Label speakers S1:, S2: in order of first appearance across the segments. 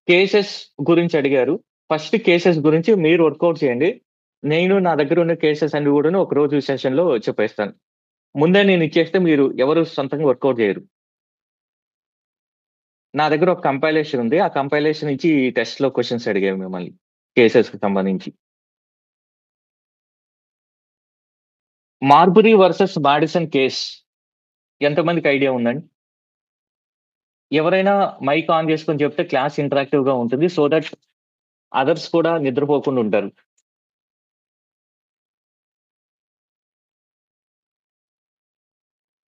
S1: Cases గురించి అడిగారు. First cases గురించి మీరు వర్కౌట్ చేయండి. నేను నా దగ్గర ఉన్న కేసెస్ అన్ని గూడాను ఒకరోజు సెషన్‌లో చెప్పేస్తాను. ముందే నేను ఇచ్చేస్తే మీరు ఎవరు సొంతంగా వర్కౌట్ చేయరు. నా దగ్గర ఒక కంపైలేషన్ ఉంది. ఆ కంపైలేషన్ నుంచి ఈ టెస్ట్‌లో క్వెషన్స్ అడిగారు మిమ్మల్ని. కేసెస్‌కి సంబంధించి. 'మార్బరీ వర్సస్ మాడిసన్' కేస్ ఎంతమందికి ఐడియా ఉందండి? ఎవరైనా మైక్ ఆన్ చేసుకొని చెప్తే క్లాస్ ఇంటరాక్టివ్‌గా ఉంటుంది. సో దట్ అదర్స్ కూడా నిద్రపోకుండా ఉంటారు.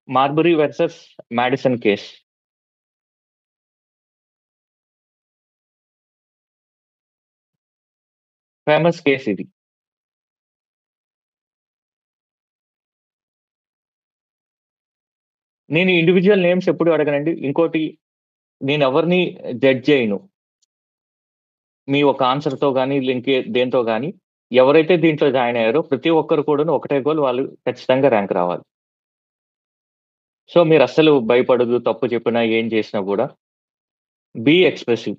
S1: 'Marbury versus Madison' case. Famous case ఇది. నేను ఇండివిడ్యువల్ నేమ్స్ ఎప్పుడు అడగనండి. ఇంకోటి నేనెవరిని జడ్జ్ చేయను. మీ ఒక ఆన్సర్‌తో గాని, దేనితో గాని ఎవరైతే దీంట్లో జాయిన్ అయ్యారో ప్రతి ఒక్కరు కూడాను ఒకటే గోల్ వాళ్ళు ఖచ్చితంగా ర్యాంక్ రావాలి. సో, మీరస్సలు భయపడొద్దు తప్పు చెప్పినా, ఏం చేసినా గూడా. Be expressive.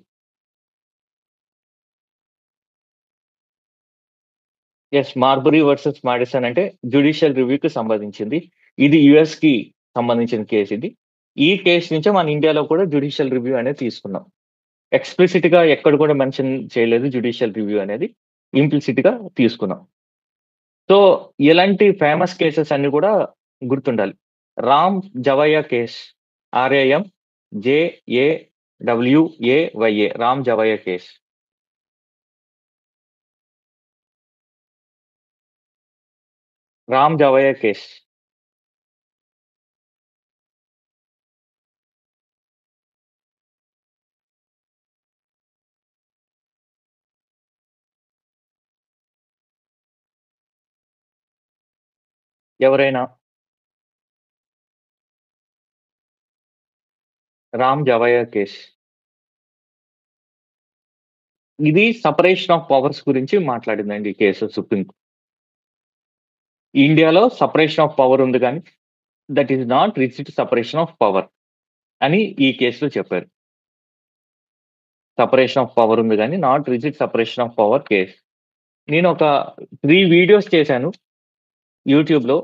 S1: Yes. 'Marbury versus Madison' అంటే జ్యుడిషియల్ రివ్యూకి సంబంధించింది. ఇది యూఎస్‌కి సంబంధించిన కేస్ ఇది. ఈ కేస్ నుంచే మన ఇండియాలో కూడా జ్యుడిషియల్ రివ్యూ అనేది తీసుకున్నాం. ఎక్స్‌ప్లిసిట్‌గా ఎక్కడ కూడా మెన్షన్ చేయలేదు జ్యుడిషియల్ రివ్యూ అనేది. ఇంప్లిసిట్‌గా తీసుకున్నాం. సో, ఇలాంటి ఫేమస్ కేసెస్ అన్నీ కూడా గుర్తుండాలి. Ram Jawaya case. R A M J A W A Y A Ram Jawaya case. Ram Jawaya case. ఎవరైనా రామ్ జవయ్య కేస్. ఇది సెపరేషన్ ఆఫ్ పవర్స్ గురించి మాట్లాడిందండి ఈ కేసు సుప్రీం. ఇండియాలో సెపరేషన్ ఆఫ్ పవర్ ఉంది గానీ, that is not rigid separation of power అని ఈ కేస్‌లో చెప్పారు. సెపరేషన్ ఆఫ్ పవర్ ఉంది గానీ, not rigid separation of power case. నేనొక 3 వీడియోస్ చేశాను యూట్యూబ్‌లో.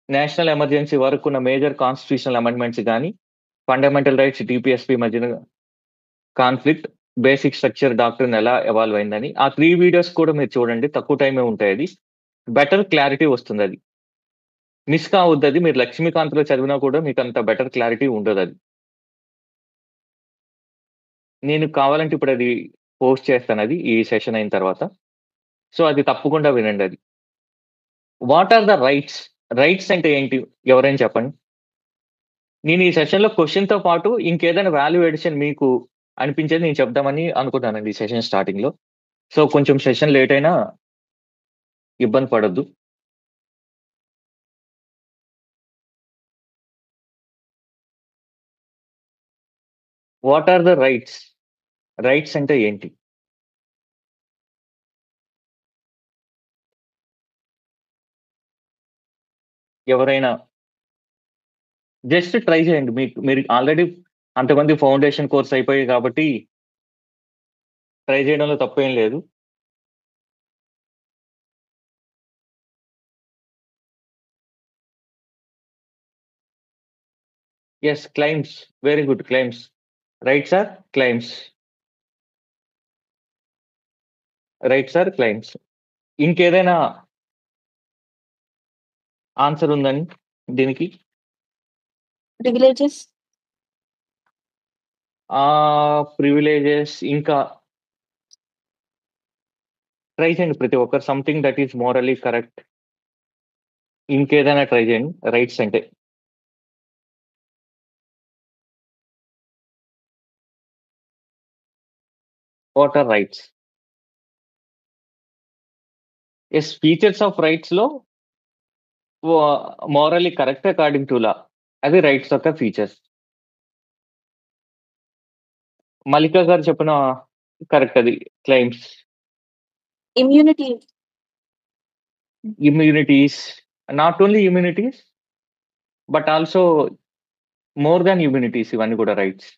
S1: నేషనల్ ఎమర్జెన్సీ వరకున్న మేజర్ కాన్స్టిట్యూషనల్ అమెండ్మెంట్స్ గాని, ఫండమెంటల్ రైట్స్ టీపీఎస్‌పీ మధ్యన కాన్ఫ్లిక్ట్, బేసిక్ స్ట్రక్చర్ డాక్ట్రిన్ ఎలా ఎవాల్వ్ అయిందని. ఆ 3 వీడియోస్ కూడా మీరు చూడండి. తక్కువ టైమే ఉంటాయది. బెటర్ క్లారిటీ వస్తుందది. మిస్ కావద్దది. మీరు లక్ష్మీకాంత్‌లో చదివినా కూడా మీకంత బెటర్ క్లారిటీ ఉండదది. నేను కావాలంటే ఇప్పుడది పోస్ట్ చేస్తానది ఈ సెషన్ అయిన తర్వాత. సో, అది తప్పకుండా వినండది. What are the rights? Rights అంటే ఏంటి? ఎవరైనా చెప్పండి? నేను ఈ సెషన్‌లో క్వెషన్‌తో పాటు ఇంకేదైనా వాల్యూ అడిషన్ మీకు అనిపించేది నేను చెప్దామని అనుకున్నానండి ఈ సెషన్ స్టార్టింగ్‌లో. సో, కొంచెం సెషన్ లేట్ అయినా ఇబ్బంది పడొద్దు. What are the rights? Rights అంటే ఏంటి? ఎవరైనా జస్ట్ ట్రై చేయండి. మీరు ఆల్రెడీ అంతకుమంది ఫౌండేషన్ కోర్స్ అయిపోయాయి కాబట్టి ట్రై చేయడంలో తప్పేం లేదు. Yes. Claims. Very good. Claims. Rights are claims. Rights are claims. ఇంకేదైనా ఆన్సర్ ఉందండి దీనికి?
S2: ప్రివిలేజెస్.
S1: ప్రివిలేజెస్ ఇంకా ట్రై చేయండి ప్రతి ఒక్కరు something that is morally correct. ఇంకేదైనా ట్రై చేయండి. రైట్స్ అంటే. What are rights? Yes. Features of రైట్స్‌లో వ morally correct according to law. అది రైట్స్ యొక్క ఫీచర్స్. మల్లిక గారు చెప్పిన కరెక్ట్ అది. Claims.
S2: Immunity.
S1: Immunities. Not only immunities, but also more than immunities ఇవన్నీ కూడా rights.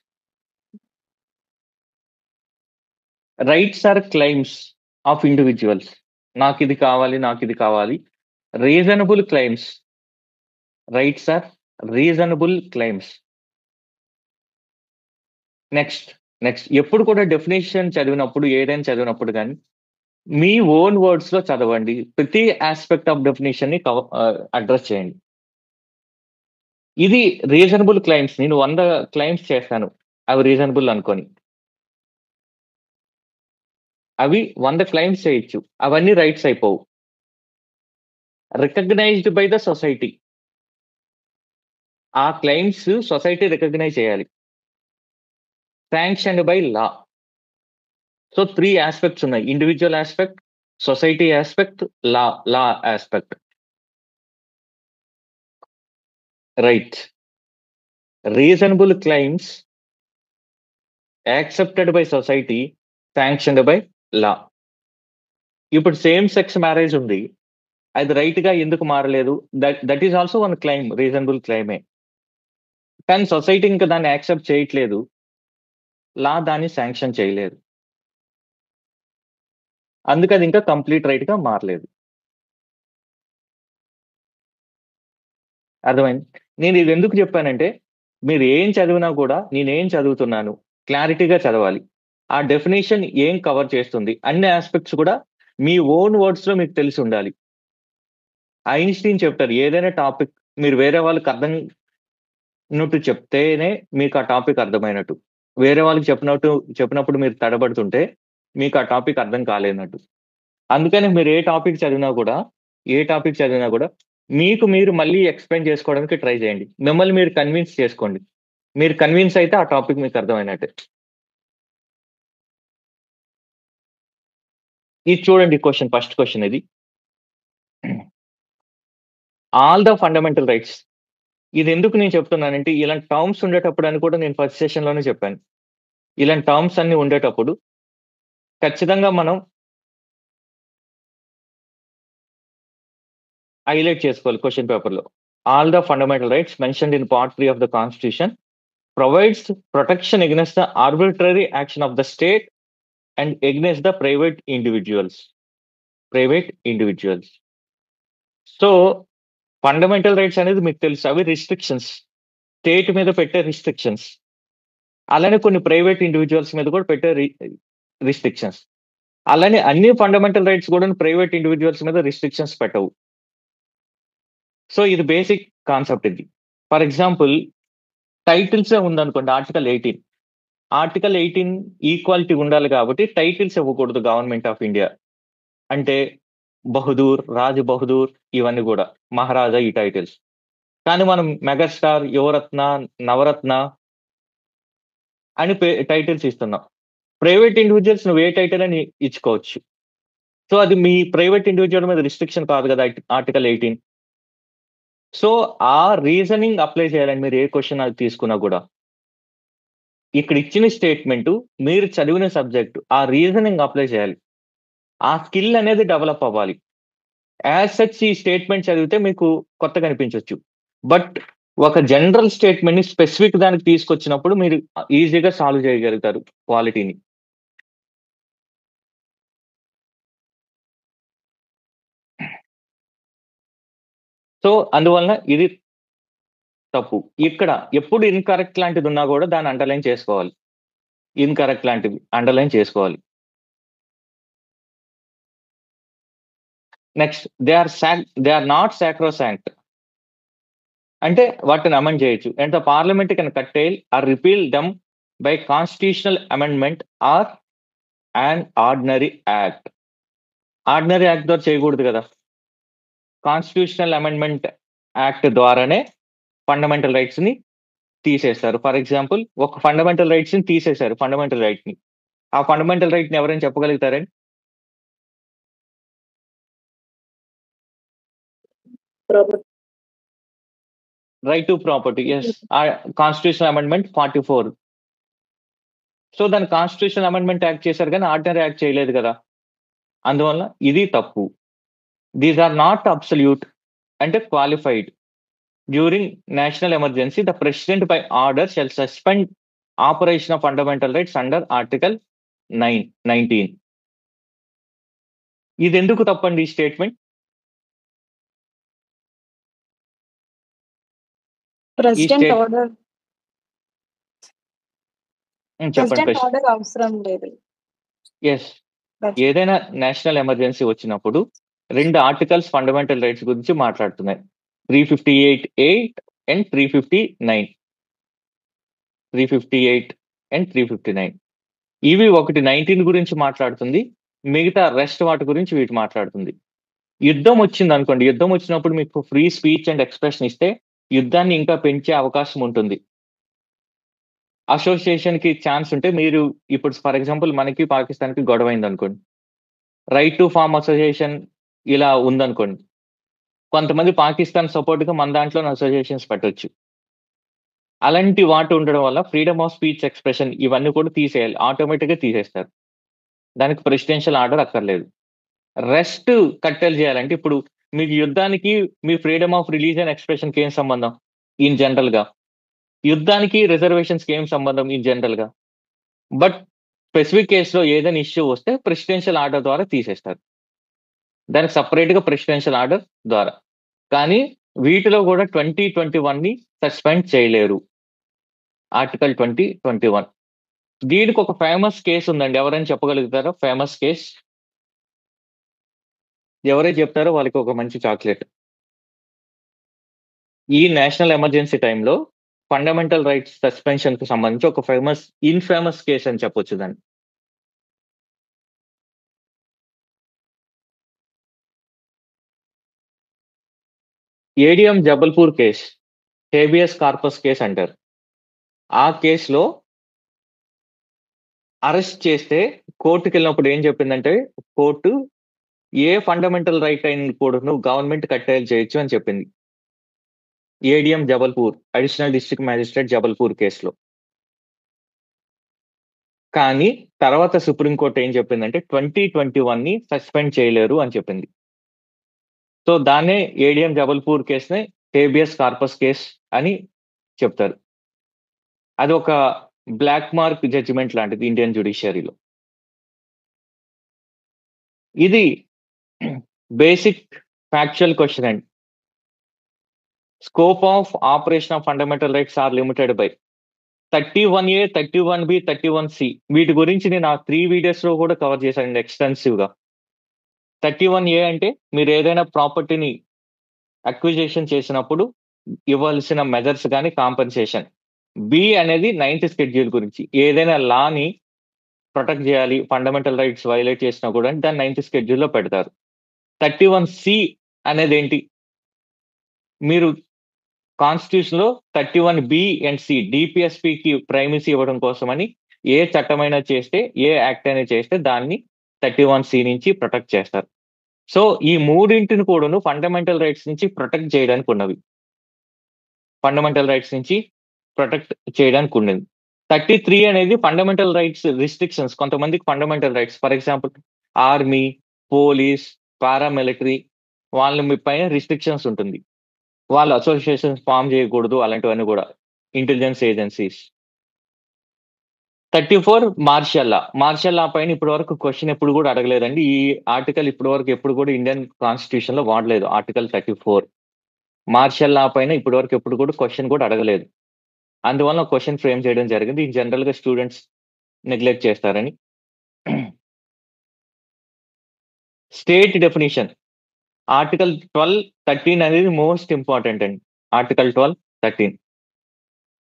S1: Rights are claims of individuals. నాకు ఇది కావాలి. Reasonable claims. Rights are reasonable claims. Next ఎప్పుడు కూడా డెఫినేషన్ చదివినప్పుడు, ఏదైనా చదివినప్పుడు కానీ మీ ఓన్ వర్డ్స్ లో చదవండి. ప్రతి ఆస్పెక్ట్ ఆఫ్ డెఫినేషన్ ని అడ్రస్ చేయండి. ఇది రీజనబుల్ క్లెయిమ్స్. నేను 100 క్లెయిమ్స్ చేస్తాను అవి రీజనబుల్ అనుకొని. అవి 100 క్లెయిమ్స్ చేయొచ్చు, అవన్నీ రైట్స్ అయిపోవు. Recognised by the society. ఆ క్లెయిమ్స్ సొసైటీ రికగ్నైజ్ చేయాలి. Sanctioned by law. So 3 aspects ఉన్నాయి: individual aspect, society aspect, law aspect. Right. Reasonable claims accepted by society, sanctioned by law. ఇప్పుడు సేమ్ సెక్స్ మ్యారేజ్ ఉంది, అది right గా ఎందుకు మారలేదు? That is also one claim, reasonable క్లెయిమే. కానీ సొసైటీ ఇంకా దాన్ని యాక్సెప్ట్ చేయట్లేదు, లా దాన్ని శాంక్షన్ చేయలేదు, అందుకే అది ఇంకా కంప్లీట్ రైట్ గా మారలేదు. అర్థమైంది? నేను ఇది ఎందుకు చెప్పానంటే, మీరు ఏం చదివినా కూడా నేనేం చదువుతున్నాను క్లారిటీగా చదవాలి. ఆ డెఫినేషన్ ఏం కవర్ చేస్తుంది, అన్ని ఆస్పెక్ట్స్ కూడా మీ ఓన్ వర్డ్స్ లో మీకు తెలిసి ఉండాలి. ఐన్స్టీన్ చెప్తారు, ఏదైనా టాపిక్ మీరు వేరే వాళ్ళకి అర్థమైనట్టు చెప్తేనే మీకు ఆ టాపిక్ అర్థమైనట్టు. వేరే వాళ్ళకి చెప్పినప్పుడు మీరు తడబడుతుంటే మీకు ఆ టాపిక్ అర్థం కాలేనట్టు. అందుకని మీరు ఏ టాపిక్ చదివినా కూడా మీకు మీరు మళ్ళీ ఎక్స్ప్లెయిన్ చేసుకోవడానికి ట్రై చేయండి. మిమ్మల్ని మీరు కన్విన్స్ చేసుకోండి. మీరు కన్విన్స్ అయితే ఆ టాపిక్ మీకు అర్థమైనట్టే. ఇది చూడండి క్వశ్చన్, ఫస్ట్ క్వశ్చన్ ఇది. All the fundamental rights. ఇది ఎందుకు నేను చెప్తున్నానంటే, ఇలాంటి టర్మ్స్ ఉండేటప్పుడు అని కూడా నేను ఫస్ట్ సెషన్ లోనే చెప్పాను. ఇలాంటి టర్మ్స్ అన్ని ఉండేటప్పుడు ఖచ్చితంగా మనం హైలైట్ చేసుకోవాలి క్వశ్చన్ పేపర్ లో. All the fundamental rights mentioned in part 3 of the constitution provides protection against the arbitrary action of the state and against the private individuals. So fundamental rights అనేది మీకు తెలుసు, అవి రిస్ట్రిక్షన్స్, స్టేట్ మీద పెట్టే restrictions. అలానే కొన్ని private individuals మీద కూడా పెట్టే రిస్ట్రిక్షన్స్. అలానే అన్ని ఫండమెంటల్ రైట్స్ కూడా ప్రైవేట్ ఇండివిజువల్స్ మీద రిస్ట్రిక్షన్స్ పెట్టవు. సో ఇది బేసిక్ కాన్సెప్ట్ ఇది. ఫర్ ఎగ్జాంపుల్, టైటిల్స్ ఉందనుకోండి, ఆర్టికల్ 18 ఈక్వాలిటీ ఉండాలి కాబట్టి టైటిల్స్ ఇవ్వకూడదు గవర్నమెంట్ ఆఫ్ ఇండియా. అంటే బహదూర్, రాజ్ బహదూర్, ఇవన్నీ కూడా మహారాజా ఈ టైటిల్స్. కానీ మనం మెగాస్టార్, యువరత్న, నవరత్న అని టైటిల్స్ ఇస్తున్నాం. ప్రైవేట్ ఇండివిజువల్స్ నువ్వు ఏ టైటిల్ అని ఇచ్చుకోవచ్చు. సో అది మీ ప్రైవేట్ ఇండివిజువల్ మీద రిస్ట్రిక్షన్ కాదు కదా ఆర్టికల్ 18. సో ఆ రీజనింగ్ అప్లై చేయాలని మీరు ఏ క్వశ్చన్ అది తీసుకున్నా కూడా. ఇక్కడ ఇచ్చిన స్టేట్మెంట్ మీరు చదివిన సబ్జెక్ట్, ఆ రీజనింగ్ అప్లై చేయాలి. ఆ స్కిల్ అనేది డెవలప్ అవ్వాలి. యాజ్ సచ్ ఈ స్టేట్మెంట్ చదివితే మీకు కొత్తగా అనిపించవచ్చు, బట్ ఒక జనరల్ స్టేట్మెంట్ ని స్పెసిఫిక్ దానికి తీసుకొచ్చినప్పుడు మీరు ఈజీగా సాల్వ్ చేయగలుగుతారు క్వాలిటీని. సో అందువలన ఇది తప్పు. ఇక్కడ ఎప్పుడు ఇన్కరెక్ట్ లాంటిది ఉన్నా కూడా దాన్ని అండర్లైన్ చేసుకోవాలి. ఇన్కరెక్ట్ లాంటివి అండర్లైన్ చేసుకోవాలి. Next, they are not sacrosanct. అంటే వాటిని అమెండ్ చేయొచ్చు. And the parliament can curtail or repeal them by constitutional amendment or and ordinary act. Ordinary act ద్వారా చేయకూడదు కదా, కాన్స్టిట్యూషనల్ అమెండ్మెంట్ యాక్ట్ ద్వారానే ఫండమెంటల్ రైట్స్ ని తీసేస్తారు. ఫర్ ఎగ్జాంపుల్, ఒక ఫండమెంటల్ రైట్స్ ని తీసేశారు, ఫండమెంటల్ రైట్ ని. ఆ ఫండమెంటల్ రైట్ ని ఎవరైనా చెప్పగలుగుతారని? Right to property, yes, constitutional amendment 44. So దాని కాన్స్టిట్యూషనల్ అమెండ్మెంట్ యాక్ట్ చేశారు కానీ ఆర్డినరీ యాక్ట్ చేయలేదు కదా. అందువల్ల ఇది తప్పు. దీస్ ఆర్ నాట్ అబ్సల్యూట్ అంటే qualified. During national emergency the president by order shall suspend operation of fundamental rights under article 19. ఇది ఎందుకు తప్పండి ఈ స్టేట్మెంట్?
S2: ప్రెసిడెంట్
S1: స్టేట్
S2: ఆర్డర్
S1: చెప్పండి.
S2: ప్రెసిడెంట్ ఆర్డర్ అవసరం లేదు.
S1: ఎస్, ఏదైనా నేషనల్ ఎమర్జెన్సీ వచ్చినప్పుడు 2 ఆర్టికల్స్ ఫండమెంటల్ రైట్స్ గురించి మాట్లాడుతున్నాయి. 358(8) అండ్ 359. 358 అండ్ 359. ఇవి ఒకటి 19 గురించి మాట్లాడుతుంది, మిగతా రెస్ట్ వాటి గురించి వీటి మాట్లాడుతుంది. యుద్ధం వచ్చింది అనుకోండి, యుద్ధం వచ్చినప్పుడు మీకు ఫ్రీ స్పీచ్ అండ్ ఎక్స్ప్రెషన్ ఇస్తే యుద్ధాన్ని ఇంకా పెంచే అవకాశం ఉంటుంది. అసోసియేషన్ కి ఛాన్స్ ఉంటే మీరు ఇప్పుడు ఫర్ ఎగ్జాంపుల్ మనకి పాకిస్తాన్కి గొడవ అయింది అనుకోండి, రైట్ టు ఫార్మ్ అసోసియేషన్ ఇలా ఉందనుకోండి, కొంతమంది పాకిస్తాన్ సపోర్ట్ గా మన దాంట్లో అసోసియేషన్స్ పెట్టొచ్చు. అలాంటి వాటి ఉండడం వల్ల ఫ్రీడమ్ ఆఫ్ స్పీచ్, ఎక్స్ప్రెషన్ ఇవన్నీ కూడా తీసేయాలి, ఆటోమేటిక్ గా తీసేస్తారు. దానికి ప్రెసిడెన్షియల్ ఆర్డర్ అక్కర్లేదు. రెస్ట్ కట్టెలు చేయాలంటే ఇప్పుడు మీకు యుద్ధానికి మీ ఫ్రీడమ్ ఆఫ్ రిలీజియన్ ఎక్స్ప్రెషన్ కి ఏం సంబంధం ఇన్ జనరల్ గా? యుద్ధానికి రిజర్వేషన్స్ కి ఏం సంబంధం ఇన్ జనరల్ గా? బట్ స్పెసిఫిక్ కేసులో ఏదైనా ఇష్యూ వస్తే ప్రెసిడెన్షియల్ ఆర్డర్ ద్వారా తీసేస్తారు, దానికి సపరేట్ గా ప్రెసిడెన్షియల్ ఆర్డర్ ద్వారా. కానీ వీటిలో కూడా 2021 ని సస్పెండ్ చేయలేరు, ఆర్టికల్ 2021. దీనికి ఒక ఫేమస్ కేసు ఉందండి, ఎవరైనా చెప్పగలుగుతారో? ఫేమస్ కేస్ ఎవరైతే చెప్తారో వాళ్ళకి ఒక మంచి చాక్లెట్. ఈ నేషనల్ ఎమర్జెన్సీ టైంలో ఫండమెంటల్ రైట్స్ సస్పెన్షన్ కు సంబంధించి ఒక ఇన్ఫేమస్ కేసు అని చెప్పొచ్చు దాన్ని. ATM Jabalpur case, habeas corpus case అంటారు. ఆ కేసులో అరెస్ట్ చేస్తే కోర్టుకి వెళ్ళినప్పుడు ఏం చెప్పిందంటే, కోర్టు ఏ ఫండమెంటల్ రైట్ అయిన కూడా నువ్వు గవర్నమెంట్ కట్టేలు చేయొచ్చు అని చెప్పింది. ATM Jabalpur, additional district magistrate Jabalpur కేసులో. కానీ తర్వాత సుప్రీంకోర్టు ఏం చెప్పిందంటే 2021 ని సస్పెండ్ చేయలేరు అని చెప్పింది. సో దాన్నే ఏడిఎం జబల్పూర్ కేసునే హేబియస్ కార్పస్ కేస్ అని చెప్తారు. అది ఒక బ్లాక్ మార్క్ జడ్జిమెంట్ లాంటిది ఇండియన్ జ్యుడిషియరీలో. ఇది బేసిక్ ఫ్యాక్చువల్ క్వశ్చన్ అండి. Scope of operation of fundamental rights are limited by 31A, 31B, 31C. వీటి గురించి నేను ఆ 3 వీడియోస్ లో కూడా కవర్ చేశాను ఎక్స్టెన్సివ్ గా. 31A అంటే మీరు ఏదైనా ప్రాపర్టీని అక్విజిషన్ చేసినప్పుడు ఇవ్వాల్సిన మెజర్స్ కానీ కాంపెన్సేషన్. బి అనేది 9th షెడ్యూల్ గురించి, ఏదైనా లాని ప్రొటెక్ట్ చేయాలి, ఫండమెంటల్ రైట్స్ వైలేట్ చేసినా కూడా దాన్ని 9th షెడ్యూల్లో పెడతారు. 31C అనేది ఏంటి? మీరు కాన్స్టిట్యూషన్ లో 31B అండ్ C డిపిఎస్పికి ప్రైమసీ ఇవ్వడం కోసమని ఏ చట్టమైనా చేస్తే, ఏ యాక్ట్ అయినా చేస్తే దాన్ని 31C నుంచి ప్రొటెక్ట్ చేస్తారు. సో ఈ మూడింటిని కూడాను ఫండమెంటల్ రైట్స్ నుంచి ప్రొటెక్ట్ చేయడానికి ఉన్నవి. ఫండమెంటల్ రైట్స్ నుంచి ప్రొటెక్ట్ చేయడానికి ఉన్నది. 33 అనేది ఫండమెంటల్ రైట్స్ రిస్ట్రిక్షన్స్. కొంతమందికి fundamental rights, for example army, police, paramilitary, వాళ్ళ మీ పైన రిస్ట్రిక్షన్స్ ఉంటుంది. వాళ్ళు అసోసియేషన్స్ ఫామ్ చేయకూడదు, అలాంటివన్నీ కూడా. Intelligence agencies. 34 martial law. Martial law పైన ఇప్పటి వరకు క్వశ్చన్ ఎప్పుడు కూడా అడగలేదండి. ఈ ఆర్టికల్ ఇప్పటి వరకు ఎప్పుడు కూడా ఇండియన్ కాన్స్టిట్యూషన్ లో వాడలేదు. ఆర్టికల్ 34 మార్షల్ లా పైన ఇప్పటి వరకు ఎప్పుడు కూడా క్వశ్చన్ కూడా అడగలేదు. అందువల్ల క్వశ్చన్ ఫ్రేమ్ చేయడం జరిగింది. ఇది జనరల్ గా స్టూడెంట్స్ నెగ్లెక్ట్ చేస్తారని. స్టేట్ డెఫినిషన్ ఆర్టికల్ 12, 13 అనేది మోస్ట్ ఇంపార్టెంట్ అండి. ఆర్టికల్ 12, 13.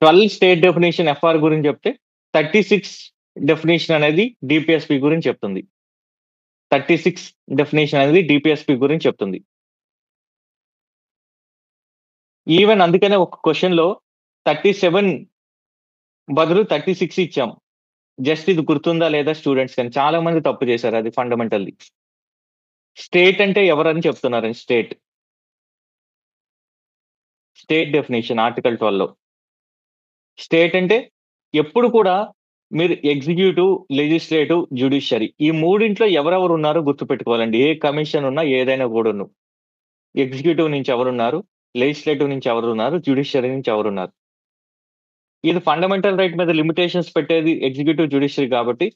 S1: 12 స్టేట్ డెఫినేషన్ ఎఫ్ఆర్ గురించి చెప్తే 36 డెఫినేషన్ అనేది డిపిఎస్పి గురించి చెప్తుంది. 36 డెఫినేషన్ అనేది డిపిఎస్పి గురించి చెప్తుంది. ఈవెన్ అందుకనే ఒక క్వశ్చన్ లో 37 బదులు 36 ఇచ్చాం. జస్ట్ ఇది గుర్తుందా లేదా స్టూడెంట్స్ కానీ చాలా మంది తప్పు చేశారు. అది ఫండమెంటల్లీ. స్టేట్ అంటే ఎవరని చెప్తున్నారని. స్టేట్ డెఫినేషన్ ఆర్టికల్ 12 లో స్టేట్ అంటే ఎప్పుడు కూడా మీరు ఎగ్జిక్యూటివ్, లెజిస్లేటివ్, జ్యుడిషియరీ ఈ మూడింట్లో ఎవరెవరు ఉన్నారో గుర్తుపెట్టుకోవాలండి. ఏ కమిషన్ ఉన్నా ఏదైనా కూడా. ఎగ్జిక్యూటివ్ నుంచి ఎవరున్నారు, లెజిస్లేటివ్ నుంచి ఎవరున్నారు, జ్యుడిషియరీ నుంచి ఎవరున్నారు. ఇది ఫండమెంటల్ రైట్ మీద లిమిటేషన్స్ పెట్టేది ఎగ్జిక్యూటివ్, జ్యుడిషియరీ కాబట్టి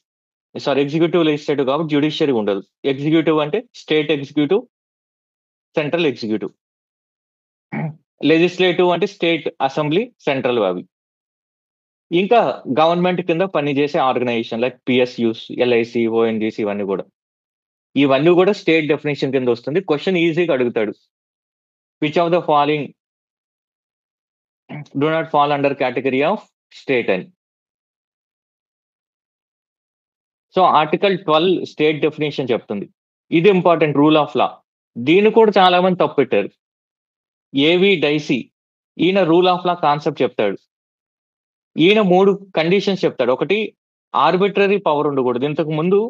S1: సారీ, ఎగ్జిక్యూటివ్ లెజిస్లేటివ్ కాబట్టి జ్యుడిషియరీ ఉండదు. ఎగ్జిక్యూటివ్ అంటే state executive, central executive. Legislative అంటే స్టేట్ అసెంబ్లీ, సెంట్రల్ అవి. ఇంకా గవర్నమెంట్ కింద పనిచేసే organisation like PSUs, LIC, ONGC ఇవన్నీ కూడా స్టేట్ డెఫినేషన్ కింద వస్తుంది. క్వశ్చన్ ఈజీగా అడుగుతాడు, which of the following do not fall under category of state అని. సో ఆర్టికల్ 12 స్టేట్ డెఫినేషన్ చెప్తుంది. ఇది ఇంపార్టెంట్, రూల్ ఆఫ్ లా. దీన్ని కూడా చాలా మంది తప్పు పెట్టారు. ఏవి డైసీ ఈయన రూల్ ఆఫ్ లా కాన్సెప్ట్ చెప్తాడు. ఈయన 3 కండిషన్స్ చెప్తాడు. ఒకటి, ఆర్బిట్రరీ పవర్ ఉండకూడదు. ఇంతకు ముందు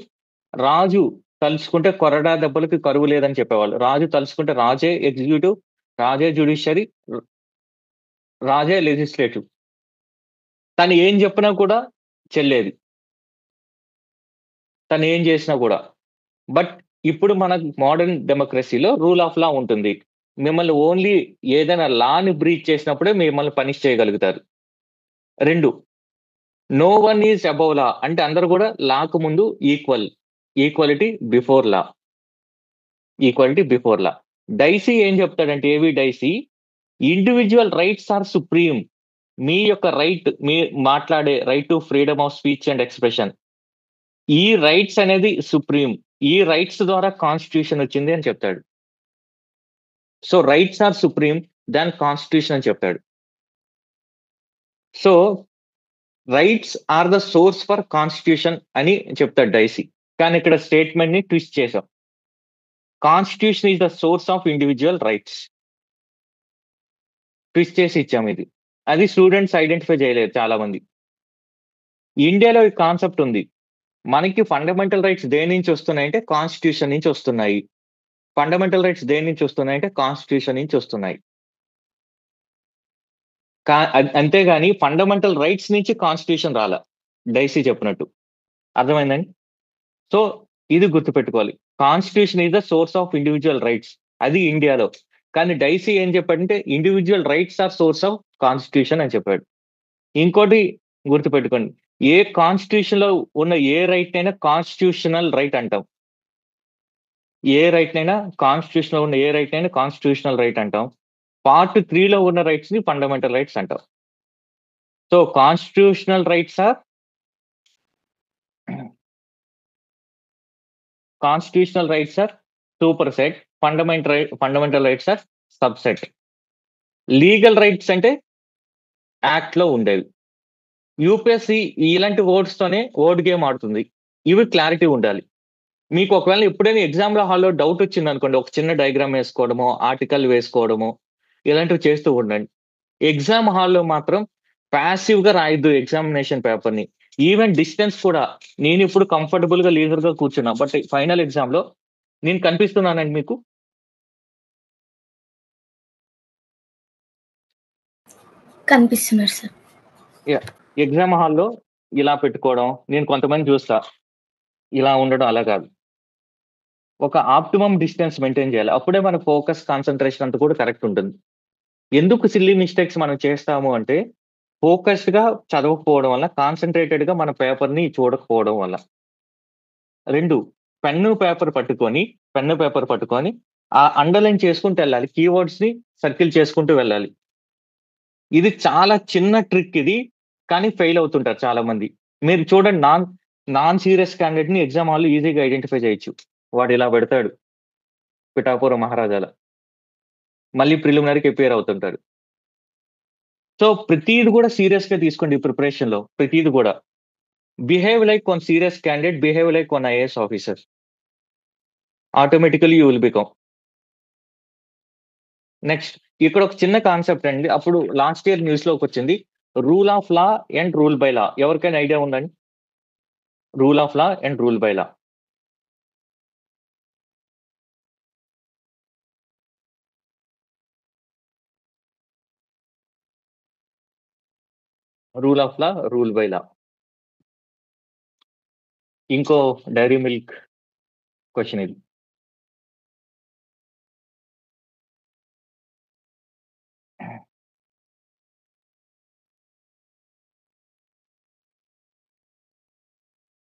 S1: రాజు తలుచుకుంటే కొరడా దెబ్బలకి కరువు లేదని చెప్పేవాళ్ళు. రాజు తలుచుకుంటే రాజే ఎగ్జిక్యూటివ్, రాజే జ్యుడిషియరీ, రాజే లెజిస్లేటివ్. తను ఏం చెప్పినా కూడా చెల్లేది, తను ఏం చేసినా కూడా. బట్ ఇప్పుడు మన మోడర్న్ డెమోక్రసీలో రూల్ ఆఫ్ లా ఉంటుంది. మిమ్మల్ని ఓన్లీ ఏదైనా లాని బ్రీచ్ చేసినప్పుడే మిమ్మల్ని పనిష్ చేయగలుగుతారు. 2, no one is above law, అంటే అందరూ కూడా లాకు ముందు equal, equality before law, equality before law. Dicey ఏం చెప్తాడంటే, ఏవి Dicey, individual rights are supreme. మీ యొక్క రైట్, మీ మాట్లాడే right to freedom of speech and expression, ఈ రైట్స్ అనేది సుప్రీం. ఈ రైట్స్ ద్వారా కాన్స్టిట్యూషన్ వచ్చింది అని చెప్తాడు. So rights are supreme than constitution అని చెప్తాడు. So rights are the source for constitution అని చెప్తాడు డైసీ. కానీ ఇక్కడ స్టేట్మెంట్ ని ట్విస్ట్ చేసాం. Constitution is the source of individual rights. Twist చేసి ఇచ్చాం ఇది. అది స్టూడెంట్స్ ఐడెంటిఫై చేయలేదు చాలా మంది. ఇండియాలో ఈ కాన్సెప్ట్ ఉంది. మనకి ఫండమెంటల్ రైట్స్ దేని నుంచి వస్తున్నాయంటే కాన్స్టిట్యూషన్ నుంచి వస్తున్నాయి. ఫండమెంటల్ రైట్స్ దేని నుంచి వస్తున్నాయంటే కాన్స్టిట్యూషన్ నుంచి వస్తున్నాయి. అంతేగాని ఫండమెంటల్ రైట్స్ నుంచి కాన్స్టిట్యూషన్ రాలా, డైసీ చెప్పినట్టు. అర్థమైందండి? సో ఇది గుర్తుపెట్టుకోవాలి. Constitution is the source of individual rights, అది ఇండియాలో. కానీ డైసీ ఏం చెప్పాడంటే individual rights are source of constitution అని చెప్పాడు. ఇంకోటి గుర్తుపెట్టుకోండి, ఏ కాన్స్టిట్యూషన్ లో ఉన్న ఏ రైట్ అయినా కాన్స్టిట్యూషనల్ రైట్ అంటాం. ఏ రైట్ అయినా కాన్స్టిట్యూషన్ లో ఉన్న ఏ రైట్ అయినా కాన్స్టిట్యూషనల్ రైట్ అంటాం. పార్ట్ 3 లో ఉన్న రైట్స్ ని ఫండమెంటల్ రైట్స్ అంటాం. So constitutional rights are super set, fundamental rights are subset. Legal rights అంటే యాక్ట్ లో ఉండేవి. యూపీఎస్సి ఇలాంటి వర్డ్స్ తోనే వర్డ్ గేమ్ ఆడుతుంది. ఇవి క్లారిటీ ఉండాలి. మీకు ఒకవేళ ఎప్పుడైనా ఎగ్జామ్ లో హాల్లో డౌట్ వచ్చింది అనుకోండి, ఒక చిన్న డయాగ్రామ్ వేసుకోవడమో, ఆర్టికల్ వేసుకోవడమో ఇలాంటివి చేస్తూ ఉండండి. ఎగ్జామ్ హాల్లో మాత్రం ప్యాసివ్ గా రాయొద్దు ఎగ్జామినేషన్ పేపర్ ని. ఈవెన్ డిస్టెన్స్ కూడా, నేను ఇప్పుడు కంఫర్టబుల్ గా లీజర్ గా కూర్చున్నా, బట్ ఫైనల్ ఎగ్జామ్ లో నేను కనిపిస్తున్నానండి మీకు?
S2: కనిపిస్తున్నారు సార్.
S1: ఎగ్జామ్ హాల్లో ఇలా పెట్టుకోవడం నేను కొంతమంది చూస్తా, ఇలా ఉండడం అలా కాదు. ఒక ఆప్టిమం డిస్టెన్స్ మెయింటైన్ చేయాలి. అప్పుడే మన ఫోకస్, కాన్సన్ట్రేషన్ అంతా కూడా కరెక్ట్ ఉంటుంది. ఎందుకు సిల్లీ మిస్టేక్స్ మనం చేస్తాము అంటే, ఫోకస్డ్ గా చదవకపోవడం వల్ల, కాన్సన్ట్రేటెడ్ గా మన పేపర్ ని చూడకపోవడం వల్ల. 2, పెన్ను పేపర్ పట్టుకొని ఆ అండర్లైన్ చేసుకుంటూ వెళ్ళాలి. కీవర్డ్స్ ని సర్కిల్ చేసుకుంటూ వెళ్ళాలి. ఇది చాలా చిన్న ట్రిక్ ఇది, కానీ ఫెయిల్ అవుతుంటారు చాలా మంది. మీరు చూడండి, నాన్ సీరియస్ క్యాండిడేట్ ని ఎగ్జామ్ హాల్ ఈజీగా ఐడెంటిఫై చేయొచ్చు. వాడు ఇలా పెడతాడు పిఠాపురం మహారాజాల, మళ్ళీ ప్రిలిమినరీకి అపియర్ అవుతుంటాడు. సో ప్రతిది కూడా సీరియస్ గా తీసుకోండి ప్రిపరేషన్ లో. ప్రతిది కూడా behave like one serious candidate, behave like one IAS officer. Automatically you will become. Next, ఇక్కడ ఒక చిన్న కాన్సెప్ట్ అండి. అప్పుడు లాస్ట్ ఇయర్ న్యూస్ లోకి వచ్చింది, rule of law and rule by law. ఎవరికైనా ఐడియా ఉందండి? Rule of law and rule by law. Rule of law, rule by law. ఇంకో డైరీ మిల్క్ క్వశ్చన్ ఇది.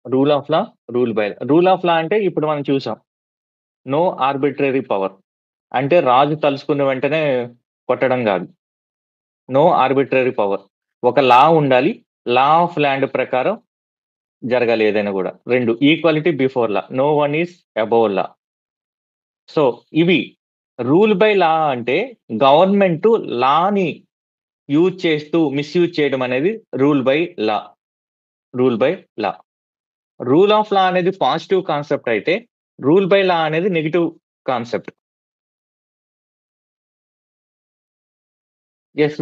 S1: Rule of law, rule by law. Rule of law అంటే ఇప్పుడు మనం చూసాం. No arbitrary power. అంటే రాజు తలుచుకున్న వెంటనే కొట్టడం కాదు. No arbitrary power. ఒక లా ఉండాలి. లా ఆఫ్ ల్యాండ్ ప్రకారం జరగాలి ఏదైనా కూడా. 2 equality before law. No one is above law. So ఇవి రూల్ బై లా అంటే గవర్నమెంట్ లాని యూజ్ చేస్తూ మిస్యూజ్ చేయడం అనేది rule by law. Rule by law. Rule of law అనేది పాజిటివ్ కాన్సెప్ట్ అయితే రూల్ బై లా అనేది negative concept. Yes,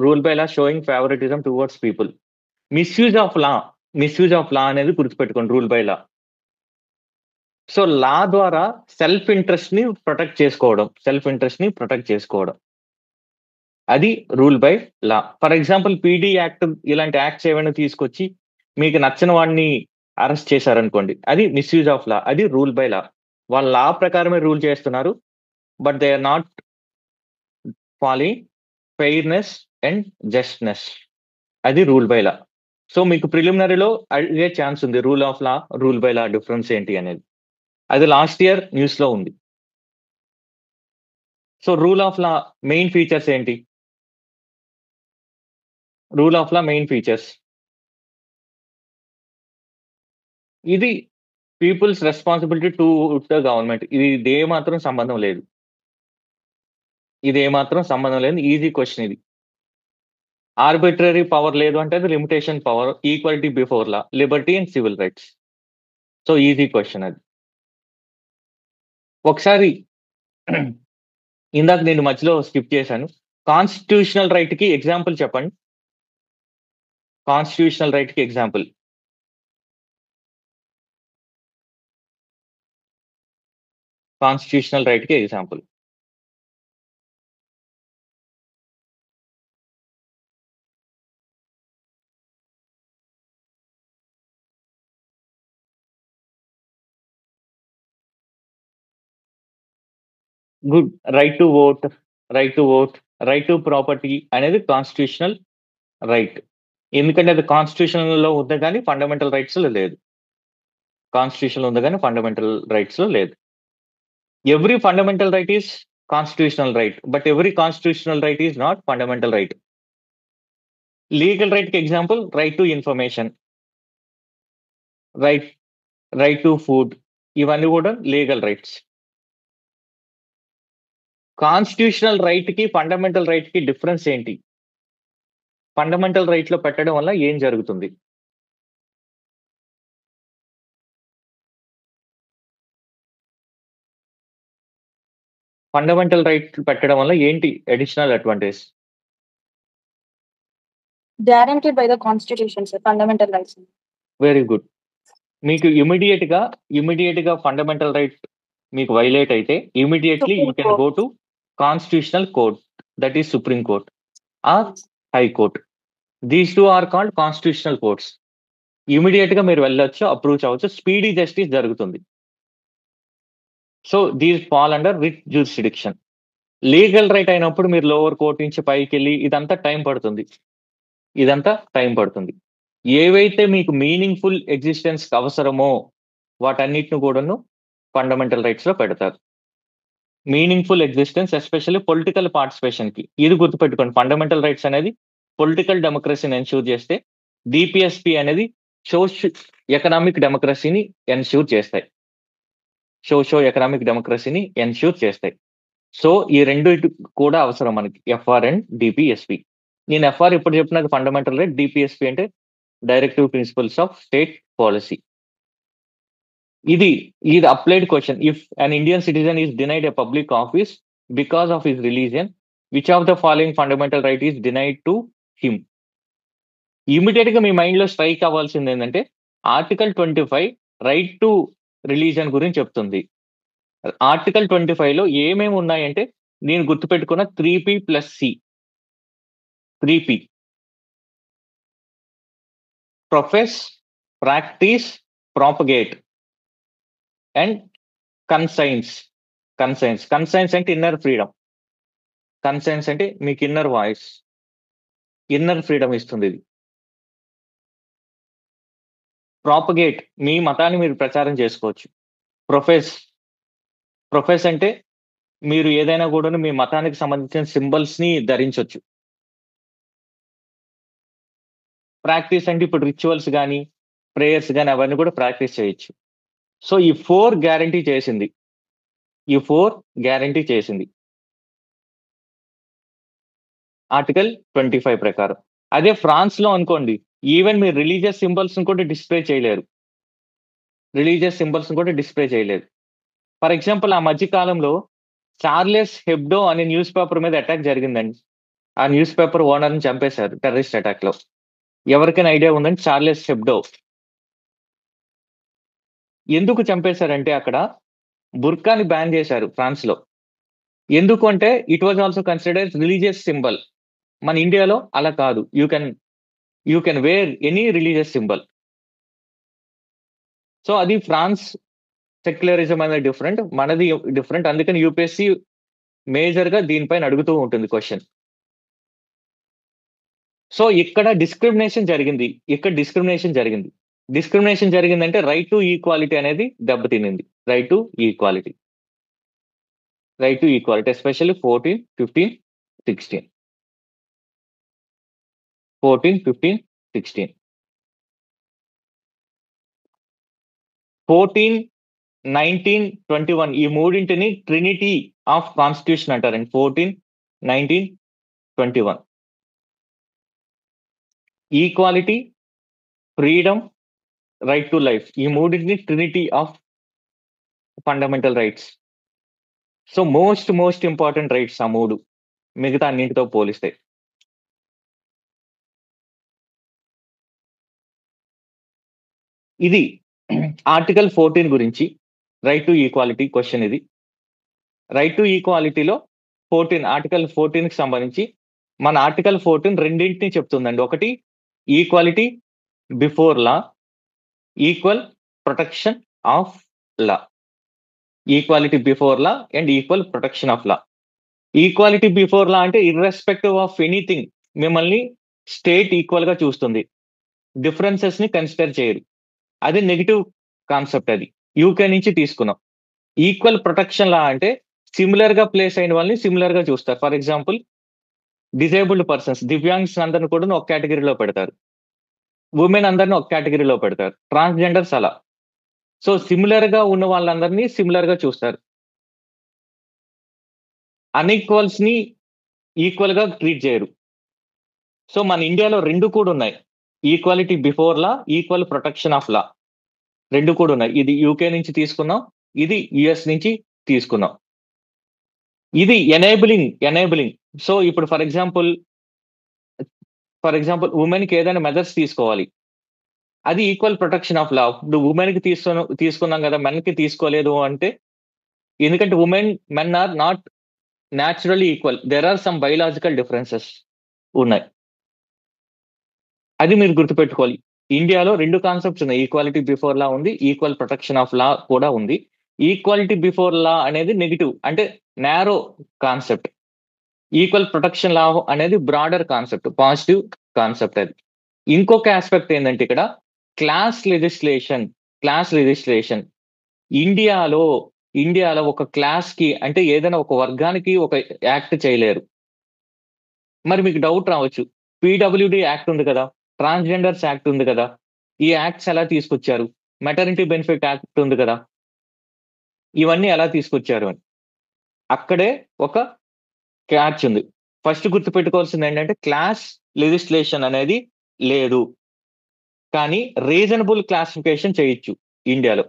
S1: rule by law showing favouritism towards people. Misuse of law, misuse of law అనేది గుర్తుపెట్టుకోండి rule by law. So law ద్వారా self interest ని protect చేసుకోవడం, అది rule by law. For example PD act ఇలాంటి acts ఏమైనా తీసుకొచ్చి మీకు నచ్చిన వాడిని అరెస్ట్ చేశారనుకోండి, అది మిస్యూజ్ ఆఫ్ లా, అది రూల్ బై లా. వాళ్ళ లా ప్రకారమే రూల్ చేస్తున్నారు, but they are not following fairness and justness. అది రూల్ బై లా. సో మీకు ప్రిలిమినరీలో అడిగే ఛాన్స్ ఉంది rule of law, rule by law difference ఏంటి అనేది. అది లాస్ట్ ఇయర్ న్యూస్ లో ఉంది. So rule of law main features ఏంటి? Rule of law main features, ఇది people's responsibility to the government. ఇది ఏమాత్రం సంబంధం లేదు. ఈజీ క్వశ్చన్ ఇది. ఆర్బిట్రరీ పవర్ లేదు అంటే అది limitation power, equality before law, liberty and civil rights. So easy question అది. ఒకసారి ఇందాక నేను మధ్యలో స్కిప్ చేశాను. కాన్స్టిట్యూషనల్ రైట్ కి ఎగ్జాంపుల్ చెప్పండి. కాన్స్టిట్యూషనల్ రైట్ కి ఎగ్జాంపుల్. కాన్స్టిట్యూషనల్ రైట్ కి example. Good. Right to vote, right to property అనేది కాన్స్టిట్యూషనల్ రైట్. ఎందుకంటే అది కాన్స్టిట్యూషన్ లో ఉంది కానీ ఫండమెంటల్ రైట్స్ లో లేదు. కాన్స్టిట్యూషన్ లో ఉంది కానీ ఫండమెంటల్ రైట్స్ లో లేదు. Every fundamental right is constitutional right, but every constitutional right is not fundamental right. Legal right కి example right to information, right to food, ఇవన్నీ కూడా లీగల్ రైట్స్. కాన్స్టిట్యూషనల్ రైట్ కి ఫండమెంటల్ రైట్ కి difference ఏంటి? Fundamental right లో పెట్టడం వల్ల ఏం జరుగుతుంది? ఫండమెంటల్ రైట్ పెట్టడం వల్ల ఏంటి additional advantage?
S3: Guaranteed by the Constitution, sir. Fundamental rights.
S1: Very good. మీకు ఇమీడియట్ గా ఫండమెంటల్ రైట్ మీకు వైలేట్ అయితే immediately you can go to constitutional court, that is supreme court or high court. These two are called constitutional courts. Immediate గా మీరు వెళ్ళొచ్చు, approve అవ్వచ్చు, speedy justice జరుగుతుంది. So these fall under writ jurisdiction. Legal right అయినప్పుడు మీరు lower court నుంచి పైకి వెళ్ళి ఇదంతా టైం పడుతుంది. ఏవైతే మీకు మీనింగ్ఫుల్ ఎగ్జిస్టెన్స్ అవసరమో వాటన్నిటిని కూడాను ఫండమెంటల్ రైట్స్ లో పెడతారు. Meaningful existence especially political participation కి. ఇది గుర్తుపెట్టుకోండి, ఫండమెంటల్ రైట్స్ అనేది పొలిటికల్ డెమోక్రసీని ఎన్ష్యూర్ చేస్తే, డిపిఎస్పి అనేది సోషియో ఎకనామిక్ డెమోక్రసీని ఎన్ష్యూర్ చేస్తాయి. సో ఈ రెండు కూడా అవసరం మనకి, ఎఫ్ఆర్ అండ్ డిపిఎస్పి. నేను ఎఫ్ఆర్ ఇప్పుడు చెప్పినది ఫండమెంటల్ రైట్, డిపిఎస్పి అంటే directive principles of state policy. ఇది applied question. If an Indian citizen is denied a public office because of his religion, which of the following fundamental right is denied to him? Immediate గా మీ mind లో strike అవ్వాల్సింది ఏంటంటే article 25 right to religion గురించి చెప్తుంది. Article 25 లో ఏమేమి ఉన్నాయంటే నేను గుర్తుపెట్టుకున్న 3P + C. 3P: profess, practice, propagate and conscience. Conscience అంటే ఇన్నర్ ఫ్రీడమ్. కన్సైన్స్ అంటే మీకు ఇన్నర్ వాయిస్, ఇన్నర్ ఫ్రీడమ్ ఇస్తుంది ఇది. ప్రాపగేట్, మీ మతాన్ని మీరు ప్రచారం చేసుకోవచ్చు. ప్రొఫెస్, ప్రొఫెస్ అంటే మీరు ఏదైనా కూడా మీ మతానికి సంబంధించిన సింబల్స్ ని ధరించవచ్చు. ప్రాక్టీస్ అంటే ఇప్పుడు రిచువల్స్ కానీ ప్రేయర్స్ కానీ అవన్నీ కూడా ప్రాక్టీస్ చేయొచ్చు. సో ఈ 4 గ్యారంటీ చేసింది, ఈ 4 గ్యారంటీ చేసింది ఆర్టికల్ 25 ప్రకారం. అదే ఫ్రాన్స్ లో అనుకోండి, ఈవెన్ మీరు రిలీజియస్ సింబల్స్ కూడా డిస్ప్లే చేయలేరు, రిలీజియస్ సింబల్స్ కూడా డిస్ప్లే చేయలేరు. ఫర్ ఎగ్జాంపుల్ ఆ మధ్య కాలంలో చార్లెస్ హెబ్డో అనే న్యూస్ పేపర్ మీద అటాక్ జరిగిందండి. ఆ న్యూస్ పేపర్ ఓనర్ ని చంపేశారు టెర్రరిస్ట్ అటాక్ లో. ఎవరికైనా ఐడియా ఉందండి చార్లెస్ హెబ్డో ఎందుకు చంపేశారంటే అక్కడ బుర్కాని బ్యాన్ చేశారు ఫ్రాన్స్ లో. ఎందుకు అంటే it was also considered religious symbol. మన ఇండియాలో అలా కాదు, you can wear any religious symbol. So అది ఫ్రాన్స్ సెక్యులరిజం అనేది డిఫరెంట్, మనది డిఫరెంట్. అందుకని యూపీఎస్సీ మేజర్ గా దీనిపైన అడుగుతూ ఉంటుంది క్వశ్చన్. సో ఇక్కడ డిస్క్రిమినేషన్ జరిగింది, డిస్క్రిమినేషన్ జరిగిందంటే రైట్ టు ఈక్వాలిటీ అనేది దెబ్బతినింది. Right to equality, especially 14, 15, 16. 14, 15, 16. 14, 19, 21 ఈ మూడింటిని ట్రినిటీ ఆఫ్ కాన్స్టిట్యూషన్ అంటారండి. 14, 19, 21. Equality, freedom, right to life, ఈ మూడింటిని Trinity of fundamental rights. So most important rights ఆ మూడు, మిగతా అన్నింటితో పోలిస్తే. ఇది ఆర్టికల్ 14 గురించి రైట్ టు ఈక్వాలిటీ క్వశ్చన్. ఇది రైట్ టు ఈక్వాలిటీలో 14, ఆర్టికల్ 14 కి సంబంధించి మన ఆర్టికల్ 14 రెండింటిని చెప్తుందండి. ఒకటి equality before law, equal protection of law. Equality before law and equal protection of law. Equality before లా అంటే ఇర్రెస్పెక్టివ్ ఆఫ్ ఎనీథింగ్ మిమ్మల్ని స్టేట్ ఈక్వల్ గా చూస్తుంది, డిఫరెన్సెస్ ని కన్సిడర్ చేయరు. అది నెగిటివ్ కాన్సెప్ట్, అది యూకే నుంచి తీసుకున్నాం. ఈక్వల్ ప్రొటెక్షన్ లా అంటే సిమిలర్ గా ప్లేస్ అయిన వాళ్ళని సిమిలర్ గా చూస్తారు. For example disabled persons, divyangs అందరిని కూడా ఒక కేటగిరీలో పెడతారు, ఉమెన్ అందరిని ఒక కేటగిరీలో పెడతారు, ట్రాన్స్జెండర్స్ అలా. సో సిమిలర్ గా ఉన్న వాళ్ళందరినీ సిమిలర్ గా చూస్తారు, అన్ఈక్వల్స్ ని ఈక్వల్ గా ట్రీట్ చేయరు. సో మన ఇండియాలో రెండు కూడా ఉన్నాయి, equality before law, equal protection of law, రెండు కూడా ఉన్నాయి. ఇది యూకే నుంచి తీసుకున్నాం, ఇది యుఎస్ నుంచి తీసుకున్నాం. ఇది ఎనేబులింగ్. సో ఇప్పుడు ఫర్ ఎగ్జాంపుల్ ఉమెన్ కి ఏదైనా మెజర్స్ తీసుకోవాలి, అది ఈక్వల్ ప్రొటెక్షన్ ఆఫ్ లా. ఇప్పుడు ఉమెన్ కి తీసుకున్నాం కదా, మెన్ కి తీసుకోలేదు అంటే, ఎందుకంటే men are not naturally equal, there are some biological differences ఉన్నాయి. అది మీరు గుర్తుపెట్టుకోవాలి. ఇండియాలో రెండు కాన్సెప్ట్స్ ఉన్నాయి, ఈక్వాలిటీ బిఫోర్ లా ఉంది, ఈక్వల్ ప్రొటెక్షన్ ఆఫ్ లా కూడా ఉంది. ఈక్వాలిటీ బిఫోర్ లా అనేది నెగిటివ్, అంటే నారో కాన్సెప్ట్. ఈక్వల్ ప్రొటెక్షన్ లా అనేది బ్రాడర్ కాన్సెప్ట్, పాజిటివ్ కాన్సెప్ట్. అది ఇంకొక ఆస్పెక్ట్ ఏంటంటే ఇక్కడ క్లాస్ లెజిస్లేషన్. ఇండియాలో ఒక క్లాస్ కి అంటే ఏదైనా ఒక వర్గానికి ఒక యాక్ట్ చేయలేరు. మరి మీకు డౌట్ రావచ్చు, పీడబ్ల్యూడి యాక్ట్ ఉంది కదా, ట్రాన్స్జెండర్స్ యాక్ట్ ఉంది కదా, ఈ యాక్ట్స్ ఎలా తీసుకొచ్చారు, మెటర్నిటీ బెనిఫిట్ యాక్ట్ ఉంది కదా, ఇవన్నీ ఎలా తీసుకొచ్చారు అని. అక్కడే ఒక క్యాచ్ ఉంది. ఫస్ట్ గుర్తుపెట్టుకోవాల్సింది ఏంటంటే క్లాస్ లెజిస్లేషన్ అనేది లేదు, కానీ రీజనబుల్ క్లాసిఫికేషన్ చేయొచ్చు ఇండియాలో.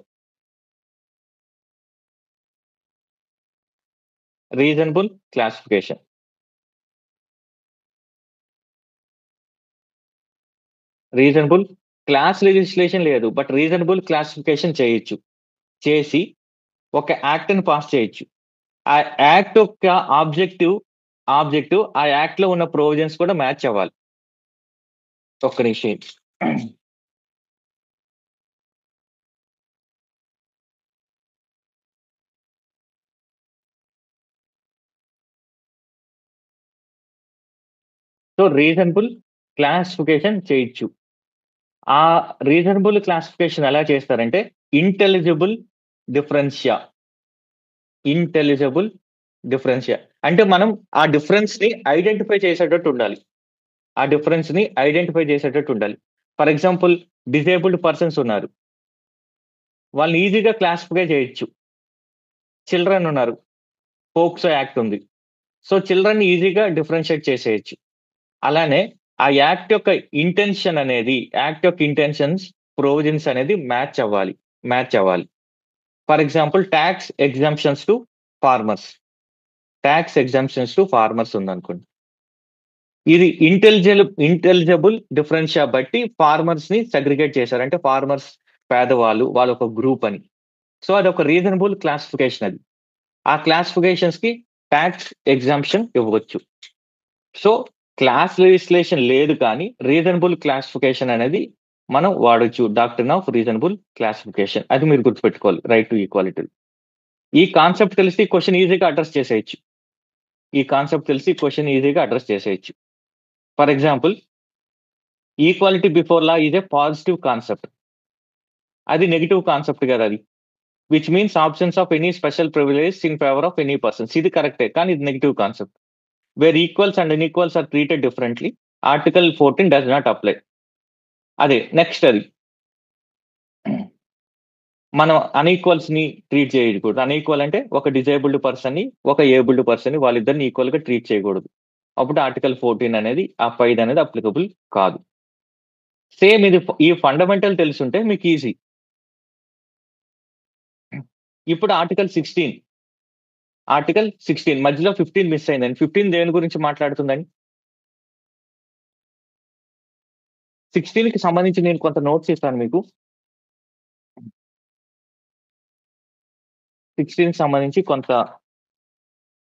S1: Reasonable classification, reasonable class legislation లేదు, బట్ రీజనబుల్ క్లాసిఫికేషన్ చేయొచ్చు. చేసి ఒక యాక్ట్ ని పాస్ చేయొచ్చు. ఆ యాక్ట్ యొక్క ఆబ్జెక్టివ్ ఆ యాక్ట్ లో ఉన్న ప్రొవిజన్స్ కూడా మ్యాచ్ అవ్వాలి. ఒక్క నిమిషం. సో రీజనబుల్ క్లాసిఫికేషన్ చేయొచ్చు. ఆ రీజనబుల్ క్లాసిఫికేషన్ ఎలా చేస్తారంటే ఇంటెలిజిబుల్ డిఫరెన్షియా. ఇంటెలిజిబుల్ డిఫరెన్షియా అంటే మనం ఆ డిఫరెన్స్ ని ఐడెంటిఫై చేసేటట్టు ఉండాలి. ఆ డిఫరెన్స్ ని ఐడెంటిఫై చేసేటట్టు ఉండాలి. ఫర్ ఎగ్జాంపుల్ డిజేబుల్డ్ పర్సన్స్ ఉన్నారు, వాళ్ళని ఈజీగా క్లాసిఫై చేయొచ్చు. చిల్డ్రన్ ఉన్నారు, పోక్సో యాక్ట్ ఉంది, సో చిల్డ్రన్ ఈజీగా డిఫరెన్షియేట్ చేసేయచ్చు. అలానే ఆ యాక్ట్ యొక్క ఇంటెన్షన్ అనేది, యాక్ట్ యొక్క ఇంటెన్షన్స్ ప్రొవిజన్స్ అనేది మ్యాచ్ అవ్వాలి. For example tax exemptions to farmers, ఉందనుకోండి, ఇది ఇంటెలిజిబుల్ డిఫరెన్షియా బట్టి ఫార్మర్స్ ని సెగ్రిగేట్ చేశారు. అంటే ఫార్మర్స్ పేదవాళ్ళు, వాళ్ళ ఒక గ్రూప్ అని. సో అది ఒక రీజనబుల్ క్లాసిఫికేషన్. అది ఆ క్లాసిఫికేషన్స్ కి ట్యాక్స్ ఎగ్జామ్షన్ ఇవ్వచ్చు. సో క్లాస్ లెజిస్లేషన్ లేదు, కానీ రీజనబుల్ క్లాసిఫికేషన్ అనేది మనం వాడొచ్చు. డాక్ట్రిన్ ఆఫ్ రీజనబుల్ క్లాసిఫికేషన్, అది మీరు గుర్తుపెట్టుకోవాలి. Right to equality. ఈ కాన్సెప్ట్ తెలిసి క్వశ్చన్ ఈజీగా అడ్రస్ చేసేయచ్చు. For example, equality before law is a positive concept. అది నెగిటివ్ కాన్సెప్ట్ కదా అది, which means absence of any special privilege in favour of any persons. ఇది కరెక్టే, కానీ ఇది negative concept. Where equals and unequals are treated differently, article 14 does not apply. అదే next, అది మనం అన్ఈక్వల్స్ ని ట్రీట్ చేయకూడదు. అన్ఈక్వల్ అంటే ఒక డిజేబుల్డ్ పర్సన్ ని, ఒక ఏబుల్డ్ పర్సన్ ని, వాళ్ళిద్దరిని ఈక్వల్ గా ట్రీట్ చేయకూడదు. అప్పుడు ఆర్టికల్ 14 అనేది, ఆ 5 అనేది అప్లికబుల్ కాదు. సేమ్ ఇది, ఈ ఫండమెంటల్ తెలుసుంటే మీకు ఈజీ. ఇప్పుడు ఆర్టికల్ 16 మధ్యలో 15 మిస్ అయిందండి. 15 దేని గురించి మాట్లాడుతుందని? 16 కి సంబంధించి నేను కొంత నోట్స్ ఇస్తాను మీకు. 16 కి సంబంధించి కొంత,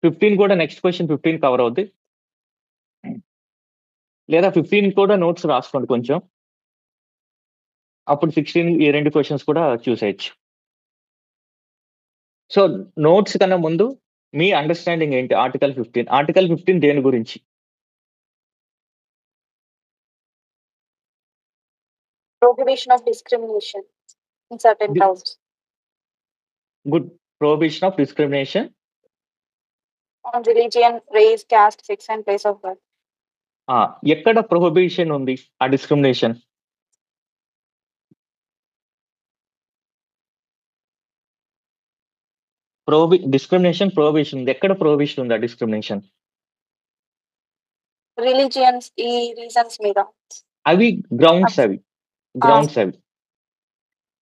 S1: 15 కూడా నెక్స్ట్ క్వశ్చన్ 15 కవర్ అవుద్ది, లేదా 15 కూడా నోట్స్ రాసుకోండి కొంచెం. అప్పుడు 16 ఈ 2 క్వశ్చన్స్ కూడా చూసేయచ్చు. సో నోట్స్ కన్నా ముందు మీ అండర్స్టాండింగ్ ఏంటి? ఆర్టికల్ 15 దేని గురించి?
S3: Prohibition of discrimination in certain castes.
S1: Good. Prohibition of discrimination
S3: On religion, race, caste, sex and place of birth.
S1: ఎక్కడ ప్రొహిబిషన్ ఉంది? ఆ డిస్క్రిమినేషన్ ప్రొహిబిషన్ ఉంది. ఎక్కడ ప్రొహిబిషన్ ఉంది? ఆ డిస్క్రిమినేషన్
S3: Religions ఈ reasons మీద.
S1: అవి గ్రౌండ్స్, అవి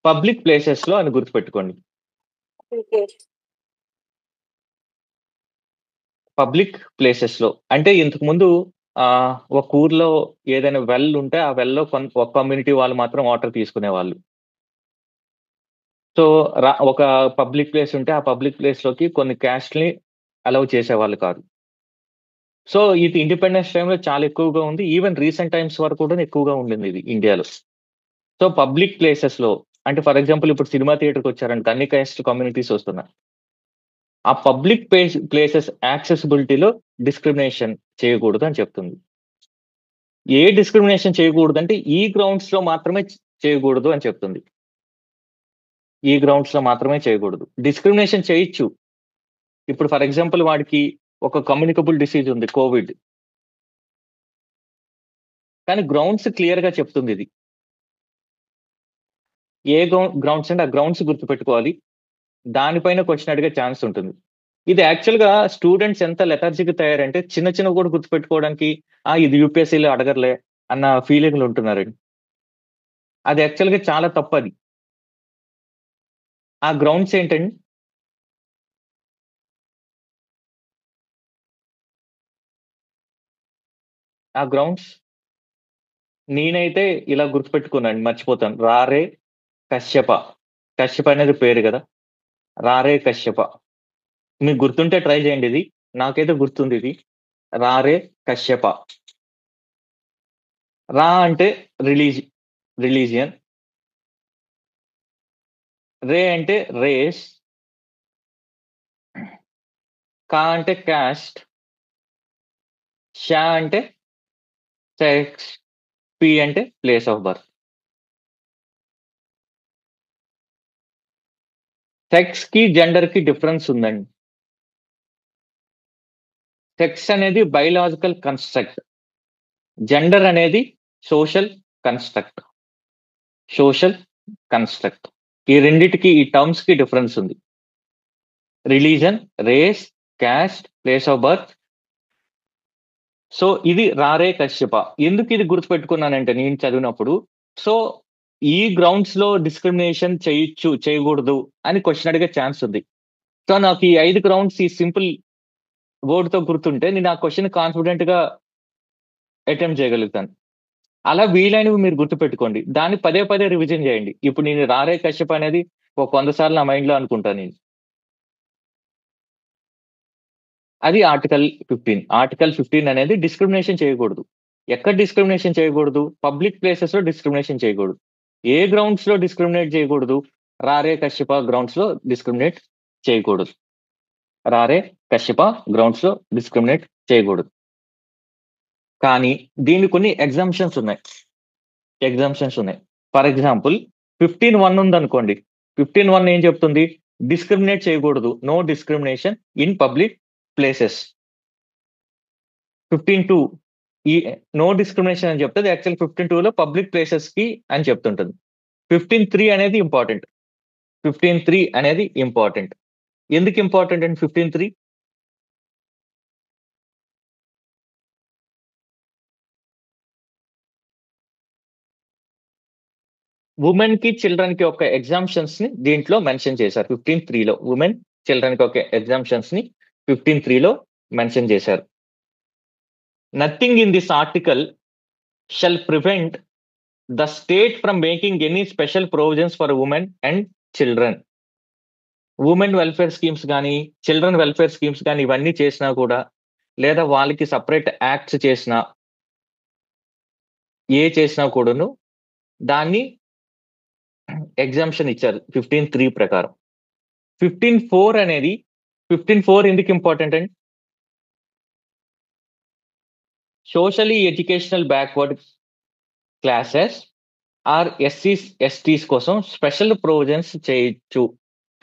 S1: పబ్లిక్ ప్లేసెస్ లో అని గుర్తుపెట్టుకోండి.
S3: Okay.
S1: పబ్లిక్ ప్లేసెస్ లో అంటే ఇంతకు ముందు ఒక ఊర్లో ఏదైనా వెల్ ఉంటే ఆ వెల్లో ఒక కమ్యూనిటీ వాళ్ళు మాత్రం వాటర్ తీసుకునేవాళ్ళు. సో ఒక పబ్లిక్ ప్లేస్ ఉంటే ఆ పబ్లిక్ ప్లేస్ లోకి కొన్ని క్యాస్ట్ ని అలౌ చేసేవాళ్ళు కాదు. సో ఇది ఇండిపెండెన్స్ టైంలో చాలా ఎక్కువగా ఉంది. ఈవెన్ రీసెంట్ టైమ్స్ వరకు కూడా ఎక్కువగా ఉండింది ఇది ఇండియాలో. సో పబ్లిక్ ప్లేసెస్ లో అంటే ఫర్ ఎగ్జాంపుల్ ఇప్పుడు సినిమా థియేటర్కి వచ్చారంటే అన్ని క్యాస్ట్ కమ్యూనిటీస్ వస్తున్నారు. ఆ పబ్లిక్ ప్లేసెస్ యాక్సెసిబిలిటీలో డిస్క్రిమినేషన్ చేయకూడదు అని చెప్తుంది. ఏ డిస్క్రిమినేషన్ చేయకూడదు అంటే ఈ గ్రౌండ్స్ లో మాత్రమే చేయకూడదు అని చెప్తుంది. ఈ గ్రౌండ్స్ లో మాత్రమే చేయకూడదు. డిస్క్రిమినేషన్ చేయొచ్చు. ఇప్పుడు ఫర్ ఎగ్జాంపుల్ వాడికి ఒక కమ్యూనికబుల్ డిసీజ్ ఉంది, కోవిడ్, కానీ గ్రౌండ్స్ క్లియర్ గా చెప్తుంది ఇది. ఏ గ్రౌండ్స్ అంటే ఆ గ్రౌండ్స్ గుర్తుపెట్టుకోవాలి, దానిపైన క్వశ్చన్ అడిగే ఛాన్స్ ఉంటుంది. ఇది యాక్చువల్ గా స్టూడెంట్స్ ఎంత లెథర్జీకి తయారంటే చిన్న కూడా గుర్తుపెట్టుకోవడానికి ఇది యూపీఎస్సీలో అడగర్లే అన్న ఫీలింగ్లు ఉంటున్నారండి. అది యాక్చువల్ గా చాలా తప్పది. ఆ గ్రౌండ్స్ ఏంటండి? ఆ గ్రౌండ్స్ నేనైతే ఇలా గుర్తుపెట్టుకున్నాను, మర్చిపోతాను. రారే కశ్యప అనేది పేరు కదా, రారే కశ్యప. మీకు గుర్తుంటే ట్రై చేయండి. ఇది నాకైతే గుర్తుంది. ఇది రారే కశ్యప. రా అంటే రిలీజియన్, రే అంటే రేస్, కా అంటే క్యాస్ట్, షా అంటే సెక్స్, పి అంటే ప్లేస్ ఆఫ్ బర్త్. సెక్స్ కి జెండర్ కి డిఫరెన్స్ ఉందండి. సెక్స్ అనేది బయలాజికల్ కన్స్ట్రక్ట్, జెండర్ అనేది సోషల్ కన్స్ట్రక్ట్. సోషల్ కన్స్ట్రక్ట్ ఈ రెండిటికి, ఈ టర్మ్స్ కి డిఫరెన్స్ ఉంది. Religion, race, caste, place of birth. So ఇది రారే కశ్యప. ఎందుకు ఇది గుర్తుపెట్టుకున్నానంటే నేను చదివినప్పుడు, సో ఈ గ్రౌండ్స్ లో డిస్క్రిమినేషన్ చేయొచ్చు చేయకూడదు అని క్వశ్చన్ అడిగే ఛాన్స్ ఉంది. సో నాకు ఈ 5 గ్రౌండ్స్ ఈ సింపుల్ వర్డ్ తో గుర్తుంటే నేను ఆ క్వశ్చన్ కాన్ఫిడెంట్ గా అటెంప్ట్ చేయగలుగుతాను. అలా వీలైనవి మీరు గుర్తుపెట్టుకోండి, దాన్ని పదే పదే రివిజన్ చేయండి. ఇప్పుడు నేను రారే కశ్యప అనేది ఒక 100 సార్లు నా మైండ్ లో అనుకుంటాను నేను. అది ఆర్టికల్ 15. ఆర్టికల్ 15 అనేది డిస్క్రిమినేషన్ చేయకూడదు. ఎక్కడ డిస్క్రిమినేషన్ చేయకూడదు? పబ్లిక్ ప్లేసెస్ లో డిస్క్రిమినేషన్ చేయకూడదు. ఏ గ్రౌండ్స్ లో డిస్క్రిమినేట్ చేయకూడదు? రారే కశ్యప గ్రౌండ్స్ లో డిస్క్రిమినేట్ చేయకూడదు. రారే కశ్యప గ్రౌండ్స్ లో డిస్క్రిమినేట్ చేయకూడదు. కానీ దీనికి కొన్ని ఎగ్జామ్షన్స్ ఉన్నాయి. ఫర్ ఎగ్జాంపుల్ 15(1) ఉందనుకోండి. 15(1) ఏం చెప్తుంది? డిస్క్రిమినేట్ చేయకూడదు, no discrimination in public places. 15(2) ఈ నో డిస్క్రిమినేషన్ అని చెప్తుంది. యాక్చువల్ 15(2) లో పబ్లిక్ ప్లేసెస్ కి అని చెప్తుంటుంది. 15(3) అనేది ఇంపార్టెంట్. 15(3) అనేది ఇంపార్టెంట్. ఎందుకు ఇంపార్టెంట్ అండి 15(3)? ఉమెన్ కి చిల్డ్రన్ కి ఒక ఎగ్జామ్షన్స్ ని దీంట్లో మెన్షన్ చేశారు 15(3) లో. ఉమెన్ చిల్డ్రన్ కి ఒక ఎగ్జామ్షన్స్ ని 15(3) లో మెన్షన్ చేశారు. Nothing in this article shall prevent the state from making any special provisions for women and children. Women welfare schemes కానీ, చిల్డ్రన్ వెల్ఫేర్ స్కీమ్స్ కానీ ఇవన్నీ చేసినా కూడా, లేదా వాళ్ళకి సపరేట్ యాక్ట్స్ చేసినా, చేసినా కూడాను దాన్ని ఎగ్జామ్షన్ ఇచ్చారు 15(3) ప్రకారం. 15(4) అనేది 15(4) ఎందుకు ఇంపార్టెంట్ అండి? Socially educational backward classes or ఎస్సీస్ ఎస్టీస్ కోసం స్పెషల్ ప్రొవిజన్స్ చేయొచ్చు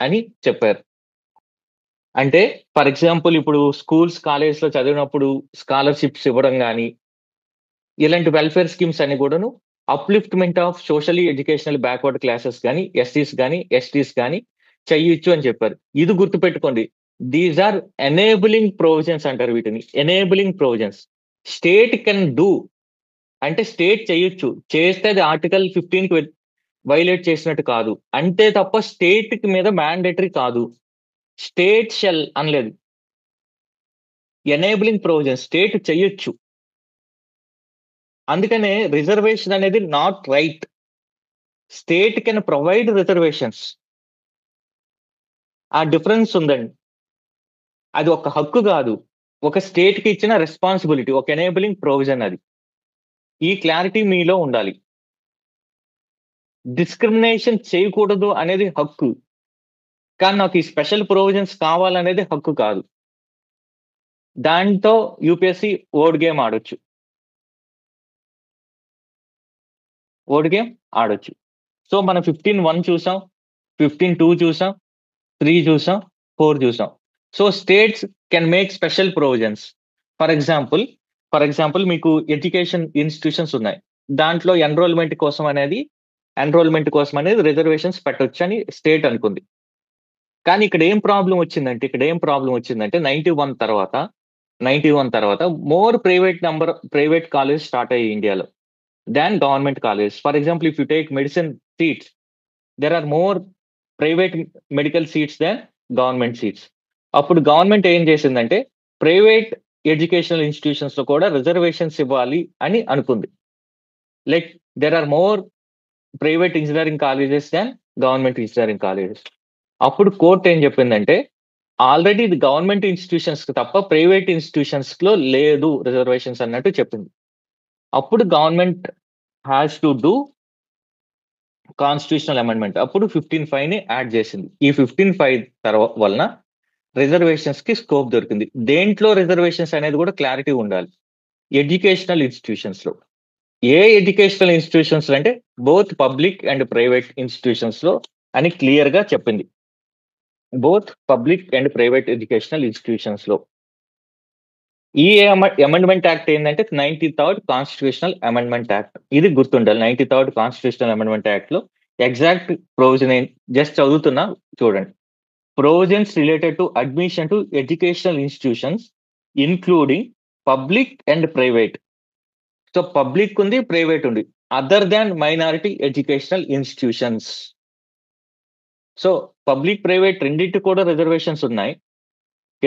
S1: అని చెప్పారు. అంటే ఫర్ ఎగ్జాంపుల్ ఇప్పుడు స్కూల్స్ కాలేజ్ లో చదివినప్పుడు స్కాలర్షిప్స్ ఇవ్వడం కానీ, ఇలాంటి వెల్ఫేర్ స్కీమ్స్ అన్ని కూడాను upliftment of socially educational backward classes కానీ, ఎస్సీస్ కానీ, ఎస్టీస్ కానీ చెయ్యొచ్చు అని చెప్పారు. ఇది గుర్తుపెట్టుకోండి. దీస్ ఆర్ ఎనేబులింగ్ ప్రొవిజన్స్ అంటారు వీటిని. Enabling provisions. State can do అంటే స్టేట్ చేయొచ్చు, చేస్తే అది ఆర్టికల్ 15 కి వైలేట్ చేసినట్టు కాదు. అంతే తప్ప స్టేట్ కి మీద మ్యాండేటరీ కాదు. స్టేట్ షెల్ అనలేదు. ఎనేబులింగ్ ప్రొవిజన్స్ స్టేట్ చెయ్యొచ్చు. అందుకనే రిజర్వేషన్ అనేది not right. State can provide reservations. ఆ డిఫరెన్స్ ఉందండి. అది ఒక హక్కు కాదు, ఒక స్టేట్ కి ఇచ్చిన రెస్పాన్సిబిలిటీ, ఒక ఎనేబులింగ్ ప్రొవిజన్. అది ఈ క్లారిటీ మీలో ఉండాలి. డిస్క్రిమినేషన్ చేయకూడదు అనేది హక్కు, కానీ నాకు ఈ స్పెషల్ ప్రొవిజన్స్ కావాలనేది హక్కు కాదు. దాంతో యూపీఎస్సీ వర్డ్ గేమ్ ఆడొచ్చు. సో మనం 15(1) చూసాం, 15(2) చూసాం, 3 చూసాం, 4 చూసాం. So states can make special provisions. For example మీకు ఎడ్యుకేషన్ ఇన్స్టిట్యూషన్స్ ఉన్నాయి. దాంట్లో ఎన్రోల్మెంట్ కోసం అనేది రిజర్వేషన్స్ పెట్టొచ్చు అని స్టేట్ అనుకుంది. కానీ ఇక్కడ ఏం ప్రాబ్లం వచ్చిందంటే 91 తర్వాత మోర్ ప్రైవేట్ కాలేజ్ స్టార్ట్ అయ్యాయి ఇండియాలో than government college. For example if you take medicine seats, there are more private medical seats than government seats. అప్పుడు గవర్నమెంట్ ఏం చేసిందంటే ప్రైవేట్ ఎడ్యుకేషనల్ ఇన్స్టిట్యూషన్స్ లో కూడా రిజర్వేషన్స్ ఇవ్వాలి అని అనుకుంది. Like there are more private engineering colleges than government engineering colleges. అప్పుడు court ఏం చెప్పిందంటే ఆల్రెడీ ఇది గవర్నమెంట్ ఇన్స్టిట్యూషన్స్ తప్ప ప్రైవేట్ ఇన్స్టిట్యూషన్స్ లో లేదు రిజర్వేషన్స్ అన్నట్టు చెప్పింది. అప్పుడు government has to do constitutional amendment. అప్పుడు 15(5) ని యాడ్ చేసింది. ఈ 15(5) వలన రిజర్వేషన్స్ కి స్కోప్ దొరికింది. దేంట్లో రిజర్వేషన్స్ అనేది కూడా క్లారిటీ ఉండాలి. ఎడ్యుకేషనల్ ఇన్స్టిట్యూషన్స్ లో. ఏ ఎడ్యుకేషనల్ ఇన్స్టిట్యూషన్స్ అంటే both public and private institutions లో అని క్లియర్ గా చెప్పింది. Both public and private educational institutions లో. ఈ అమెండ్మెంట్ యాక్ట్ ఏంటంటే 93rd కాన్స్టిట్యూషనల్ అమెండ్మెంట్ యాక్ట్. ఇది గుర్తుండాలి. 93rd కాన్స్టిట్యూషనల్ అమెండ్మెంట్ యాక్ట్ లో ఎగ్జాక్ట్ ప్రొవిజన్ జస్ట్ చదువుతున్నా చూడండి. Provisions related to admission to educational institutions including public and private. So public ఉంది, private ఉంది, other than minority educational institutions. So public private రెండింటి కూడా reservations ఉన్నాయి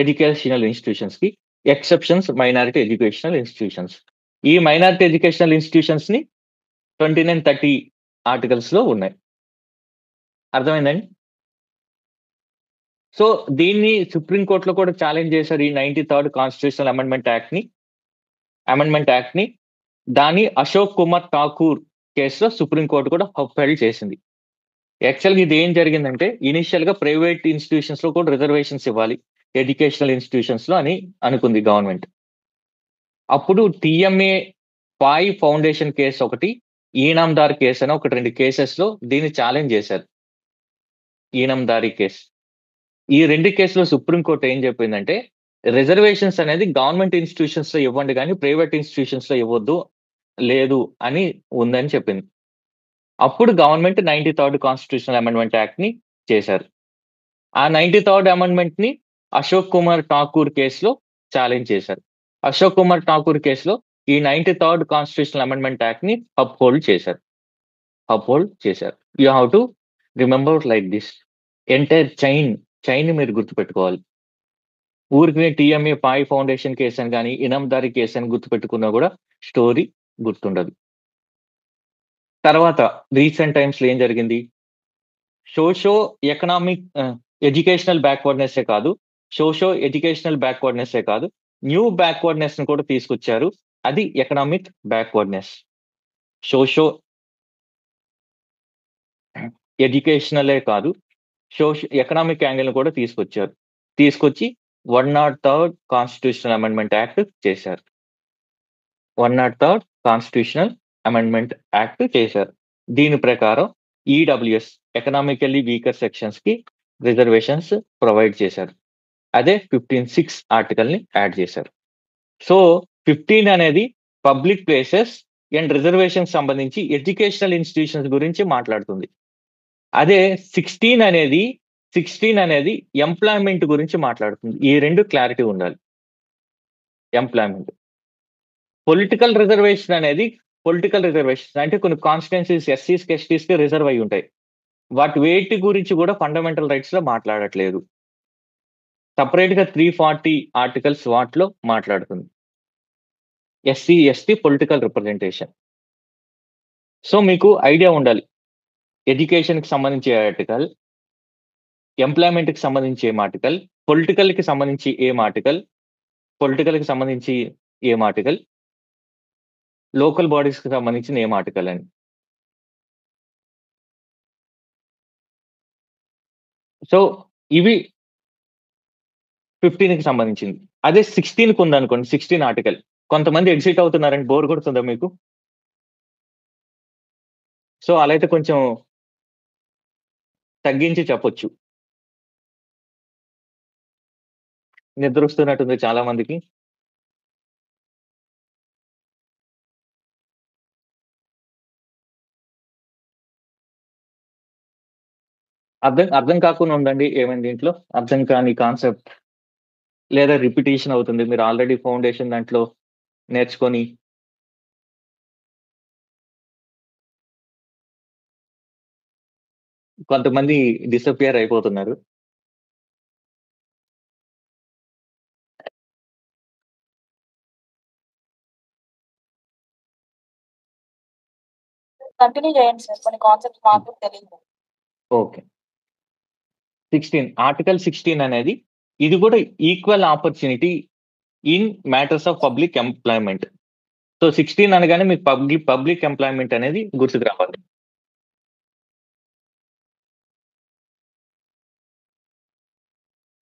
S1: ఎడ్యుకేషనల్ ఇన్స్టిట్యూషన్స్ కి, exceptions minority educational institutions. ఈ minority educational institutions ని 29, 30 articles లో ఉన్నాయి. అర్థమైందండి? సో దీన్ని సుప్రీంకోర్టులో కూడా ఛాలెంజ్ చేశారు ఈ 93rd కాన్స్టిట్యూషనల్ అమెండ్మెంట్ యాక్ట్ ని. దాన్ని అశోక్ కుమార్ ఠాకూర్ కేసులో సుప్రీంకోర్టు కూడా అప్హెల్డ్ చేసింది. యాక్చువల్గా ఇది ఏం జరిగిందంటే ఇనిషియల్ గా ప్రైవేట్ ఇన్స్టిట్యూషన్స్ లో కూడా రిజర్వేషన్స్ ఇవ్వాలి ఎడ్యుకేషనల్ ఇన్స్టిట్యూషన్స్ లో అని అనుకుంది గవర్నమెంట్. అప్పుడు టిఎంఏ పాయ్ ఫౌండేషన్ కేసు ఒకటి, ఈనాందార్ కేసు అని ఒకటి 2 కేసెస్ లో దీన్ని ఛాలెంజ్ చేశారు. ఈనాందారి కేసు, ఈ 2 కేసులో సుప్రీంకోర్టు ఏం చెప్పిందంటే రిజర్వేషన్స్ అనేది గవర్నమెంట్ ఇన్స్టిట్యూషన్స్ లో ఇవ్వండి కానీ ప్రైవేట్ ఇన్స్టిట్యూషన్స్ లో ఇవ్వద్దు లేదు అని ఉందని చెప్పింది. అప్పుడు government 93rd constitutional amendment act ని చేశారు. ఆ 93rd అమెండ్మెంట్ ని అశోక్ కుమార్ ఠాకూర్ కేసులో ఛాలెంజ్ చేశారు. అశోక్ కుమార్ ఠాకూర్ కేసులో ఈ 93rd కాన్స్టిట్యూషనల్ అమెండ్మెంట్ యాక్ట్ ని అప్హోల్డ్ చేశారు. You have to remember like this entire chain మీరు గుర్తుపెట్టుకోవాలి. ఊరికి టిఎంఏ పాయ్ ఫౌండేషన్ కేసు అని కానీ ఇనాందారి కేసు అని గుర్తుపెట్టుకున్నా కూడా స్టోరీ గుర్తుండదు. తర్వాత రీసెంట్ టైమ్స్ లో ఏం జరిగింది, సోషో ఎకనామిక్ ఎడ్యుకేషనల్ బ్యాక్వర్డ్నెస్ కాదు, న్యూ బ్యాక్వర్డ్నెస్ ని కూడా తీసుకొచ్చారు. అది ఎకనామిక్ బ్యాక్వర్డ్నెస్. సోషో ఎడ్యుకేషనలే కాదు, ఎకనామిక్ యాంగిల్ ని కూడా తీసుకొచ్చి 103rd కాన్స్టిట్యూషనల్ అమెండ్మెంట్ యాక్ట్ చేశారు. 103rd కాన్స్టిట్యూషనల్ అమెండ్మెంట్ యాక్ట్ చేశారు. దీని ప్రకారం ఈడబ్ల్యూఎస్ ఎకనామికల్లీ వీకర్ సెక్షన్స్ కి రిజర్వేషన్స్ ప్రొవైడ్ చేశారు. అదే 15(6) ఆర్టికల్ ని యాడ్ చేశారు. సో 15 అనేది పబ్లిక్ ప్లేసెస్ అండ్ రిజర్వేషన్ సంబంధించి ఎడ్యుకేషనల్ ఇన్స్టిట్యూషన్స్ గురించి మాట్లాడుతుంది. అదే 16 అనేది ఎంప్లాయ్మెంట్ గురించి మాట్లాడుతుంది. ఈ 2 క్లారిటీ ఉండాలి. ఎంప్లాయ్మెంట్, పొలిటికల్ రిజర్వేషన్ అంటే కొన్ని కాన్స్టిట్యుయెన్సీస్ ఎస్సీస్ ఎస్టీస్ కి రిజర్వ్ అయి ఉంటాయి. వేటి గురించి కూడా ఫండమెంటల్ రైట్స్ లో మాట్లాడట్లేదు. సపరేట్ గా 340 ఆర్టికల్స్ వాటిలో మాట్లాడుతుంది. SC ST political representation. So మీకు ఐడియా ఉండాలి, ఎడ్యుకేషన్ కి సంబంధించి ఆర్టికల్, ఎంప్లాయ్మెంట్ కి సంబంధించి ఏం ఆర్టికల్, పొలిటికల్ కి సంబంధించి ఏం ఆర్టికల్, లోకల్ బాడీస్ కి సంబంధించిన ఏం ఆర్టికల్ అని. సో ఇవి 15 కి సంబంధించింది. అదే 16 కి ఉందనుకోండి, 16 ఆర్టికల్. కొంతమంది ఎగ్జిట్ అవుతున్నారండి, బోర్ కొడుతుందా మీకు? సో అలా అయితే కొంచెం తగ్గించి చెప్పొచ్చు. నిద్ర వస్తున్నట్టుంది చాలా మందికి. అర్థం కాకుండా ఉండండి. ఏమైంది దీంట్లో అర్థం కాని కాన్సెప్ట్ లేదా రిపిటేషన్ అవుతుంది, మీరు ఆల్రెడీ ఫౌండేషన్ దాంట్లో నేర్చుకొని. కొంతమంది డిసపియర్ అయిపోతున్నారు.
S3: కంటిన్యూ చేయండి సార్, కొన్ని కాన్సెప్ట్స్ మాకు తెలియదు.
S1: ఓకే, 16 ఆర్టికల్ 16 అనేది ఇది కూడా equal opportunity in matters of public employment. So 16 అనగానే మీకు పబ్లిక్ ఎంప్లాయ్మెంట్ అనేది గుర్తుకు రావాలి.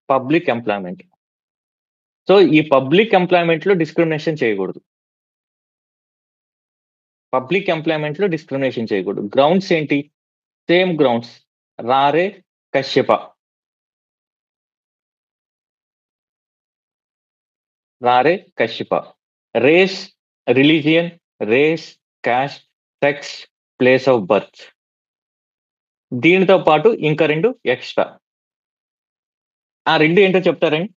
S1: Public employment. సో ఈ పబ్లిక్ ఎంప్లాయ్మెంట్ లో డిస్క్రిమినేషన్ చేయకూడదు. గ్రౌండ్స్ ఏంటి? సేమ్ గ్రౌండ్స్, రారే కశ్యప. రారే కశ్యప. Race, religion, race, caste, sex, place of birth. దీనితో పాటు ఇంకా 2 ఎక్స్ట్రా. ఆ 2 ఏంటో చెప్తారండి?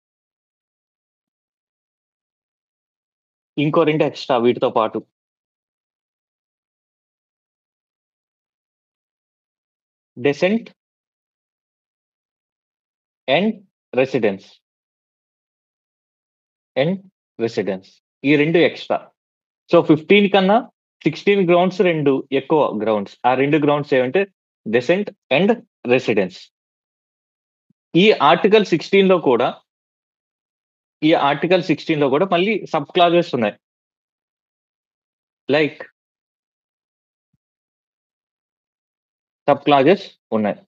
S1: ఇంకో 2 ఎక్స్ట్రా వీటితో పాటు. Descent and residence. ఈ 2 ఎక్స్ట్రా. సో 15 కన్నా 16 గ్రౌండ్స్ 2 ఎక్కువ గ్రౌండ్స్. ఆ 2 గ్రౌండ్స్ ఏమంటే డెసెంట్ అండ్ రెసిడెన్స్. ఈ ఆర్టికల్ 16 లో కూడా మళ్ళీ సబ్ క్లాజెస్ ఉన్నాయి. లైక్ సబ్ క్లాజెస్ ఉన్నాయి.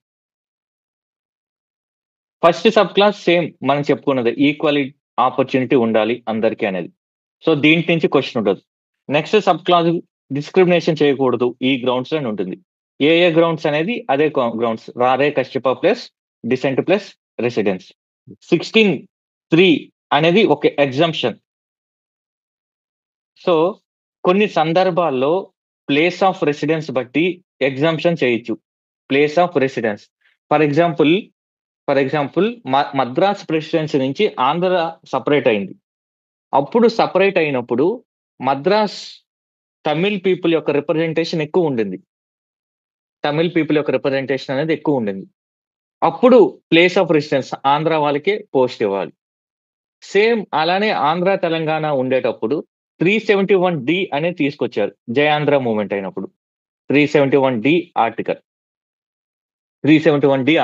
S1: ఫస్ట్ సబ్ క్లాస్ సేమ్ మనం చెప్పుకున్నది, ఈక్వల్ ఆపర్చునిటీ ఉండాలి అందరికీ అనేది. సో దీంట్ నుంచి క్వశ్చన్ ఉండదు. నెక్స్ట్ సబ్ క్లాజ్ డిస్క్రిమినేషన్ చేయకూడదు ఈ గ్రౌండ్స్ అని ఉంటుంది. ఏ గ్రౌండ్స్ అనేది అదే గ్రౌండ్స్, రారే కశ్యప ప్లస్ డిసెంట్ ప్లస్ రెసిడెన్స్. 16(3) అనేది ఒక ఎగ్జంప్షన్. సో కొన్ని సందర్భాల్లో ప్లేస్ ఆఫ్ రెసిడెన్స్ బట్టి ఎగ్జంప్షన్ చేయొచ్చు. Place of residence for example Madras presidency నుంచి ఆంధ్ర సపరేట్ అయింది. అప్పుడు సపరేట్ అయినప్పుడు మద్రాస్ తమిళ్ పీపుల్ యొక్క రిప్రజెంటేషన్ ఎక్కువ ఉండింది. అనేది ఎక్కువ ఉండింది. అప్పుడు ప్లేస్ ఆఫ్ రెసిడెన్స్ ఆంధ్ర వాళ్ళకే పోస్ట్ ఇవ్వాలి. సేమ్ అలానే ఆంధ్ర తెలంగాణ ఉండేటప్పుడు 371D అనేది తీసుకొచ్చారు జయాంధ్ర మూవ్మెంట్ అయినప్పుడు. 371D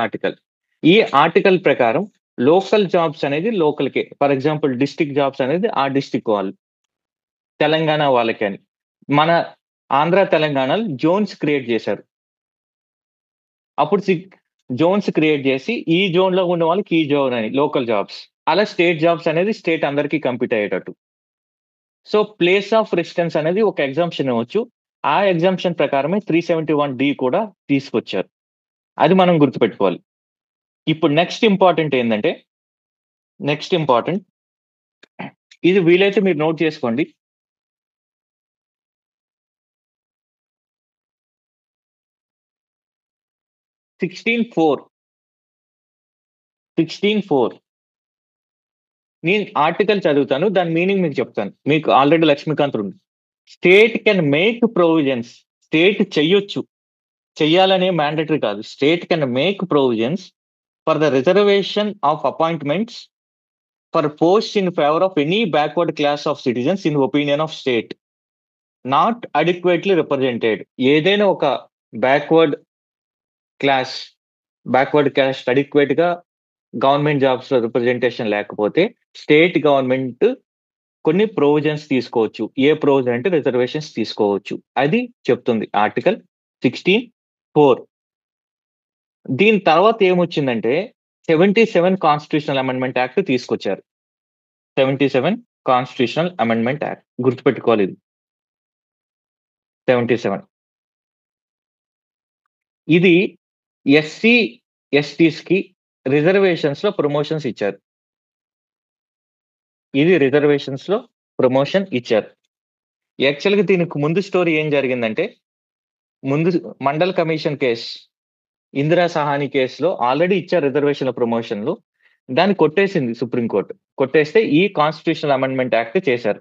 S1: article. ఈ ఆర్టికల్ ప్రకారం లోకల్ జాబ్స్ అనేది లోకల్కే. ఫర్ ఎగ్జాంపుల్ డిస్ట్రిక్ట్ జాబ్స్ అనేది ఆ డిస్ట్రిక్ట్ వాళ్ళు, తెలంగాణ వాళ్ళకి అని. మన ఆంధ్ర తెలంగాణలో జోన్స్ క్రియేట్ చేశారు. అప్పుడు జోన్స్ క్రియేట్ చేసి ఈ జోన్ లో ఉన్న వాళ్ళకి ఈ జోన్ అని లోకల్ జాబ్స్, అలా స్టేట్ జాబ్స్ అనేది స్టేట్ అందరికీ కంప్లీట్ అయ్యేటట్టు. సో ప్లేస్ ఆఫ్ రెసిడెన్స్ అనేది ఒక ఎగ్జాంప్షన్ ఇవ్వచ్చు. ఆ ఎగ్జాంప్షన్ ప్రకారమే 371D కూడా తీసుకొచ్చారు. అది మనం గుర్తుపెట్టుకోవాలి. ఇప్పుడు నెక్స్ట్ ఇంపార్టెంట్ ఏంటంటే, ఇది వీలైతే మీరు నోట్ చేసుకోండి. సిక్స్టీన్ ఫోర్ నేను ఆర్టికల్ చదువుతాను, దాని మీనింగ్ మీకు చెప్తాను. మీకు ఆల్రెడీ లక్ష్మీకాంత్ ఉంది. State can make provisions. State చెయ్యొచ్చు, చెయ్యాలనే మ్యాండేటరీ కాదు. State can make provisions for the reservation of appointments for post in favour of any backward class of citizens in opinion of state not adequately represented. ఏదైనా ఒక backward caste adequate గా government jobs లో representation లేకపోతే state government కొన్ని provisions తీసుకోవచ్చు. ఏ provision అంటే reservations తీసుకోవచ్చు. అది చెప్తుంది ఆర్టికల్ 16(4). దీని తర్వాత ఏమొచ్చిందంటే 77 కాన్స్టిట్యూషనల్ అమెండ్మెంట్ యాక్ట్ తీసుకొచ్చారు. 77 కాన్స్టిట్యూషనల్ అమెండ్మెంట్ యాక్ట్ గుర్తుపెట్టుకోవాలి. ఇది 77 ఇది ఎస్సీ ఎస్టీస్ కి రిజర్వేషన్స్ లో ప్రమోషన్స్ ఇచ్చారు. యాక్చువల్గా దీనికి ముందు స్టోరీ ఏం జరిగిందంటే, ముందు మండల్ కమిషన్ కేసు, ఇందిరా సహాని కేసులో ఆల్రెడీ ఇచ్చారు రిజర్వేషన్ల ప్రమోషన్లు. దాన్ని కొట్టేసింది సుప్రీంకోర్టు. కొట్టేస్తే ఈ కాన్స్టిట్యూషనల్ అమెండ్మెంట్ యాక్ట్ చేశారు,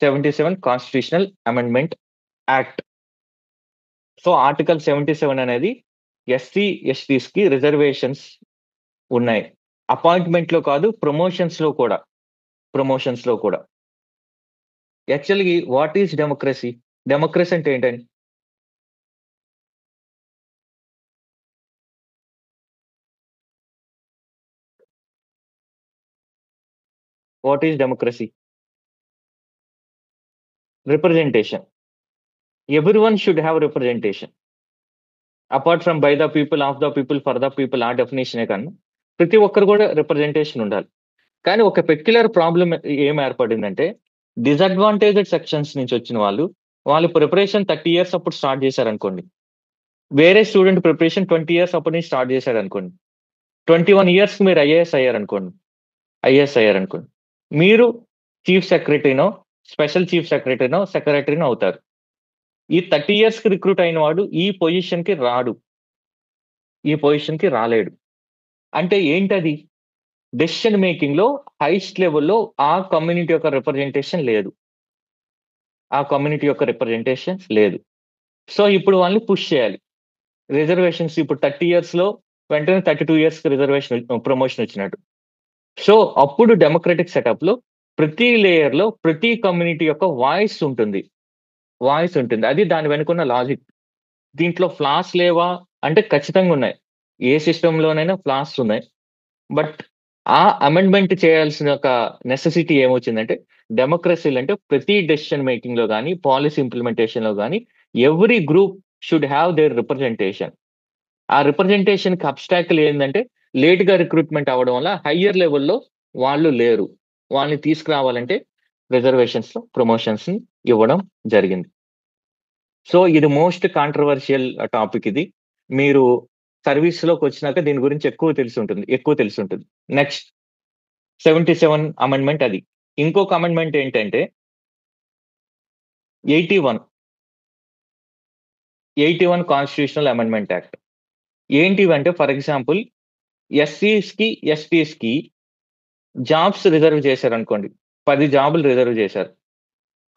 S1: 77 constitutional amendment act. So article 77 అనేది ఎస్సీ ఎస్టీస్ కి రిజర్వేషన్స్ ఉన్నాయి. అపాయింట్మెంట్ లో కాదు, ప్రమోషన్స్ లో కూడా. యాక్చువల్గా వాట్ ఈజ్ డెమోక్రసీ? డెమోక్రసీ అంటే ఏంటండి? What is democracy? Representation. Everyone should have representation. Apart from by the people, of the people, for the people, ఆ డెఫినేషనే కన్నా ప్రతి ఒక్కరు కూడా రిప్రజెంటేషన్ ఉండాలి. కానీ ఒక పెక్యులర్ ప్రాబ్లం ఏం ఏర్పడిందంటే, డిసడ్వాంటేజ్డ్ సెక్షన్స్ నుంచి వచ్చిన వాళ్ళు ప్రిపరేషన్ 30 years అప్పుడు స్టార్ట్ చేశారనుకోండి. వేరే స్టూడెంట్ ప్రిపరేషన్ 20 years అప్పటి నుంచి స్టార్ట్ చేశారు అనుకోండి. 21 years మీరు ఐఏఎస్ అయ్యారనుకోండి. మీరు చీఫ్ సెక్రటరీనో, స్పెషల్ చీఫ్ సెక్రటరీనో అవుతారు. ఈ 30 ఇయర్స్‌కి రిక్రూట్ అయిన వాడు ఈ పొజిషన్‌కి రాడు. ఈ పొజిషన్‌కి రాలేడు. అంటే ఏంటది? డెసిషన్ మేకింగ్‌లో హైయెస్ట్ లెవెల్‌లో ఆ కమ్యూనిటీ యొక్క రిప్రజెంటేషన్ లేదు. ఆ కమ్యూనిటీ యొక్క రిప్రజెంటేషన్ లేదు. సో, ఇప్పుడు వాళ్ళని పుష్ చేయాలి. రిజర్వేషన్స్ ఇప్పుడు 30 ఇయర్స్‌లో వెంటనే 32 ఇయర్స్‌కి ప్రమోషన్ వచ్చినట్టు. సో, అప్పుడు డెమోక్రటిక్ సెటప్‌లో ప్రతి లేయర్‌లో ప్రతి కమ్యూనిటీ యొక్క వాయిస్ ఉంటుంది. అది దాని వెనుకున్న లాజిక్. దీంట్లో ఫ్లాస్ లేవా? అంటే ఖచ్చితంగా ఉన్నాయి. ఏ సిస్టమ్‌లోనైనా ఫ్లాస్ ఉన్నాయి. బట్ ఆ అమెండ్‌మెంట్ చేయాల్సిన ఒక నెసెసిటీ ఏమొచ్చిందంటే, డెమోక్రసీలో అంటే ప్రతి డెసిషన్ మేకింగ్‌లో గాని, పాలిసీ ఇంప్లిమెంటేషన్‌లో గాని every group should have their representation. ఆ రిప్రజెంటేషన్‌కి అబ్‌స్టాకిల్ ఏందంటే, లేట్‌గా రిక్రూట్‌మెంట్ అవ్వడం వల్ల హైయర్ లెవెల్‌లో వాళ్ళు లేరు. వాళ్ళని తీసుకురావాలంటే రిజర్వేషన్స్‌లో ప్రమోషన్స్‌ని ఇవ్వడం జరిగింది. సో, ఇది మోస్ట్ కాంట్రోవర్షియల్ టాపిక్ ఇది. మీరు సర్వీస్‌లోకొచ్చినాక దీని గురించి ఎక్కువ తెలిసుంటుంది. నెక్స్ట్ 77 అమెండ్మెంట్ అది. ఇంకొక అమెండ్మెంట్ ఏంటంటే 81 కాన్స్టిట్యూషనల్ అమెండ్మెంట్ యాక్ట్. ఏంటివంటే ఫర్ ఎగ్జాంపుల్ ఎస్సీస్‌కి, ఎస్టీస్‌కి జాబ్స్ రిజర్వ్ చేశారనుకోండి. 10 జాబులు రిజర్వ్ చేశారు.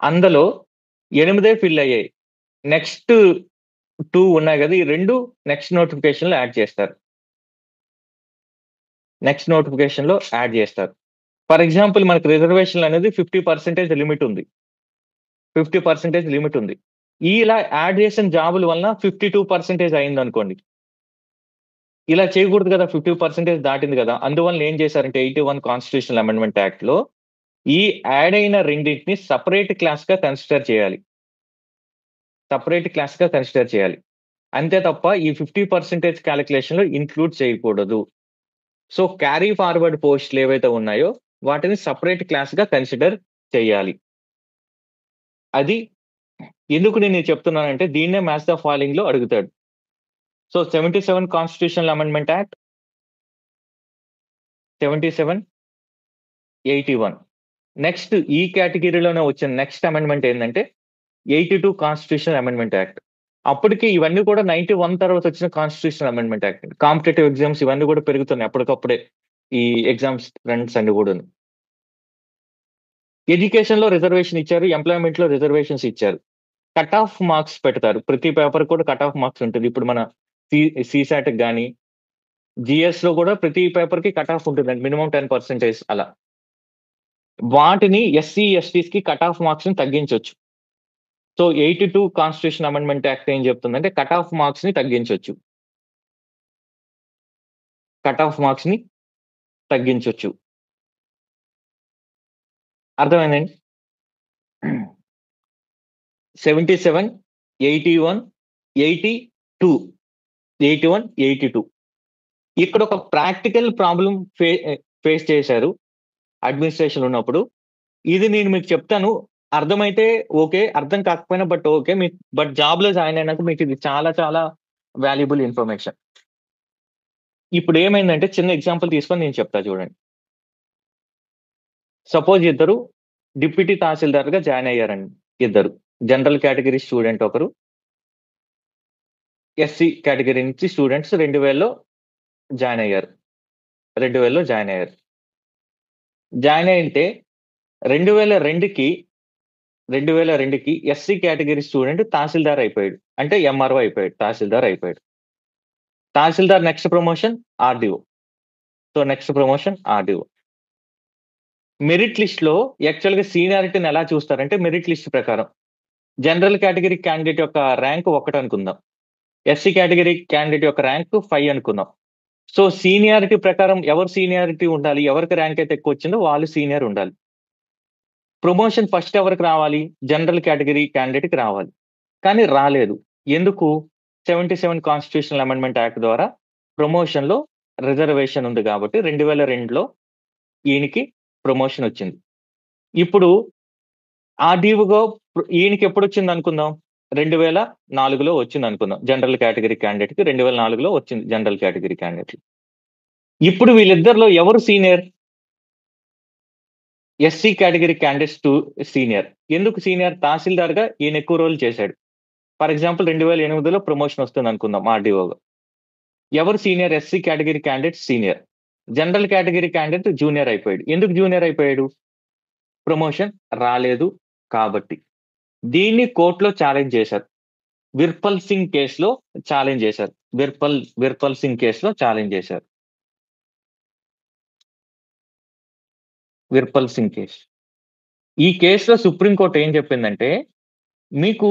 S1: అందులో 8 ఫిల్ అయ్యాయి. నెక్స్ట్ 2 ఉన్నాయి గదా! ఈ 2 నెక్స్ట్ నోటిఫికేషన్‌లో యాడ్ చేస్తారు. ఫర్ ఎగ్జాంపుల్ మనకు రిజర్వేషన్‌లు అనేది 50% లిమిట్ ఉంది. 50% లిమిట్ ఉంది. ఇలా యాడ్ చేసిన జాబుల వలన 52% అయిందనుకోండి. ఇలా చేయకూడదు కదా! 50% దాటింది కదా! అందువలన ఏం చేశారంటే 81 కాన్స్టిట్యూషనల్ అమెండ్మెంట్ యాక్ట్‌లో ఈ యాడ్ అయిన రెండిటిని సెపరేట్ క్లాస్‌గా కన్సిడర్ చేయాలి. అంతే తప్ప ఈ 50% కాలిక్యులేషన్‌లో ఇంక్లూడ్ చేయకూడదు. సో, క్యారీ ఫార్వర్డ్ పోస్ట్‌లు ఏవైతే ఉన్నాయో వాటిని సెపరేట్ క్లాస్‌గా కన్సిడర్ చేయాలి. అది ఎందుకు నేను ఇది చెప్తున్నానంటే దీన్నే మ్యాచ్ ద ఫాలోయింగ్‌లో అడుగుతాడు. So, 77 constitutional amendment act 77, 81. Next ఈ కేటగిరీలోనే వచ్చిన నెక్స్ట్ అమెండ్మెంట్ ఏందంటే 82 కాన్స్టిట్యూషనల్ అమెండ్మెంట్ యాక్ట్. అప్పటికి ఇవన్నీ కూడా 91 తర్వాత వచ్చిన constitutional amendment act. Competitive exams ఇవన్నీ కూడా పెరుగుతున్నాయి అప్పటికప్పుడే. ఈ ఎగ్జామ్స్ ట్రెండ్స్ అన్ని కూడాను. ఎడ్యుకేషన్‌లో రిజర్వేషన్ ఇచ్చారు. ఎంప్లాయ్‌మెంట్‌లో రిజర్వేషన్స్ ఇచ్చారు. కట్ ఆఫ్ మార్క్స్ పెడతారు. ప్రతి పేపర్ కూడా కట్ ఆఫ్ మార్క్స్ ఉంటది. ఇప్పుడు మన సీసాట్‌కి గాని, జీఎస్‌లో కూడా ప్రతి పేపర్‌కి కట్ ఆఫ్ ఉంటుందండి. మినిమమ్ 10% అలా. వాటిని ఎస్సీ, ఎస్టీస్‌కి కట్ ఆఫ్ మార్క్స్‌ని తగ్గించొచ్చు. సో, 82 కాన్స్టిట్యూషన్ అమెండ్మెంట్ యాక్ట్ ఏం చెప్తుందంటే కట్ ఆఫ్ మార్క్స్‌ని తగ్గించొచ్చు. అర్థమైందండి? 77, 81, 82. 81, 82. ఇక్కడ ఒక ప్రాక్టికల్ ప్రాబ్లమ్ ఫేస్ చేశారు అడ్మినిస్ట్రేషన్ ఉన్నప్పుడు. ఇది నేను మీకు చెప్తాను. అర్థమైతే ఓకే. అర్థం కాకపోయినా ఓకే. బట్ జాబ్‌లో జాయిన్ అయినాక మీకు ఇది చాలా చాలా వాల్యుబుల్ ఇన్ఫర్మేషన్. ఇప్పుడు ఏమైందంటే చిన్న ఎగ్జాంపుల్ తీసుకొని నేను చెప్తా చూడండి. సపోజ్ ఇద్దరు డిప్యూటీ తహసీల్దార్‌గా జాయిన్ అయ్యారండి ఇద్దరు. జనరల్ కేటగిరీ స్టూడెంట్ ఒకరు. ఎస్సీ కేటగిరీ నుంచి స్టూడెంట్స్ 2000లో జాయిన్ అయ్యారు. జాయిన్ అయ్యుంటే 2002కి ఎస్సీ కేటగిరీ స్టూడెంట్ తహసీల్దార్ అయిపోయాడు. అంటే ఎంఆర్ఓ అయిపోయాడు. తహసీల్దార్ అయిపోయాడు. Tahsildar next promotion RDO. So, next promotion RDO. Merit లిస్ట్‌లో యాక్చువల్‌గా సీనియారిటీని ఎలా చూస్తారంటే మెరిట్ లిస్ట్ ప్రకారం. జనరల్ కేటగిరీ క్యాండిడేట్ యొక్క ర్యాంక్ 1 అనుకుందాం. ఎస్సీ కేటగిరీ క్యాండిడేట్ యొక్క ర్యాంక్ 5 అనుకుందాం. సో, సీనియారిటీ ప్రకారం ఎవరు సీనియారిటీ ఉండాలి? ఎవరికి ర్యాంక్ అయితే ఎక్కువొచ్చిందో వాళ్ళు సీనియర్ ఉండాలి. ప్రమోషన్ ఫస్ట్ ఎవరికి రావాలి? జనరల్ కేటగిరీ క్యాండిడేట్‌కి రావాలి. కానీ రాలేదు. ఎందుకు? 77 కాన్స్టిట్యూషనల్ అమెండ్మెంట్ యాక్ట్ ద్వారా ప్రమోషన్‌లో రిజర్వేషన్ ఉంది కాబట్టి 2002లో ఈయనకి ప్రమోషన్ వచ్చింది. ఇప్పుడు ఆర్‌డీఓగా ఈయనకి ఎప్పుడొచ్చిందనుకుందాం? 2004లో వచ్చిందనుకుందాం. జనరల్ కేటగిరీ క్యాండిడేట్‌కి 2004లో వచ్చింది జనరల్ కేటగిరీ క్యాండిడేట్‌కి. ఇప్పుడు వీళ్ళిద్దరిలో ఎవరు senior? SC category candidates to senior. ఎందుకు సీనియర్? తహసీల్దార్గా ఈయన ఎక్కువ రోజులు చేశాడు. ఫర్ ఎగ్జాంపుల్ 2008లో ప్రమోషన్ వస్తుంది అనుకుందాం ఆర్డీఓగా. ఎవరు senior? SC category candidate senior. General category candidate junior అయిపోయాడు. ఎందుకు జూనియర్ అయిపోయాడు? ప్రమోషన్ రాలేదు కాబట్టి. దీన్ని కోర్టులో ఛాలెంజ్ చేశారు. విర్పల్ సింగ్ కేసులో ఛాలెంజ్ చేశారు. విర్పల్ సింగ్ కేసులో ఛాలెంజ్ చేశారు. విర్పల్ సింగ్ కేసు. ఈ కేసులో సుప్రీంకోర్టు ఏం చెప్పిందంటే, మీకు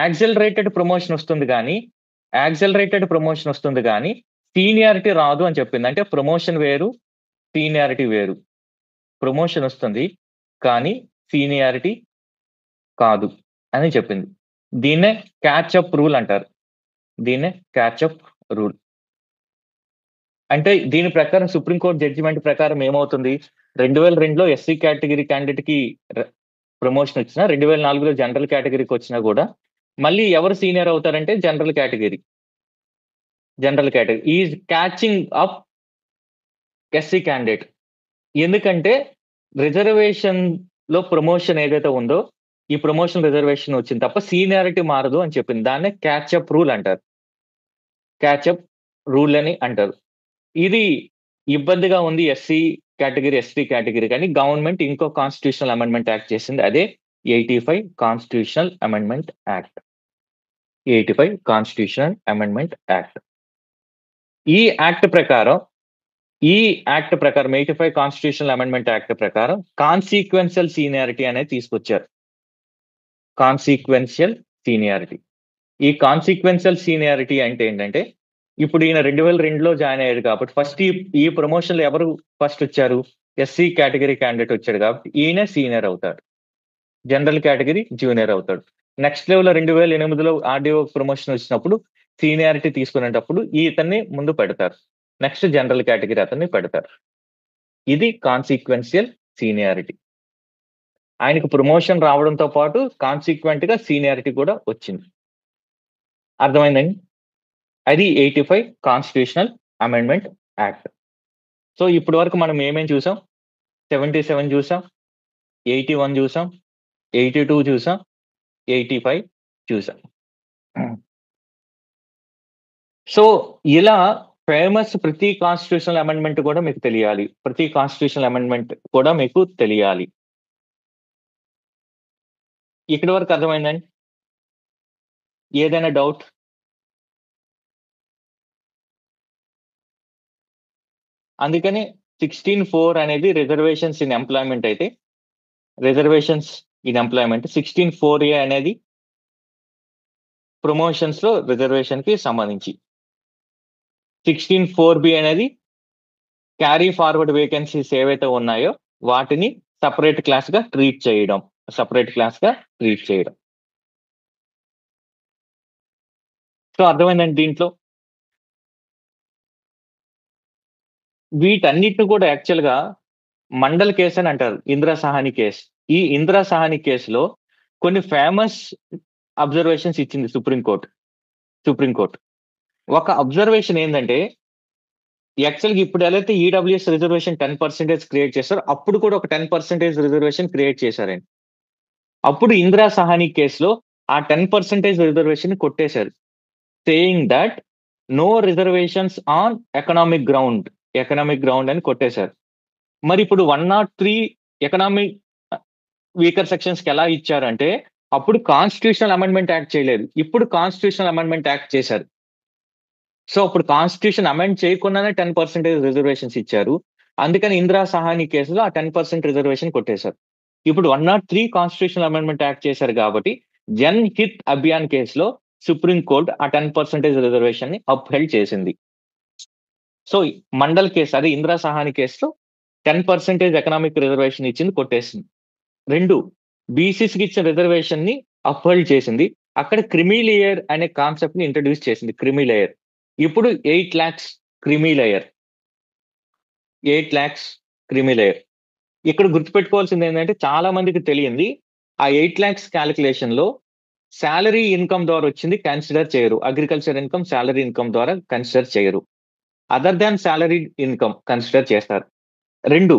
S1: యాక్సెలరేటెడ్ ప్రమోషన్ వస్తుంది కానీ సీనియారిటీ రాదు అని చెప్పింది. అంటే ప్రమోషన్ వేరు, సీనియారిటీ వేరు. ప్రమోషన్ వస్తుంది కానీ సీనియారిటీ కాదు అని చెప్పింది. దీన్నే క్యాచ్అప్ రూల్ అంటారు. అంటే దీని ప్రకారం సుప్రీంకోర్టు జడ్జిమెంట్ ప్రకారం ఏమవుతుంది? 2002లో ఎస్సీ కేటగిరీ క్యాండిడేట్ కి ప్రమోషన్ వచ్చినా, 2004లో జనరల్ కేటగిరీకి వచ్చినా కూడా మళ్ళీ ఎవరు సీనియర్ అవుతారంటే general category is catching up SC candidate. ఎందుకంటే రిజర్వేషన్ లో ప్రమోషన్ ఏదైతే ఉందో, ఈ ప్రమోషన్ రిజర్వేషన్ వచ్చింది తప్ప సీనియారిటీ మారదు అని చెప్పింది. దాన్నే క్యాచ్అప్ రూల్ అంటారు. క్యాచ్అప్ రూల్ అని అంటారు. ఇది ఇబ్బందిగా ఉంది ఎస్సీ కేటగిరీ, ఎస్టీ కేటగిరీ, కానీ గవర్నమెంట్ ఇంకో కాన్స్టిట్యూషనల్ అమెండ్మెంట్ యాక్ట్ చేసింది. అదే 85 constitutional amendment act. 85 constitutional amendment act. ఈ యాక్ట్ ప్రకారం 85 కాన్స్టిట్యూషనల్ అమెండ్మెంట్ యాక్ట్ ప్రకారం కాన్సిక్వెన్షియల్ సీనియారిటీ అనేది తీసుకొచ్చారు. Consequential seniority. ఈ కాన్సిక్వెన్షియల్ సీనియారిటీ అంటే ఏంటంటే, ఇప్పుడు ఈయన 2002లో జాయిన్ అయ్యాడు కాబట్టి ఫస్ట్ ఈ ప్రమోషన్లో ఎవరు ఫస్ట్ వచ్చారు? ఎస్సీ కేటగిరీ క్యాండిడేట్ వచ్చాడు కాబట్టి ఈయన సీనియర్ అవుతాడు. జనరల్ కేటగిరీ జూనియర్ అవుతాడు. నెక్స్ట్ లెవెల్ 2008లో ఆర్డీఓ ప్రమోషన్ వచ్చినప్పుడు సీనియారిటీ తీసుకునేటప్పుడు ఇతన్ని ముందు పెడతారు. నెక్స్ట్ జనరల్ కేటగిరీ అతన్ని పెడతారు. ఇది కాన్సిక్వెన్షియల్ సీనియారిటీ. ఆయనకు ప్రమోషన్ రావడంతో పాటు కాన్సిక్వెంట్ గా సీనియారిటీ కూడా వచ్చింది. అర్థమైందండి? అది 85 కాన్స్టిట్యూషనల్ అమెండ్మెంట్ యాక్ట్. సో ఇప్పటి వరకు మనం ఏమేం చూసాం? 77 చూసాం, 81 చూసాం, 82 చూసాం, 85 చూసాం. సో ఇలా ఫేమస్ ప్రతి కాన్స్టిట్యూషనల్ అమెండ్మెంట్ కూడా మీకు తెలియాలి. ఇక్కడి వరకు అర్థమైందండి? ఏదైనా డౌట్? అందుకని 16(4) అనేది రిజర్వేషన్స్ ఇన్ ఎంప్లాయ్మెంట్ అయితే, 16(4)A అనేది ప్రమోషన్స్ లో రిజర్వేషన్ కి సంబంధించి, 16(4)B అనేది క్యారీ ఫార్వర్డ్ వేకెన్సీస్ ఏవైతే ఉన్నాయో వాటిని సపరేట్ క్లాస్ గా ట్రీట్ చేయడం. సో అర్థమైందండి దీంట్లో? వీటన్నిటిని కూడా యాక్చువల్ గా మండల్ కేసు అని అంటారు. ఇందిరా సహాని కేసు. ఈ ఇందిరా సహాని కేసులో కొన్ని ఫేమస్ అబ్జర్వేషన్స్ ఇచ్చింది సుప్రీంకోర్టు. ఒక అబ్జర్వేషన్ ఏంటంటే, యాక్చువల్గా ఇప్పుడు ఎలా అయితే ఈడబ్ల్యూఎస్ రిజర్వేషన్ 10% క్రియేట్ చేస్తారో అప్పుడు కూడా ఒక 10% రిజర్వేషన్ క్రియేట్ చేశారండి. అప్పుడు ఇందిరా సహాని కేసులో ఆ 10% రిజర్వేషన్ కొట్టేశారు, saying that no reservations on economic ground అని కొట్టేశారు. మరి ఇప్పుడు 103 ఎకనామిక్ వీకర్ సెక్షన్స్ కి ఎలా ఇచ్చారంటే, అప్పుడు కాన్స్టిట్యూషనల్ అమెండ్మెంట్ యాక్ట్ చేయలేదు, ఇప్పుడు కాన్స్టిట్యూషనల్ అమెండ్మెంట్ యాక్ట్ చేశారు. సో అప్పుడు కాన్స్టిట్యూషన్ అమెండ్ చేయకుండానే 10% రిజర్వేషన్స్ ఇచ్చారు. అందుకని ఇందిరా సహాని కేసులో ఆ 10% రిజర్వేషన్ కొట్టేశారు. ఇప్పుడు 103 కాన్స్టిట్యూషనల్ అమెండ్మెంట్ యాక్ట్ చేశారు కాబట్టి జన్ హిత్ అభియాన్ కేసులో సుప్రీంకోర్టు ఆ 10% రిజర్వేషన్ ని అప్హెల్డ్ చేసింది. సో మండల్ కేసు, అదే ఇందిరా సహాని కేసులో 10% ఎకనామిక్ రిజర్వేషన్ ఇచ్చింది, కొట్టేసింది. 2 బీసీస్కి ఇచ్చిన రిజర్వేషన్ ని అప్హోల్డ్ చేసింది. అక్కడ క్రిమీ లేయర్ అనే కాన్సెప్ట్ ని ఇంట్రడ్యూస్ చేసింది. క్రిమీ లేయర్ ఇప్పుడు 8 lakhs క్రిమీ లేయర్. ఇక్కడ గుర్తుపెట్టుకోవాల్సింది ఏంటంటే, చాలా మందికి తెలియంది, ఆ 8 lakhs క్యాలిక్యులేషన్ లో శాలరీ ఇన్కమ్ ద్వారా వచ్చింది కన్సిడర్ చేయరు. అగ్రికల్చర్ ఇన్కమ్ శాలరీ ఇన్కమ్ ద్వారా కన్సిడర్ చేయరు. Other than salary income consider చేస్తారు. 2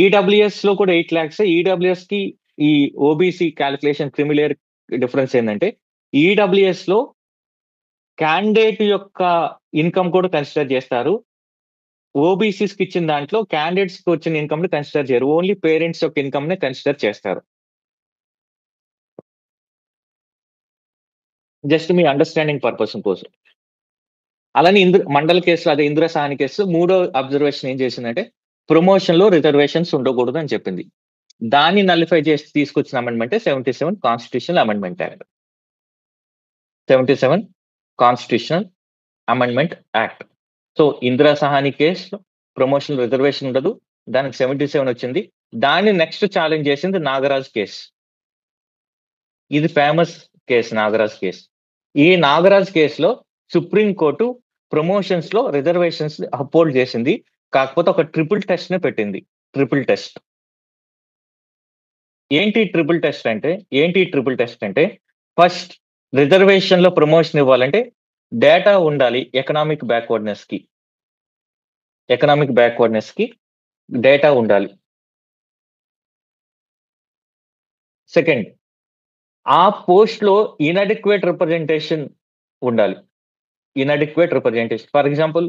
S1: ఈడబ్ల్యూఎస్ లో కూడా 8 lakhs. ఈడబ్ల్యూఎస్ కి ఈ ఓబీసీ క్యాలిక్యులేషన్ క్రిమిలేయర్ డిఫరెన్స్ ఏంటంటే ఈడబ్ల్యూఎస్ లో క్యాండిడేట్ యొక్క ఇన్కమ్ కూడా కన్సిడర్ చేస్తారు. ఓబీసీస్ కి ఇచ్చిన దాంట్లో క్యాండిడేట్స్ కి వచ్చిన ఇన్కమ్ ని కన్సిడర్ చేయరు. ఓన్లీ పేరెంట్స్ యొక్క ఇన్కమ్ ని కన్సిడర్ చేస్తారు. జస్ట్ మీ అండర్స్టాండింగ్ పర్పస్ కోసం. అలానే మండల్ కేసులో అదే ఇందిరా సాహని కేసు మూడో అబ్జర్వేషన్ ఏం చేసిందంటే ప్రమోషన్ లో రిజర్వేషన్స్ ఉండకూడదు అని చెప్పింది. దాన్ని నలిఫై చేసి తీసుకొచ్చిన amendment 77 constitutional amendment act. 77 constitutional amendment act. So Indira Sawhney case promotion reservation ఉండదు, దానికి 77 వచ్చింది. దాన్ని నెక్స్ట్ ఛాలెంజ్ చేసింది నాగరాజ్ కేసు. ఇది ఫేమస్ కేసు, నాగరాజ్ కేసు. ఈ నాగరాజ్ కేసులో సుప్రీంకోర్టు ప్రమోషన్స్ లో రిజర్వేషన్స్ అప్హోల్డ్ చేసింది. కాకపోతే ఒక ట్రిపుల్ టెస్ట్ ని పెట్టింది. ట్రిపుల్ టెస్ట్ ఏంటి? ట్రిపుల్ టెస్ట్ అంటే ఫస్ట్ రిజర్వేషన్ లో ప్రమోషన్ ఇవ్వాలంటే డేటా ఉండాలి. ఎకనామిక్ బ్యాక్వర్డ్నెస్ కి డేటా ఉండాలి. సెకండ్, ఆ పోస్ట్ లో ఇన్అడిక్వేట్ రిప్రజెంటేషన్ ఉండాలి. ఫర్ ఎగ్జాంపుల్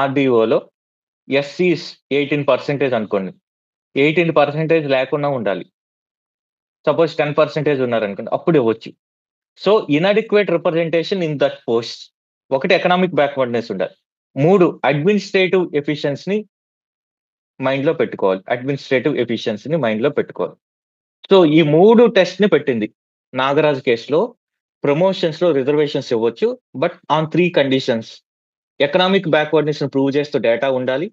S1: ఆర్డీఓలో ఎస్సీస్ 18% అనుకోండి, 18% లేకుండా ఉండాలి. సపోజ్ 10% ఉన్నారనుకోండి, అప్పుడు ఇవ్వచ్చు. So inadequate representation in that post. ఒకటి ఎకనామిక్ బ్యాక్వర్డ్నెస్ ఉండాలి. 3 అడ్మినిస్ట్రేటివ్ ఎఫిషియన్సీని మైండ్ లో పెట్టుకోవాలి. సో ఈ 3 టెస్ట్ ని పెట్టింది నాగరాజ్ కేసులో. ప్రమోషన్స్ లో రిజర్వేషన్స్ ఇవ్వచ్చు, but on 3 conditions. Economic backwardness ని ప్రూవ్ చేస్తూ డేటా ఉండాలి,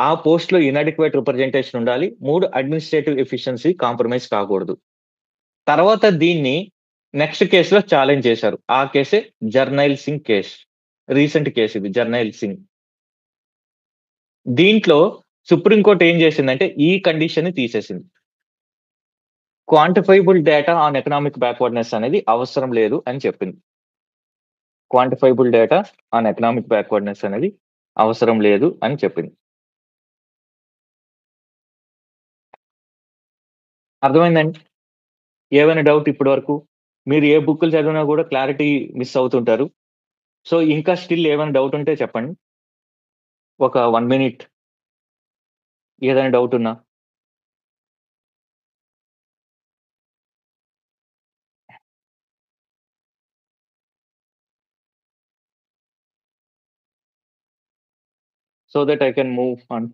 S1: ఆ పోస్ట్ లో ఇన్అడిక్వేట్ రిప్రజెంటేషన్ ఉండాలి, 3 అడ్మినిస్ట్రేటివ్ ఎఫిషియన్సీ కాంప్రమైజ్ కాకూడదు. తర్వాత దీన్ని నెక్స్ట్ కేసులో ఛాలెంజ్ చేశారు. ఆ కేసే Jarnail Singh case. Recent case ఇది, జర్నైల్ సింగ్. దీంట్లో సుప్రీంకోర్టు ఏం చేసిందంటే ఈ కండిషన్ ని తీసేసింది. Quantifiable data on economic backwardness అనేది అవసరం లేదు అని చెప్పింది. అర్థమైందండి? ఏమైనా డౌట్ ఇప్పటి వరకు? మీరు ఏ బుక్లు చదివినా కూడా క్లారిటీ మిస్ అవుతుంటారు. సో ఇంకా స్టిల్ ఏమైనా డౌట్ ఉంటే చెప్పండి. ఒక 1 minute ఏదైనా డౌట్ ఉన్నా. So that I can move on.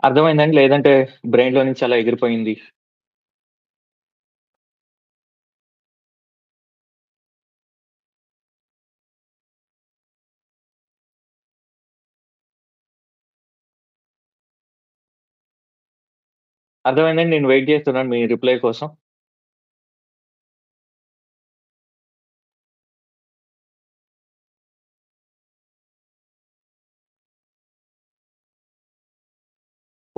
S1: అర్థమైందండి? లేదంటే బ్రెయిన్ లో నుంచి అలా ఎగిరిపోయింది. అర్థమైందండి? నేను వెయిట్ చేస్తున్నాను మీ రిప్లై కోసం.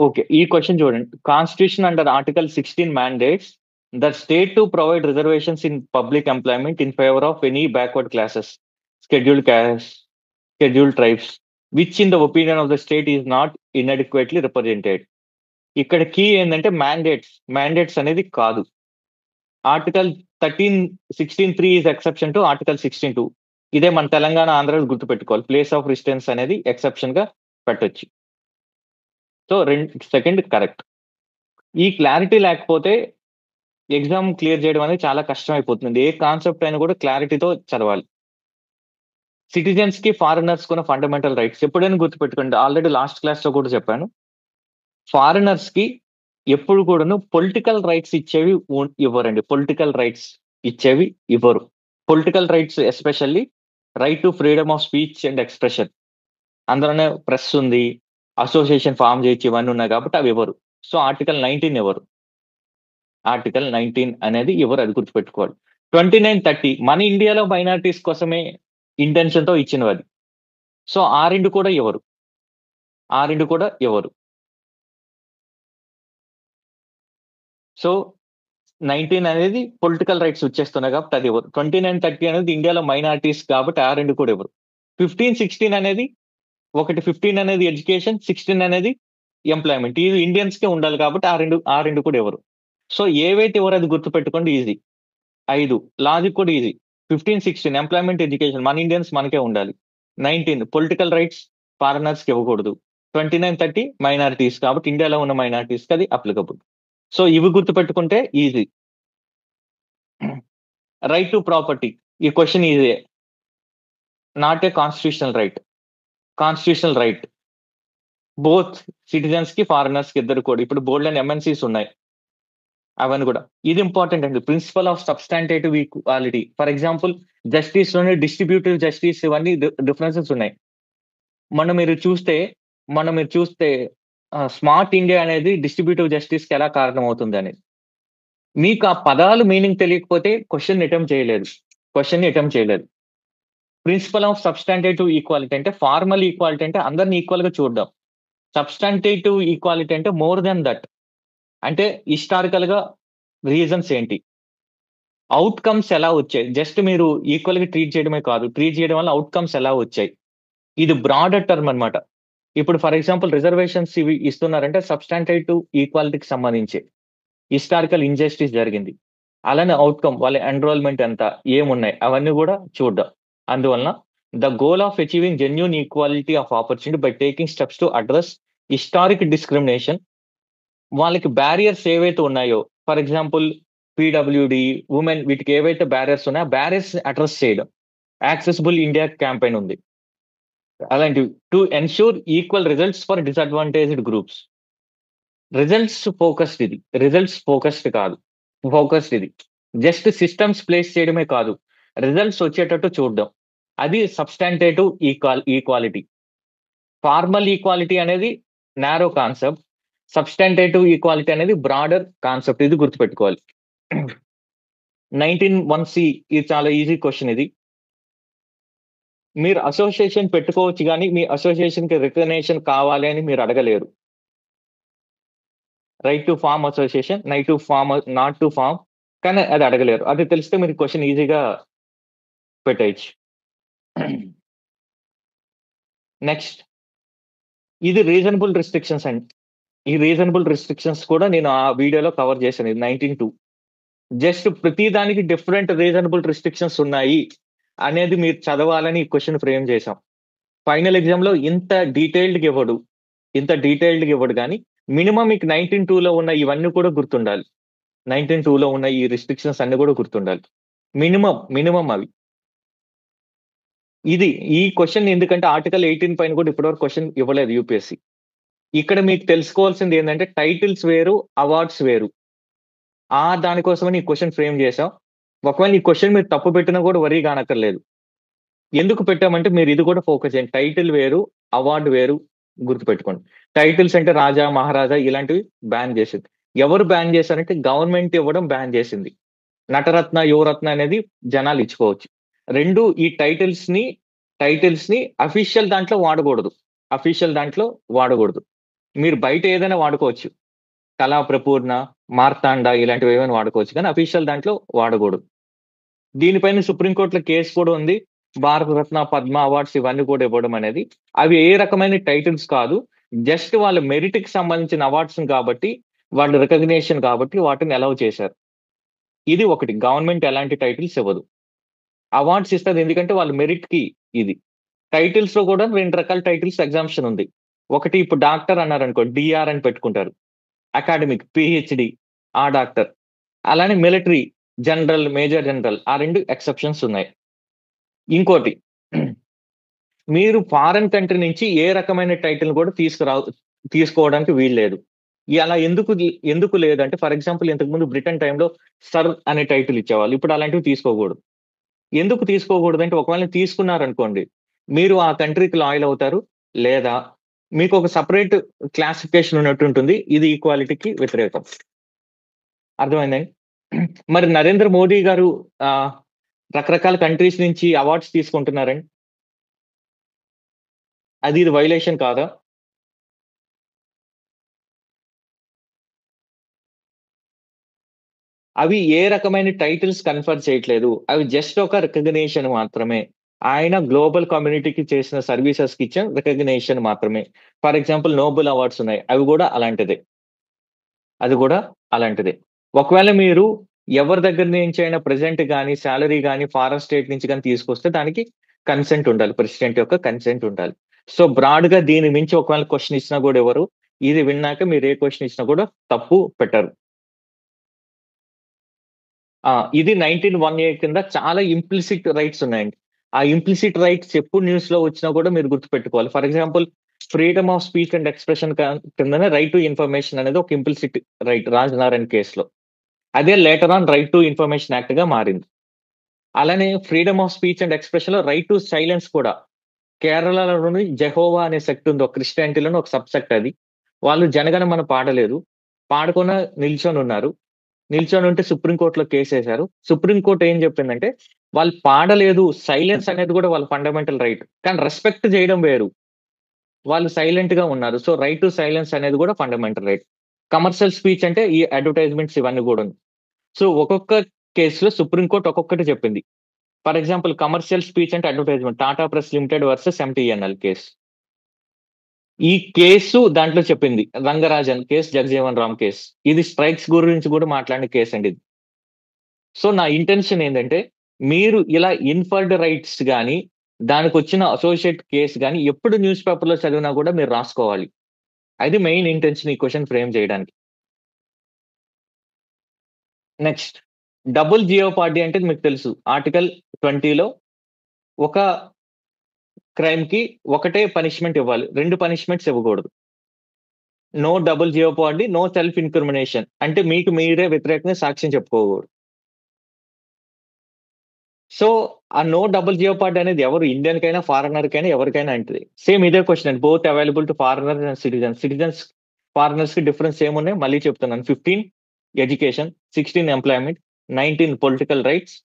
S1: ఓకే, ఈ క్వశ్చన్ చూడండి. Constitution under article 16 mandates the state to provide reservations in public employment in favor of any backward classes, scheduled castes, scheduled tribes, which in the opinion of the state is not inadequately represented. ఇక్కడ key ఏంటంటే mandates అనేది కాదు. Article 16(3) is exception to article 16(2). ఇదే మన తెలంగాణ, ఆంధ్రాలో గుర్తుపెట్టుకోవాలి. Place of residence అనేది exception గా పెట్టొచ్చు. So second correct. ఈ క్లారిటీ లేకపోతే ఎగ్జామ్ క్లియర్ చేయడం అనేది చాలా కష్టం అయిపోతుంది. ఏ కాన్సెప్ట్ అయినా కూడా క్లారిటీతో చదవాలి. సిటిజన్స్ కి, ఫారినర్స్ కూడా ఫండమెంటల్ రైట్స్ ఎప్పుడైనా గుర్తుపెట్టుకోండి. ఆల్రెడీ లాస్ట్ క్లాస్ లో కూడా చెప్పాను. ఫారినర్స్ కి ఎప్పుడు కూడాను పొలిటికల్ రైట్స్ ఇచ్చేవి ఇవ్వరండి. Political rights especially right to freedom of speech and expression. అందులోనే ప్రెస్ ఉంది, అసోసియేషన్ ఫామ్ చేయొచ్చు, ఇవన్నీ ఉన్నాయి కాబట్టి అవి ఇవ్వరు. సో ఆర్టికల్ 19 ఇవ్వరు. ఆర్టికల్ 19 అనేది ఇవ్వరు, అది గుర్తుపెట్టుకోవాలి. 29, 30 మన ఇండియాలో మైనారిటీస్ కోసమే ఇంటెన్షన్ తో ఇచ్చినవి అది. సో ఆ రెండు కూడా ఇవ్వరు. సో 19 అనేది పొలిటికల్ రైట్స్ వచ్చేస్తున్నాయి కాబట్టి అది ఇవ్వరు. 29, 30 అనేది ఇండియాలో మైనారిటీస్ కాబట్టి ఆ రెండు కూడా ఇవ్వరు. 15, 16 అనేది ఒకటి 15 అనేది ఎడ్యుకేషన్, 16 అనేది ఎంప్లాయ్మెంట్. ఇది ఇండియన్స్ కే ఉండాలి కాబట్టి ఆ రెండు కూడా ఎవరు. సో ఏవైతే ఎవరు అది గుర్తుపెట్టుకోండి, ఈజీ. 5 లాజిక్ కూడా ఈజీ. 15, 16 ఎంప్లాయ్మెంట్, ఎడ్యుకేషన్ మన ఇండియన్స్ మనకే ఉండాలి. 19 పొలిటికల్ రైట్స్ ఫారినర్స్ కి ఇవ్వకూడదు. 29, 30 మైనారిటీస్ కాబట్టి ఇండియాలో ఉన్న మైనారిటీస్ కి అది అప్లికబుల్. సో ఇవి గుర్తుపెట్టుకుంటే ఈజీ. రైట్ టు ప్రాపర్టీ, ఈ question easy. Not a constitutional right. Constitutional right both citizens కి ఫారినర్స్ కి ఇద్దరు కూడా. ఇప్పుడు బోల్డ్ అండ్ ఎంఎన్సీస్ ఉన్నాయి, అవన్నీ కూడా. ఇది ఇంపార్టెంట్ అండి, principle of substantive equality. For example justice లోనే డిస్ట్రిబ్యూటివ్ జస్టిస్ ఇవన్నీ డిఫరెన్సెస్ ఉన్నాయి. మీరు చూస్తే స్మార్ట్ ఇండియా అనేది డిస్ట్రిబ్యూటివ్ జస్టిస్ కి ఎలా కారణం అవుతుంది అనేది. మీకు ఆ పదాలు మీనింగ్ తెలియకపోతే క్వశ్చన్ అటెంప్ట్ చేయలేదు. ప్రిన్సిపల్ ఆఫ్ సబ్స్టాంటేటివ్ ఈక్వాలిటీ అంటే ఫార్మల్ ఈక్వాలిటీ అంటే అందరిని ఈక్వల్ గా చూడడం. సబ్స్టాంటేటివ్ ఈక్వాలిటీ అంటే మోర్ దెన్ దట్, అంటే హిస్టారికల్ గా రీజన్స్ ఏంటి, అవుట్కమ్స్ ఎలా వచ్చాయి, జస్ట్ మీరు ఈక్వల్ గా ట్రీట్ చేయడం వల్ల అవుట్కమ్స్ ఎలా వచ్చాయి. ఇది బ్రాడర్ టర్మ్ అన్నమాట. ఇప్పుడు ఫర్ ఎగ్జాంపుల్ రిజర్వేషన్స్ ఇవి ఇస్తున్నారంటే సబ్స్టాంటేటివ్ ఈక్వాలిటీకి సంబంధించి హిస్టారికల్ ఇంజస్టిస్ జరిగింది. అలానే అవుట్కమ్ వాళ్ళ ఎన్రోల్మెంట్ ఎంత, ఏమున్నాయి అవన్నీ కూడా చూద్దాం. అందువలన the goal of achieving genuine equality of opportunity by taking steps to address historic discrimination. వాళ్ళకి బ్యారియర్స్ ఏవైతే ఉన్నాయో, ఫర్ ఎగ్జాంపుల్ పీడబ్ల్యూడి, ఉమెన్, వీటికి ఏవైతే బ్యారియర్స్ ఉన్నాయో బ్యారియర్స్ అడ్రస్ చేయడం. యాక్సెసిబుల్ ఇండియా క్యాంపెయిన్ ఉంది. అలాంటివి to ensure equal results for disadvantaged groups. Results focused కాదు, ఇది జస్ట్ సిస్టమ్స్ ప్లేస్ చేయడమే కాదు, రిజల్ట్స్ వచ్చేటట్టు చూడడం. అది సబ్స్టాంటేటివ్ ఈక్వాలిటీ. ఫార్మల్ ఈక్వాలిటీ అనేది నారో కాన్సెప్ట్, సబ్స్టాంటేటివ్ ఈక్వాలిటీ అనేది బ్రాడర్ కాన్సెప్ట్. ఇది గుర్తుపెట్టుకోవాలి. 19(1)C ఇది చాలా ఈజీ క్వశ్చన్. ఇది మీరు అసోసియేషన్ పెట్టుకోవచ్చు కానీ మీ అసోసియేషన్ కి రికగ్నేషన్ కావాలి అని మీరు అడగలేరు. Right to form association, not to form, కానీ అది అడగలేరు. అది తెలిస్తే మీరు క్వశ్చన్ ఈజీగా పెట్టేయచ్చు. నెక్స్ట్, ఇది రీజనబుల్ రిస్ట్రిక్షన్స్ అండి. ఈ రీజనబుల్ రిస్ట్రిక్షన్స్ కూడా నేను ఆ వీడియోలో కవర్ చేశాను. ఇది 19(2). జస్ట్ ప్రతి దానికి డిఫరెంట్ రీజనబుల్ రిస్ట్రిక్షన్స్ ఉన్నాయి అనేది మీరు చదవాలని ఈ క్వశ్చన్ ఫ్రేమ్ చేశాం. ఫైనల్ ఎగ్జామ్ లో ఇంత డీటెయిల్డ్గా ఇవ్వడు కానీ మినిమం మీకు 19(2)లో ఉన్న ఇవన్నీ కూడా గుర్తుండాలి. 19(2)లో ఉన్న ఈ రిస్ట్రిక్షన్స్ అన్ని కూడా గుర్తుండాలి. మినిమం అవి. ఈ క్వశ్చన్ ఎందుకంటే ఆర్టికల్ 18 పైన కూడా ఇప్పటివరకు క్వశ్చన్ ఇవ్వలేదు యూపీఎస్సీ. ఇక్కడ మీకు తెలుసుకోవాల్సింది ఏంటంటే టైటిల్స్ వేరు, అవార్డ్స్ వేరు. దానికోసమని ఈ క్వశ్చన్ ఫ్రేమ్ చేశాం. ఒకవేళ ఈ క్వశ్చన్ మీరు తప్పు పెట్టినా కూడా వరీ కానక్కర్లేదు. ఎందుకు పెట్టామంటే మీరు ఇది కూడా ఫోకస్ చేయండి. టైటిల్ వేరు, అవార్డు వేరు గుర్తుపెట్టుకోండి. టైటిల్స్ అంటే రాజా, మహారాజా ఇలాంటివి బ్యాన్ చేసింది. ఎవరు బ్యాన్ చేశారంటే గవర్నమెంట్ ఇవ్వడం బ్యాన్ చేసింది. నటరత్న, యువరత్న అనేది జనాలు ఇచ్చుకోవచ్చు. రెండు, ఈ టైటిల్స్ ని అఫీషియల్ దాంట్లో వాడకూడదు. మీరు బయట ఏదైనా వాడుకోవచ్చు, కళా ప్రపూర్ణ, మార్తాండ ఇలాంటివి ఏమైనా వాడుకోవచ్చు, కానీ అఫీషియల్ దాంట్లో వాడకూడదు. దీనిపైన సుప్రీంకోర్టులో కేసు కూడా ఉంది. భారతరత్న, పద్మ అవార్డ్స్ ఇవన్నీ కూడా ఇవ్వడం అనేది అవి ఏ రకమైన టైటిల్స్ కాదు, జస్ట్ వాళ్ళ మెరిట్ కి సంబంధించిన అవార్డ్స్ కాబట్టి, వాళ్ళ రికగ్నేషన్ కాబట్టి వాటిని అలౌ చేశారు. ఇది ఒకటి, గవర్నమెంట్ ఎలాంటి టైటిల్స్ ఇవ్వదు. అవార్డ్స్ ఇస్తుంది ఎందుకంటే వాళ్ళ మెరిట్ కి. ఇది టైటిల్స్ లో కూడా 2 రకాల టైటిల్స్ ఎగ్జామ్షన్ ఉంది. ఒకటి, ఇప్పుడు డాక్టర్ అన్నారు అనుకో, డిఆర్ అని పెట్టుకుంటారు. అకాడమిక్, పిహెచ్డి, ఆ డాక్టర్. అలానే మిలిటరీ, జనరల్, మేజర్ జనరల్, ఆ 2 ఎక్సెప్షన్స్ ఉన్నాయి. ఇంకోటి, మీరు ఫారెన్ కంట్రీ నుంచి ఏ రకమైన టైటిల్ కూడా తీసుకోవడానికి వీల్లేదు. అలా ఎందుకు లేదంటే, ఫర్ ఎగ్జాంపుల్ ఇంతకుముందు బ్రిటన్ టైంలో సర్ అనే టైటిల్ ఇచ్చేవాళ్ళు. ఇప్పుడు అలాంటివి తీసుకోకూడదు. ఎందుకు తీసుకోకూడదు అంటే, ఒకవేళ తీసుకున్నారనుకోండి, మీరు ఆ కంట్రీకి లాయల్ అవుతారు, లేదా మీకు ఒక సపరేట్ క్లాసిఫికేషన్ ఉన్నట్టు ఉంటుంది. ఇది ఈక్వాలిటీకి వ్యతిరేకం. అర్థమైందండి? మరి నరేంద్ర మోడీ గారు రకరకాల కంట్రీస్ నుంచి అవార్డ్స్ తీసుకుంటున్నారండి. ఇది వైలేషన్ కాదా? అవి ఏ రకమైన టైటిల్స్ కన్ఫర్ చేయట్లేదు. అవి జస్ట్ ఒక రికగ్నేషన్ మాత్రమే. ఆయన గ్లోబల్ కమ్యూనిటీకి చేసిన సర్వీసెస్కి ఇచ్చిన రికగ్నేషన్ మాత్రమే. ఫర్ ఎగ్జాంపుల్ నోబెల్ అవార్డ్స్ ఉన్నాయి, అవి కూడా అలాంటిదే. అది కూడా అలాంటిదే. ఒకవేళ మీరు ఎవరి దగ్గర నుంచి అయినా ప్రెజెంట్ కానీ శాలరీ కానీ ఫారెన్ స్టేట్ నుంచి కానీ తీసుకొస్తే దానికి కన్సెంట్ ఉండాలి, ప్రెసిడెంట్ యొక్క కన్సెంట్ ఉండాలి. సో బ్రాడ్ గా దీని మించి ఒకవేళ క్వశ్చన్ ఇచ్చినా కూడా ఎవరు ఇది విన్నాక మీరు ఏ క్వశ్చన్ ఇచ్చినా కూడా తప్పు పెట్టరు. ఇది 1918 కింద చాలా ఇంప్లిసిట్ రైట్స్ ఉన్నాయండి. ఆ ఇంప్లిసిట్ రైట్స్ ఎప్పుడు న్యూస్ లో వచ్చినా కూడా మీరు గుర్తుపెట్టుకోవాలి. For example freedom of speech and expression కిందనే రైట్ టు ఇన్ఫర్మేషన్ అనేది ఒక ఇంప్లిసిట్ రైట్ రాజ్ నారాయణ్ కేసులో. అదే later on right to information act గా మారింది. అలానే freedom of speech and expression లో రైట్ టు సైలెన్స్ కూడా కేరళలోని జెహోవా అనే సెక్ట్ ఉంది, ఒక క్రిస్టియానిటీలోని ఒక సబ్ సెక్ట్. అది వాళ్ళు జనగణమన పాడలేదు, పాడకుండా నిల్చొని ఉన్నారు. నిల్చొని ఉంటే సుప్రీంకోర్టులో కేసు వేశారు. సుప్రీంకోర్టు ఏం చెప్పిందంటే వాళ్ళు పాడలేదు, సైలెన్స్ అనేది కూడా వాళ్ళ ఫండమెంటల్ రైట్, కానీ రెస్పెక్ట్ చేయడం వేరు. వాళ్ళు సైలెంట్ గా ఉన్నారు, సో రైట్ టు సైలెన్స్ అనేది కూడా ఫండమెంటల్ రైట్. కమర్షియల్ స్పీచ్ అంటే ఈ అడ్వర్టైజ్మెంట్స్ ఇవన్నీ కూడా. సో ఒక్కొక్క కేసులో సుప్రీంకోర్టు ఒక్కొక్కటి చెప్పింది. ఫర్ ఎగ్జాంపుల్ కమర్షియల్ స్పీచ్ అంటే advertisement, Tata press limited versus MTNL case. ఈ కేసు దాంట్లో చెప్పింది రంగరాజన్ కేసు, జగజీవన్ రామ్ కేసు. ఇది స్ట్రైక్స్ గురించి కూడా మాట్లాడిన కేసు అండి ఇది. సో నా ఇంటెన్షన్ ఏంటంటే మీరు ఇలా ఇన్ఫర్డ్ రైట్స్ కానీ దానికి వచ్చిన అసోసియేట్ కేసు కానీ ఎప్పుడు న్యూస్ పేపర్లో చదివినా కూడా మీరు రాసుకోవాలి. అది మెయిన్ ఇంటెన్షన్ ఈ క్వశ్చన్ ఫ్రేమ్ చేయడానికి. నెక్స్ట్, డబుల్ జియోపార్డీ అంటే మీకు తెలుసు. ఆర్టికల్ 20లో ఒక క్రైమ్ కి ఒకటే పనిష్మెంట్ ఇవ్వాలి, రెండు పనిష్మెంట్స్ ఇవ్వకూడదు. No double jeopardy, no self incrimination అంటే మీకు మీరే వ్యతిరేకంగా సాక్ష్యం చెప్పుకోకూడదు. సో ఆ నో డబుల్ జియోపార్డీ అనేది ఎవరు ఇండియన్ కైనా ఫారినర్ కైనా ఎవరికైనా అంటే సేమ్ ఇదే క్వశ్చన్ అండి. Both available to foreigners and citizens. Citizens foreigners కి డిఫరెన్స్ ఏమున్నాయి మళ్ళీ చెప్తున్నాను. 15 education, 16 employment, 19 political rights,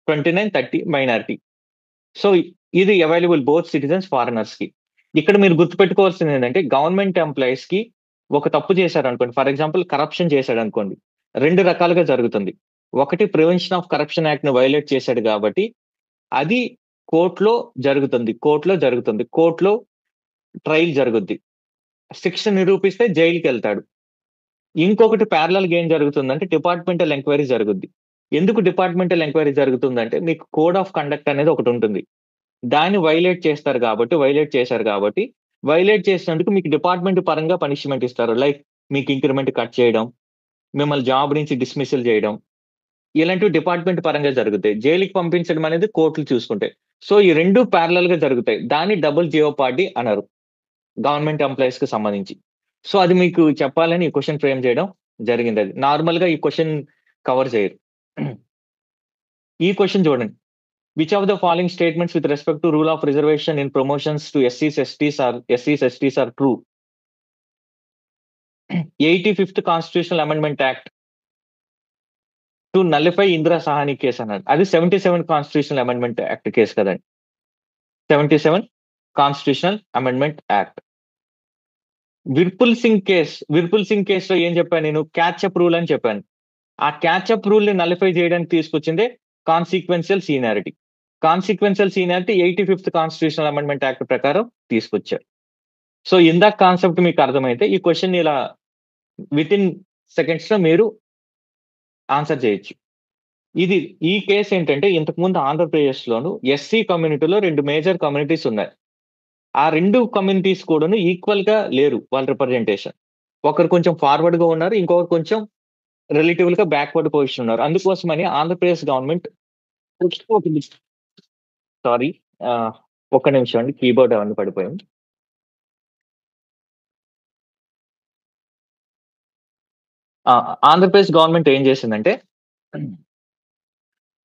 S1: 29, 30 minority. So ఇది అవైలబుల్ బోత్ సిటిజన్స్ ఫారినర్స్ కి. ఇక్కడ మీరు గుర్తుపెట్టుకోవాల్సింది ఏంటంటే గవర్నమెంట్ ఎంప్లాయీస్ కి ఒక తప్పు చేశారు అనుకోండి, ఫర్ ఎగ్జాంపుల్ కరప్షన్ చేశాడు అనుకోండి, రెండు రకాలుగా జరుగుతుంది. ఒకటి ప్రివెన్షన్ ఆఫ్ కరప్షన్ యాక్ట్ ను వైలేట్ చేశాడు కాబట్టి అది కోర్టులో జరుగుతుంది, కోర్టులో ట్రయల్ జరుగుద్ది, శిక్ష నిరూపిస్తే జైలుకి వెళ్తాడు. ఇంకొకటి ప్యారలల్ గా ఏం జరుగుతుందంటే డిపార్ట్మెంటల్ ఎంక్వైరీ జరుగుద్ది. ఎందుకు డిపార్ట్మెంటల్ ఎంక్వైరీ జరుగుతుందంటే మీకు కోడ్ ఆఫ్ కండక్ట్ అనేది ఒకటి ఉంటుంది, దాన్ని వైలేట్ చేశారు కాబట్టి వైలేట్ చేసినందుకు మీకు డిపార్ట్మెంట్ పరంగా పనిష్మెంట్ ఇస్తారు. లైక్ మీకు ఇంక్రిమెంట్ కట్ చేయడం, మిమ్మల్ని జాబ్ నుంచి డిస్మిసల్ చేయడం, ఇలాంటివి డిపార్ట్మెంట్ పరంగా జరుగుతాయి. జైలుకి పంపించడం అనేది కోర్టులు చూసుకుంటాయి. సో ఈ రెండు ప్యారలల్ గా జరుగుతాయి. దాన్ని డబుల్ జియోపార్డీ అన్నారు గవర్నమెంట్ ఎంప్లాయీస్ కి సంబంధించి. సో అది మీకు చెప్పాలని ఈ క్వశ్చన్ ఫ్రేమ్ చేయడం జరిగింది. అది నార్మల్ గా ఈ క్వశ్చన్ కవర్ చేయరు. ఈ క్వశ్చన్ చూడండి, which of the following statements with respect to rule of reservation in promotions to ఎస్సీస్ STs are true? 85th constitutional amendment act to nullify Indira Sawhney case అన్నాడు. అది 77 కాన్స్టిట్యూషనల్ అమెండ్మెంట్ యాక్ట్ కేసు కదండి. 77 constitutional amendment act. Virpal Singh కేసులో ఏం చెప్పాను నేను? Catch up rule అని చెప్పాను. ఆ క్యాచ్అప్ రూల్ ని నలిఫై చేయడానికి తీసుకొచ్చిందే consequential seniority. 85th constitutional amendment act ప్రకారం తీసుకొచ్చారు. సో ఇందాక కాన్సెప్ట్ మీకు అర్థమైతే ఈ క్వశ్చన్ ఇలా విత్ ఇన్ సెకండ్స్ లో మీరు ఆన్సర్ చేయొచ్చు. ఈ కేసు ఏంటంటే ఇంతకుముందు ఆంధ్రప్రదేశ్ లోను ఎస్సీ కమ్యూనిటీలో 2 మేజర్ కమ్యూనిటీస్ ఉన్నాయి. ఆ 2 కమ్యూనిటీస్ కూడా ఈక్వల్ గా లేరు వాళ్ళ రిప్రజెంటేషన్. ఒకరు కొంచెం ఫార్వర్డ్ గా ఉన్నారు, ఇంకొకరు కొంచెం రిలేటివ్ గా బ్యాక్వర్డ్ పొజిషన్ ఉన్నారు. అందుకోసమని ఆంధ్రప్రదేశ్ గవర్నమెంట్ ఒక్క నిమిషం అండి, కీబోర్డ్ అవన్నీ పడిపోయింది. ఆంధ్రప్రదేశ్ గవర్నమెంట్ ఏం చేసిందంటే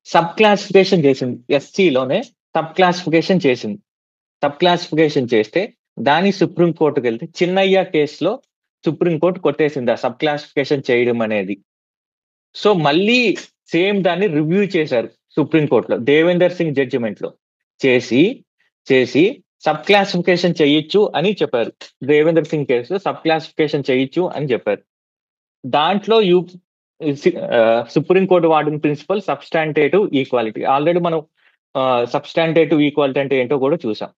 S1: సబ్ క్లాసిఫికేషన్ చేసింది. ఎస్సీలోనే సబ్ క్లాసిఫికేషన్ చేస్తే దాని సుప్రీంకోర్టుకి వెళ్తే చిన్నయ్య కేసులో సుప్రీంకోర్టు కొట్టేసింది ఆ సబ్ క్లాసిఫికేషన్ చేయడం అనేది. సో మళ్ళీ సేమ్ దాన్ని రివ్యూ చేశారు సుప్రీంకోర్టులో దేవేందర్ సింగ్ జడ్జిమెంట్ లో చేసి సబ్ క్లాసిఫికేషన్ చేయొచ్చు అని చెప్పారు. దేవేందర్ సింగ్ కేసులో సబ్ క్లాసిఫికేషన్ చేయొచ్చు అని చెప్పారు. దాంట్లో సుప్రీంకోర్టు వాడిన ప్రిన్సిపల్ సబ్స్టాంటేటివ్ ఈక్వాలిటీ. ఆల్రెడీ మనం సబ్స్టాంటేటివ్ ఈక్వాలిటీ అంటే ఏంటో కూడా చూసాం.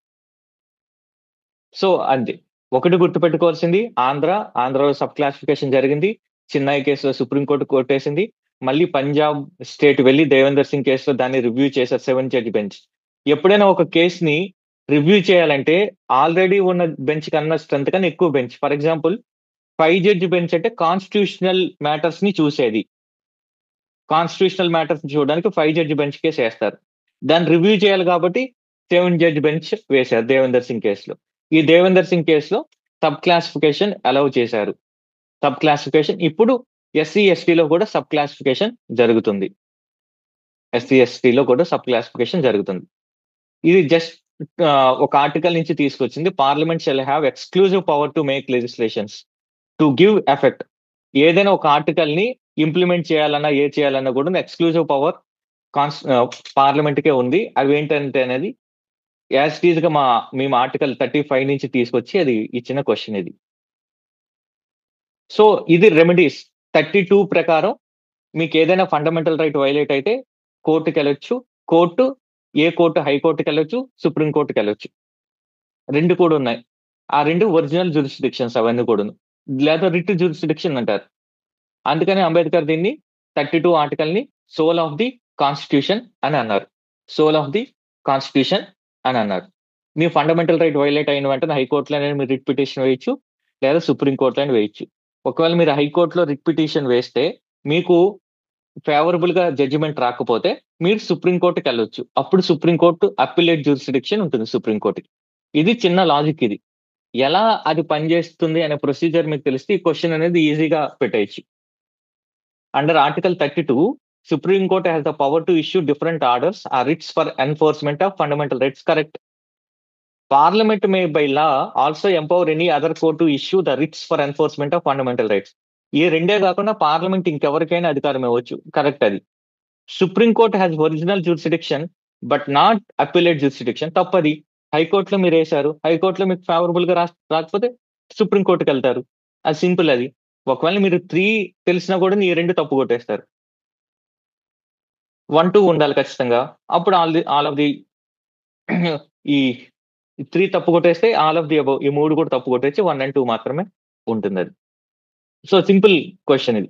S1: సో అంతే. ఒకటి గుర్తుపెట్టుకోవాల్సింది ఆంధ్రలో సబ్ క్లాసిఫికేషన్ జరిగింది. చిన్నాయి కేసులో సుప్రీంకోర్టు కొట్టేసింది. మళ్ళీ పంజాబ్ స్టేట్ వెళ్లి దేవేందర్ సింగ్ కేసులో దాన్ని రివ్యూ చేశారు 7 జడ్జి బెంచ్. ఎప్పుడైనా ఒక కేసుని రివ్యూ చేయాలంటే ఆల్రెడీ ఉన్న బెంచ్ కన్నా స్ట్రెంత్ కన్నా ఎక్కువ bench. For example 5 judge bench అంటే కాన్స్టిట్యూషనల్ మ్యాటర్స్ ని చూసేది. కాన్స్టిట్యూషనల్ మ్యాటర్స్ చూడడానికి 5 జడ్జి బెంచ్ కేసు వేస్తారు. దాన్ని రివ్యూ చేయాలి కాబట్టి 7 జడ్జి బెంచ్ వేశారు దేవేందర్ సింగ్ కేసులో. ఈ దేవేందర్ సింగ్ కేసులో సబ్ క్లాసిఫికేషన్ అలౌ చేశారు. సబ్ క్లాసిఫికేషన్ ఇప్పుడు ఎస్సీ ఎస్టీలో కూడా సబ్ క్లాసిఫికేషన్ జరుగుతుంది. ఎస్సీ ఎస్టీలో కూడా సబ్ క్లాసిఫికేషన్ జరుగుతుంది. ఇది జస్ట్ ఒక ఆర్టికల్ నుంచి తీసుకొచ్చింది. Parliament shall have exclusive power to make legislations to give effect. ఏదైనా ఒక ఆర్టికల్ ని ఇంప్లిమెంట్ చేయాలన్నా చేయాలన్నా కూడా ఎక్స్క్లూజివ్ పవర్ పార్లమెంట్ కే ఉంది. అవి ఏంటంటే అనేది యాజ్ టీజ్ గా మేము ఆర్టికల్ 35 నుంచి తీసుకొచ్చి అది ఇచ్చిన క్వశ్చన్ ఇది. సో ఇది రెమెడీస్ 32 ప్రకారం మీకు ఏదైనా ఫండమెంటల్ రైట్ వైలేట్ అయితే కోర్టుకి వెళ్ళొచ్చు. ఏ కోర్టు హైకోర్టుకి వెళ్ళొచ్చు, సుప్రీంకోర్టుకి వెళ్ళొచ్చు. 2 కూడా ఉన్నాయి. ఆ 2 ఒరిజినల్ జ్యూరిస్డిక్షన్స్ అవన్నీ కూడాను. లేదా రిట్ జ్యూరిస్డిక్షన్ అంటారు. అందుకని అంబేద్కర్ దీన్ని 32 ఆర్టికల్ ని సోల్ ఆఫ్ ది కాన్స్టిట్యూషన్ అని అన్నారు. సోల్ ఆఫ్ ది కాన్స్టిట్యూషన్ అని అన్నారు. మీ ఫండమెంటల్ రైట్ వైలేట్ అయిన వెంటనే హైకోర్టులోనే మీరు రిట్ పిటిషన్ వేయచ్చు, లేదా సుప్రీంకోర్టులో వేయచ్చు. ఒకవేళ మీరు హైకోర్టులో రిట్ పిటిషన్ వేస్తే మీకు ఫేవరబుల్ గా జడ్జిమెంట్ రాకపోతే మీరు సుప్రీంకోర్టుకి వెళ్ళొచ్చు. అప్పుడు సుప్రీంకోర్టు అప్పిలేట్ జ్యూరిస్డిక్షన్ ఉంటుంది సుప్రీంకోర్టుకి. ఇది చిన్న లాజిక్ ఇది. ఎలా అది పనిచేస్తుంది అనే ప్రొసీజర్ మీకు తెలిస్తే ఈ క్వశ్చన్ అనేది ఈజీగా పెట్టేయచ్చు. Under article 32, Supreme Court has the power to issue different orders or writs for enforcement of fundamental rights. Correct. Parliament may by law also empower any other court to issue the writs for enforcement of fundamental rights. ఈ రెండే కాకుండా parliament ఇంకెవరికైనా అధికారం ఇవ్వచ్చు. Correct. అది supreme court has original jurisdiction but not appellate jurisdiction. తప్పది. హైకోర్టులో మీరు వేశారు, హైకోర్టులో మీకు ఫేవరబుల్ గా రాకపోతే సుప్రీం కోర్టుకి వెళ్తారు. అది సింపుల్. అది ఒకవేళ మీరు 3 తెలిసినా కూడా ఈ 2 తప్పు కొట్టేస్తారు. 1, 2 ఉండాలి ఖచ్చితంగా. అప్పుడు ఆల్ ఆఫ్ ది ఈ 3 తప్పు కొట్టేస్తే ఆల్ ఆఫ్ ది అబౌవ్ ఈ 3 కూడా తప్పు కొట్టేసి 1 and 2 మాత్రమే ఉంటుంది. అది సో సింపుల్ క్వశ్చన్ ఇది.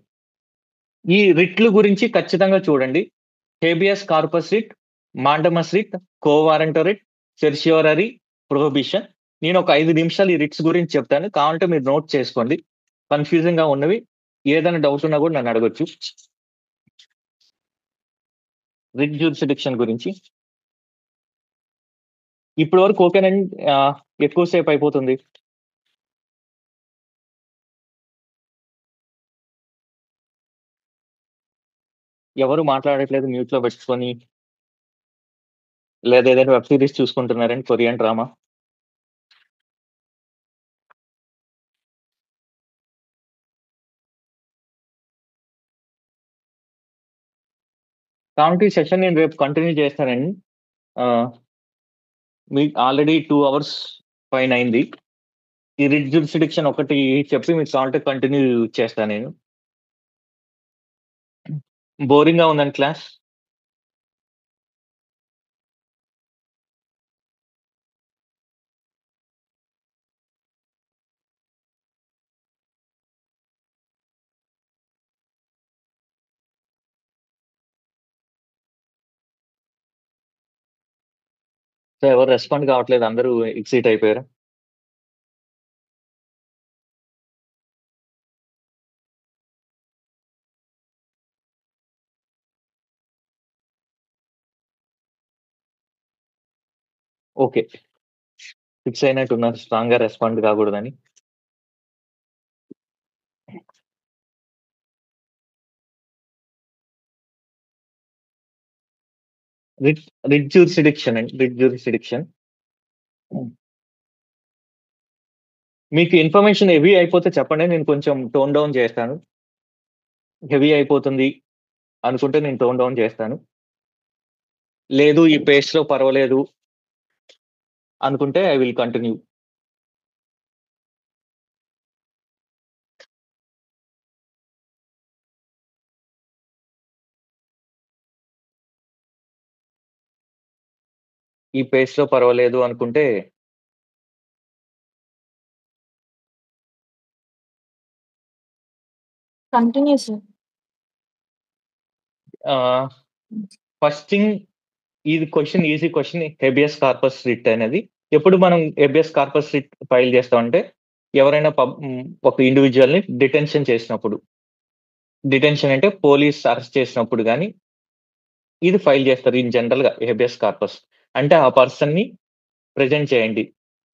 S1: ఈ రిట్లు గురించి ఖచ్చితంగా చూడండి. Habeas corpus writ, mandamus writ, quo warranto writ, certiorari, prohibition. నేను ఒక 5 నిమిషాలు ఈ రిట్స్ గురించి చెప్తాను. కావాలంటే మీరు నోట్ చేసుకోండి. కన్ఫ్యూజింగ్ గా ఉన్నవి ఏదైనా డౌట్ ఉన్నా కూడా నన్ను అడగొచ్చు. రిట్ జ్యూరిస్డిక్షన్ గురించి ఇప్పటి వరకు ఓకేనండి. ఎక్కువసేపు అయిపోతుంది. ఎవరు మాట్లాడట్లేదు, మ్యూట్ లో పెట్టుకొని. లేదా ఏదైనా వెబ్ సిరీస్ చూసుకుంటున్నారండి, కొరియన్ డ్రామా. కాబట్టి ఈ సెషన్ నేను రేపు కంటిన్యూ చేస్తానండి. మీకు ఆల్రెడీ 2 hours పైన అయింది. ఈ రిట్ జ్యూరిస్డిక్షన్ ఒకటి చెప్పి మీకు కావాలంటే కంటిన్యూ చేస్తాను నేను. బోరింగ్ గా ఉందండి క్లాస్. సో ఎవరు రెస్పాండ్ కావట్లేదు, అందరూ ఎక్సైట్ అయిపోయారు. ఓకే, ఫిక్స్ అయినట్టున్నారు స్ట్రాంగ్ గా రెస్పాండ్ కాకూడదని. రిట్ జ్యూరిస్డిక్షన్ అండి. రిట్ జ్యూరిస్డిక్షన్ మీకు ఇన్ఫర్మేషన్ హెవీ అయిపోతే చెప్పండి, నేను కొంచెం టోన్ డౌన్ చేస్తాను. హెవీ అయిపోతుంది అనుకుంటే నేను టోన్ డౌన్ చేస్తాను. లేదు ఈ పేస్ లో పర్వాలేదు అనుకుంటే ఐ విల్ కంటిన్యూ. ఈ పేస్‌లో పర్వాలేదు అనుకుంటే
S3: కంటిన్యూ సార్.
S1: ఫస్ట్ థింగ్ ఇది question easy question habeas corpus writ అనేది. ఎప్పుడు మనం హెబియస్ కార్పస్ రిట్ ఫైల్ చేస్తామంటే ఎవరైనా ఒక ఇండివిజువల్‌ని డిటెన్షన్ చేసినప్పుడు. డిటెన్షన్ అంటే పోలీస్ అరెస్ట్ చేసినప్పుడు గాని ఇది ఫైల్ చేస్తారు ఇన్ జనరల్‌గా హెబియస్ కార్పస్. అంటే ఆ పర్సన్‌ని ప్రెజెంట్ చేయండి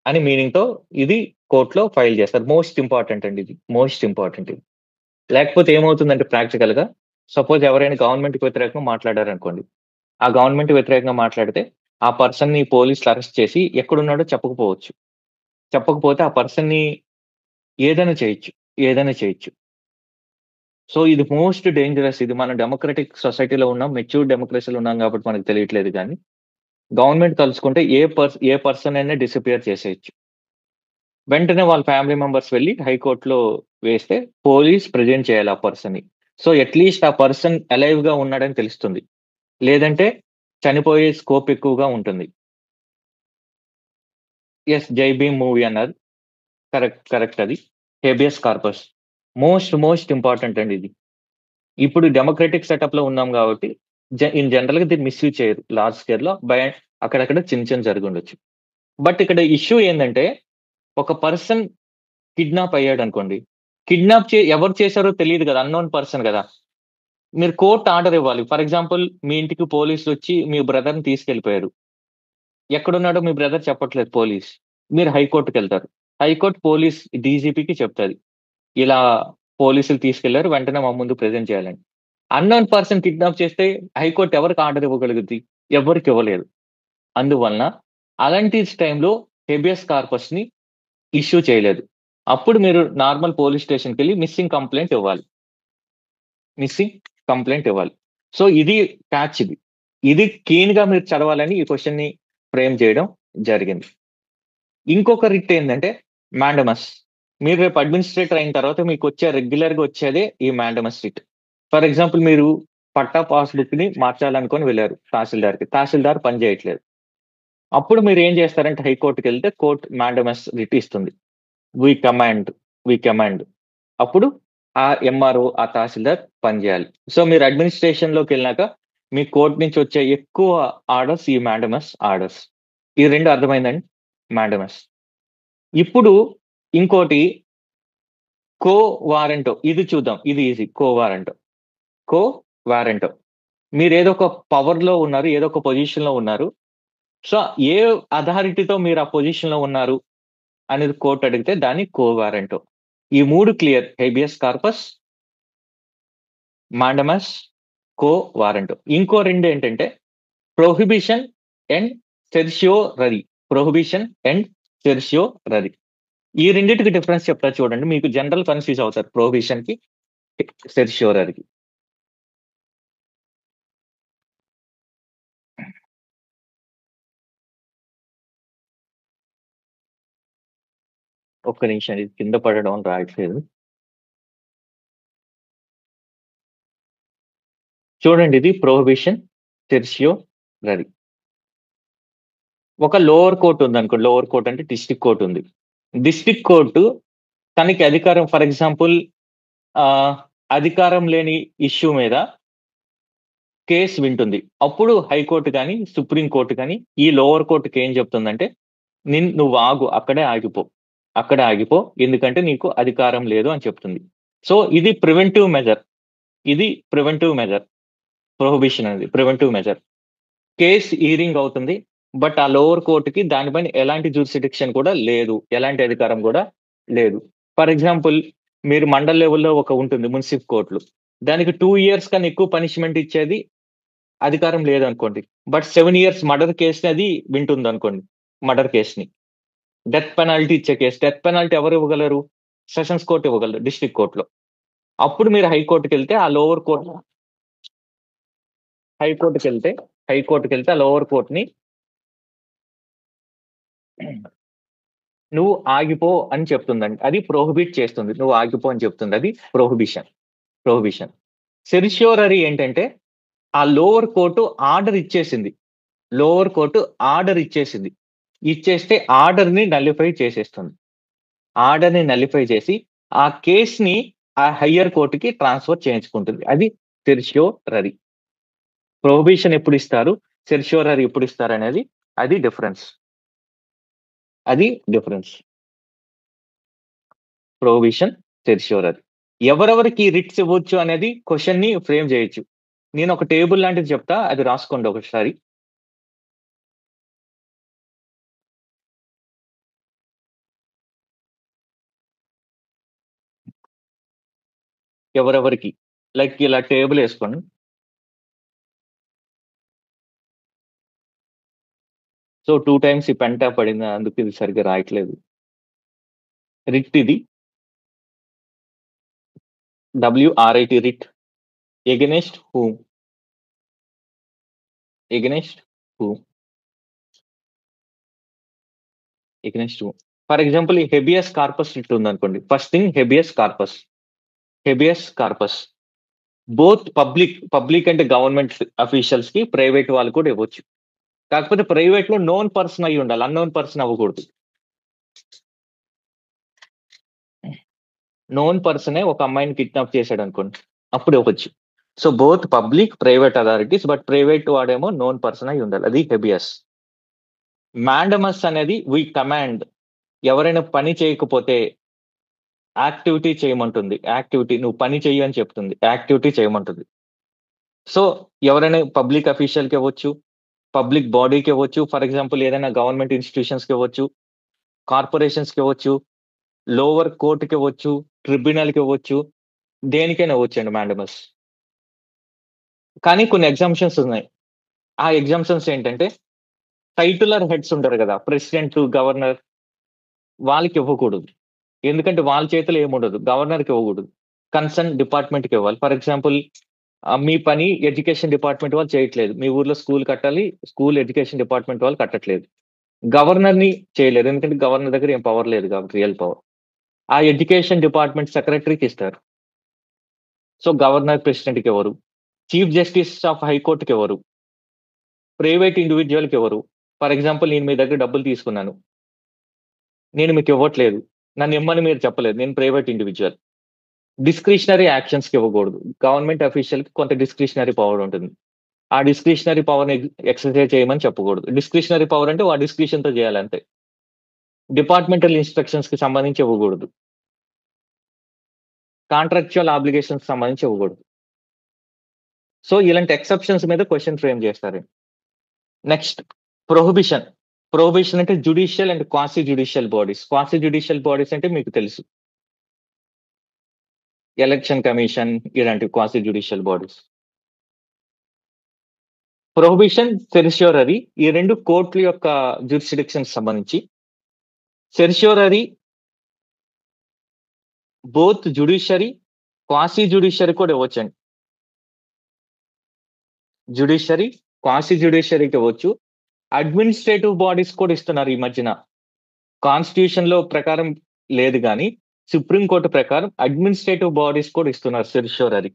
S1: అని మీనింగ్‌తో ఇది కోర్ట్‌లో ఫైల్ చేస్తారు. మోస్ట్ ఇంపార్టెంట్ అండి ఇది. మోస్ట్ ఇంపార్టెంట్ ఇది. లేకపోతే ఏమవుతుందంటే ప్రాక్టికల్‌గా సపోజ్ ఎవరైనా గవర్నమెంట్‌కి వ్యతిరేకంగా మాట్లాడారనుకోండి. ఆ గవర్నమెంట్ వ్యతిరేకంగా మాట్లాడితే ఆ పర్సన్‌ని పోలీసులు అరెస్ట్ చేసి ఎక్కడున్నాడో చెప్పకపోవచ్చు. చెప్పకపోతే ఆ పర్సన్‌ని ఏదైనా చేయొచ్చు. ఏదైనా చేయొచ్చు. సో ఇది మోస్ట్ డేంజరస్. ఇది మన డెమోక్రటిక్ సొసైటీలో ఉన్నాం. మెచ్యూర్డ్ డెమోక్రసీలో ఉన్నాం కాబట్టి మనకు తెలియట్లేదు గానీ, గవర్నమెంట్ తలుచుకుంటే ఏ పర్సన్ అయినా డిసపియర్ చేసేయొచ్చు. వెంటనే వాళ్ళ ఫ్యామిలీ మెంబర్స్ వెళ్లి హైకోర్ట్‌లో వేస్తే పోలీస్ ప్రెజెంట్ చేయాలి ఆ పర్సన్‌ని. సో అట్‌లీస్ట్ ఆ పర్సన్ అలైవ్‌గా ఉన్నాడని తెలుస్తుంది. లేదంటే చనిపోయే స్కోప్ ఎక్కువగా ఉంటుంది. యెస్. 'జై భీమ్' మూవీ అన్నారు. కరెక్ట్ అది. Habeas corpus. మోస్ట్ ఇంపార్టెంట్ అండి ఇది. ఇప్పుడు డెమోక్రటిక్ సెటప్‌లో ఉన్నాం గాబట్టి ఇన్ జనరల్‌గా దీన్ని మిస్‌యూజ్ చేయరు. లార్జ్ స్కేల్‌లో అక్కడక్కడ చిన్న జరుగుండొచ్చు. బట్ ఇక్కడ ఇష్యూ ఏందంటే ఒక పర్సన్ కిడ్నాప్ అయ్యాడనుకోండి. ఎవరు చేశారో తెలీదు గదా! అన్‌నోన్ పర్సన్ గదా! మీరు కోర్ట్ ఆర్డర్ ఇవ్వాలి. ఫర్ ఎగ్జాంపుల్ మీ ఇంటికి పోలీసులొచ్చి మీ బ్రదర్‌ని తీసుకెళ్ళిపోయారు. ఎక్కడున్నాడో మీ బ్రదర్ చెప్పట్లేదు పోలీస్. మీరు హైకోర్ట్‌కెళ్తారు. హైకోర్ట్ పోలీస్ డీజీపీకి చెప్తది. ఇలా పోలీసులు తీసుకెళ్లారు. వెంటనే మా ముందు ప్రెజెంట్ చేయాలని. అన్‌నోన్ పర్సన్ కిడ్నాప్ చేస్తే హైకోర్ట్ ఎవరికి ఆర్డర్ ఇవ్వగలుగుద్ది? ఎవ్వరికి ఇవ్వలేదు. అందువలన అలాంటి టైంలో హేబియస్ కార్పస్‌ని ఇష్యూ చేయలేదు. అప్పుడు మీరు నార్మల్ పోలీస్ స్టేషన్‌కెళ్లి మిస్సింగ్ కంప్లెయింట్ ఇవ్వాలి. మిస్సింగ్ కంప్లెయింట్ ఇవ్వాలి. సో ఇది క్యాచ్ ఇది. ఇది కీన్‌గా మీరు చదవాలని ఈ క్వెషన్‌ని ఫ్రేమ్ చేయడం జరిగింది. ఇంకొక రిట్ ఏందంటే మాండమస్. మీరు రేపు అడ్మినిస్ట్రేటర్ అయిన తర్వాత మీకొచ్చే రెగ్యులర్‌గా వచ్చేదే ఈ మాండమస్ రిట్. ఫర్ ఎగ్జాంపుల్ మీరు పట్టా పాస్‌బుక్‌ని మార్చాలనుకొని వెళ్లారు తహసీల్దార్‌కి. తహసీల్దార్ పని చేయట్లేదు. అప్పుడు మీరేం చేస్తారంటే హైకోర్ట్‌కెళ్తే కోర్ట్ మాండమస్ రిట్ ఇస్తుంది. వి కమాండ్. అప్పుడు ఆ ఎంఆర్ఓ, ఆ తహసీల్దార్ పని చేయాలి. సో మీరు అడ్మినిస్ట్రేషన్‌లోకెళ్ళినాక మీ కోర్ట్ నుంచి వచ్చే ఎక్కువ ఆర్డర్స్ ఈ మాండమస్ ఆర్డర్స్. ఈ 2 అర్థమైందండి? మాండమస్. ఇప్పుడు ఇంకోటి కో వారెంటో. ఇది చూద్దాం. ఇది ఈజీ. కో వారెంటో. మీరేదో ఒక పవర్‌లో ఉన్నారు. ఏదో ఒక పొజిషన్‌లో ఉన్నారు. సో ఏ అథారిటీతో మీరు ఆ పొజిషన్‌లో ఉన్నారు అనేది కోర్ట్ అడిగితే దాన్ని కో వారెంటో. ఈ 3 clear. Habeas corpus, mandamus, quo warranto. ఇంకో 2 ఏంటంటే prohibition and certiorari. Prohibition and certiorari. ఈ రెండిటికి డిఫరెన్స్ చెప్తా చూడండి. మీకు జనరల్ కన్‌ఫ్యూజ్ అవుతారు ప్రొహిబిషన్‌కి, సెర్షియోరరీకి. ఒక్క నిమిషం ఇది కింద పడడం రాయట్లేదు. చూడండి ఇది ప్రొహిబిషన్, సెర్షియోరరీ. ఒక లోయర్ కోర్ట్ ఉందనుకోండి. లోయర్ కోర్ట్ అంటే డిస్ట్రిక్ట్ కోర్ట్ ఉంది. డిస్ట్రిక్ట్ కోర్ట్ తనకి అధికారం ఫర్ ఎగ్జాంపుల్ అధికారం లేని ఇష్యూ మీద కేస్ వింటుంది. అప్పుడు హైకోర్ట్ గాని, సుప్రీం కోర్ట్ గాని ఈ లోయర్ కోర్ట్‌కి ఏం చెప్తుందంటే నువ్వు ఆగు. అక్కడే ఆగిపో. ఎందుకంటే నీకు అధికారం లేదు అని చెప్తుంది. సో ఇది ప్రివెంటివ్ మెజర్. ప్రొహిబిషన్ అనేది ప్రివెంటివ్ మెజర్. కేస్ హియరింగ్ అవుతుంది. బట్ ఆ లోయర్ కోర్ట్‌కి దానిపైన ఎలాంటి జ్యూరిస్డిక్షన్ కూడా లేదు. ఎలాంటి అధికారం కూడా లేదు. ఫర్ ఎగ్జాంపుల్ మీరు మండల్ లెవెల్‌లో ఉంటుంది మున్సిఫ్ కోర్ట్‌లు. దానికి 2 ఇయర్స్ కన్నా ఎక్కువ పనిష్మెంట్ ఇచ్చేది అధికారం లేదనుకోండి. బట్ 7 ఇయర్స్ మర్డర్ కేస్‌ని అది వింటుందనుకోండి. మర్డర్ కేస్‌ని. డెత్ పెనాల్టీ ఇచ్చే కేస్. డెత్ పెనాల్టీ ఎవరు ఇవ్వగలరు? సెషన్స్ కోర్ట్ ఇవ్వగలరు డిస్ట్రిక్ట్ కోర్ట్‌లో. అప్పుడు మీరు హైకోర్ట్‌కెళ్తే ఆ లోయర్ కోర్ట్ హైకోర్ట్‌కెళ్తే ఆ లోయర్ కోర్ట్‌ని నువ్వు ఆగిపో అని చెప్తుందండి. అది ప్రొహిబిట్ చేస్తుంది. నువ్వు ఆగిపో అని చెప్తుంది. అది ప్రొహిబిషన్. సెరిష్యోరరీ ఏంటంటే ఆ లోయర్ కోర్ట్ ఆర్డర్ ఇచ్చేసింది. లోవర్ కోర్టు ఆర్డర్ ఇచ్చేసింది. ఇచ్చేస్తే ఆర్డర్‌ని నల్లిఫై చేసేస్తుంది. ఆర్డర్‌ని నల్లిఫై చేసి ఆ కేస్‌ని ఆ హైయర్ కోర్ట్‌కి ట్రాన్స్‌ఫర్ చేయించుకుంటుంది. అది సెర్షియోరరీ. ప్రొహిబిషన్ ఎప్పుడిస్తారు? సెర్షియోరరీ ఎప్పుడిస్తారనేది అది డిఫరెన్స్. అది డిఫరెన్స్. Prohibition, certiorari. ఎవరెవరికి రిట్స్ ఇవ్వచ్చు అనేది క్వెషన్‌ని ఫ్రేమ్ చేయొచ్చు. నేను ఒక టేబుల్ లాంటిది చెప్తా. అది రాసుకోండి ఒకసారి. ఎవరెవరికి. లైక్ ఇలా టేబుల్ ఏసుకోండి. సో 2 టైమ్స్ ఈ పెన్ ట్యాప్ పడింది. అందుకు ఇది సరిగ్గా రాయట్లేదు. రిట్ ఇది. WRIT writ. ఎగైన్స్ట్ whom? ఎగైన్స్ట్ whom? ఎగైన్స్ట్ whom? For example ఈ హెబియస్ కార్పస్ రిట్ ఉందనుకోండి. First thing habeas corpus. Habeas corpus. Both public అంటే గవర్నమెంట్ అఫీషియల్స్ కి, ప్రైవేట్ వాళ్ళు కూడా ఇవ్వచ్చు. కాకపోతే ప్రైవేట్ లో నోన్ పర్సన్ అయి ఉండాలి. అన్నోన్ పర్సన్ అవ్వకూడదు. నోన్ పర్సనే ఒక అమ్మాయిని కిడ్నాప్ చేశాడు అనుకోండి, అప్పుడు ఇవ్వచ్చు. So both public, private authorities, but private వాడేమో నోన్ పర్సన్ అయి ఉండాలి. అది హెబియస్. మాండమస్ అనేది వి కమాండ్. ఎవరైనా పని చేయకపోతే యాక్టివిటీ చేయమంటుంది. యాక్టివిటీ నువ్వు పని చెయ్యి అని చెప్తుంది. యాక్టివిటీ చేయమంటుంది. సో ఎవరైనా పబ్లిక్ అఫీషియల్కి ఇవ్వచ్చు, పబ్లిక్ బాడీకి ఇవ్వచ్చు. ఫర్ ఎగ్జాంపుల్ ఏదైనా గవర్నమెంట్ ఇన్స్టిట్యూషన్స్కి ఇవ్వచ్చు, కార్పొరేషన్స్కి ఇవ్వచ్చు, లోవర్ కోర్టుకి ఇవ్వచ్చు, ట్రిబ్యునల్కి ఇవ్వచ్చు, దేనికైనా ఇవ్వచ్చండి మాండమస్. కానీ కొన్ని ఎగ్జామ్షన్స్ ఉన్నాయి. ఆ ఎగ్జామ్షన్స్ ఏంటంటే టైటిలర్ హెడ్స్ ఉంటారు కదా, ప్రెసిడెంట్, గవర్నర్, వాళ్ళకి ఇవ్వకూడదు. ఎందుకంటే వాళ్ళ చేతిలో ఏముండదు. గవర్నర్కి ఇవ్వకూడదు. కన్సర్న్ డిపార్ట్మెంట్కి ఇవ్వాలి. ఫర్ ఎగ్జాంపుల్ మీ పని ఎడ్యుకేషన్ డిపార్ట్మెంట్ వాళ్ళు చేయట్లేదు. మీ ఊర్లో స్కూల్ కట్టాలి, స్కూల్ ఎడ్యుకేషన్ డిపార్ట్మెంట్ వాళ్ళు కట్టట్లేదు. గవర్నర్ని చేయలేరు, ఎందుకంటే గవర్నర్ దగ్గర ఏం పవర్ లేదు కాబట్టి, రియల్ పవర్. ఆ ఎడ్యుకేషన్ డిపార్ట్మెంట్ సెక్రటరీకి ఇస్తారు. సో గవర్నర్ ప్రెసిడెంట్కి ఎవరు, చీఫ్ జస్టిస్ ఆఫ్ హైకోర్టుకి ఎవరు, ప్రైవేట్ ఇండివిజువల్కి ఎవరు. ఫర్ ఎగ్జాంపుల్ నేను మీ దగ్గర డబ్బులు తీసుకున్నాను, నేను మీకు ఇవ్వట్లేదు, నన్ను ఇమ్మని మీరు చెప్పలేదు, నేను ప్రైవేట్ ఇండివిజువల్. డిస్క్రిషనరీ యాక్షన్స్కి ఇవ్వకూడదు. గవర్నమెంట్ అఫీషియల్కి కొంత డిస్క్రిషనరీ పవర్ ఉంటుంది. ఆ డిస్క్రిషనరీ పవర్ని ఎక్సర్సైజ్ చేయమని చెప్పకూడదు. డిస్క్రిషనరీ పవర్ అంటే ఆ డిస్క్రిషన్తో చేయాలి అంతే. డిపార్ట్మెంటల్ ఇన్స్ట్రక్షన్స్ కి సంబంధించి ఇవ్వకూడదు. కాంట్రాక్చువల్ ఆబ్లిగేషన్స్ సంబంధించి ఇవ్వకూడదు. సో ఇలాంటి ఎక్సెప్షన్స్ మీద క్వశ్చన్ ఫ్రేమ్ చేస్తారు. Next prohibition. ప్రొహిబిషన్ అంటే judicial and క్వాసి judicial bodies. క్వాసి judicial bodies అంటే మీకు తెలుసు, ఎలక్షన్ కమిషన్, ఇలాంటి క్వాసి జ్యుడిషియల్ బాడీస్. ప్రొహిబిషన్, సెర్షియోరరీ, ఈ రెండు కోర్టుల యొక్క జ్యూరిస్డిక్షన్ సంబంధించి. సెర్షియోరరీ బోత్ జ్యుడిషియరీ, క్వాసి జ్యుడిషియరీ కూడా ఇవ్వచ్చండి. జ్యుడిషియరీ, క్వాసి జ్యుడిషియరీకి ఇవ్వచ్చు. అడ్మినిస్ట్రేటివ్ బాడీస్ కూడా ఇస్తున్నారు ఈ మధ్యన. కాన్స్టిట్యూషన్ లో ప్రకారం లేదు కానీ సుప్రీంకోర్టు ప్రకారం అడ్మినిస్ట్రేటివ్ బాడీస్ కూడా ఇస్తున్నారు సెర్షియోరరీ.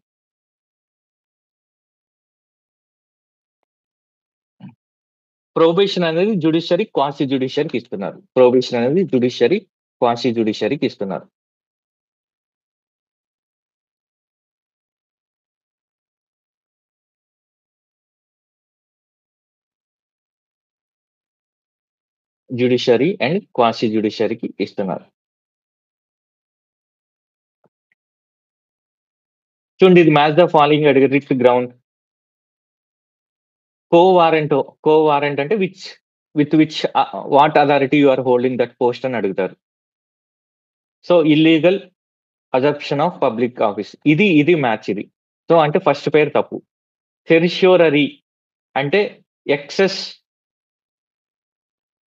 S1: ప్రొహిబిషన్ అనేది జ్యుడిషియరీ, క్వాసి జ్యుడిషియరీకి ఇస్తున్నారు. ప్రొహిబిషన్ అనేది జ్యుడిషియరీ, క్వాసి జ్యుడిషియరీకి ఇస్తున్నారు. జ్యుడిషియరీ అండ్ క్వాసి జ్యుడిషియరీకి ఇస్తున్నారు. చూడండి, ఇది మ్యాచ్ ద ఫాలోయింగ్ అడిగే రిట్ గ్రౌండ్. కోవారెంట్ అంటే with which what authority you are holding that post అని అడుగుతారు. So illegal usurpation of public office, ఇది మ్యాచ్ ఇది. సో అంటే ఫస్ట్ పేరు తప్పు. సెర్షియోరరీ అంటే ఎక్సెస్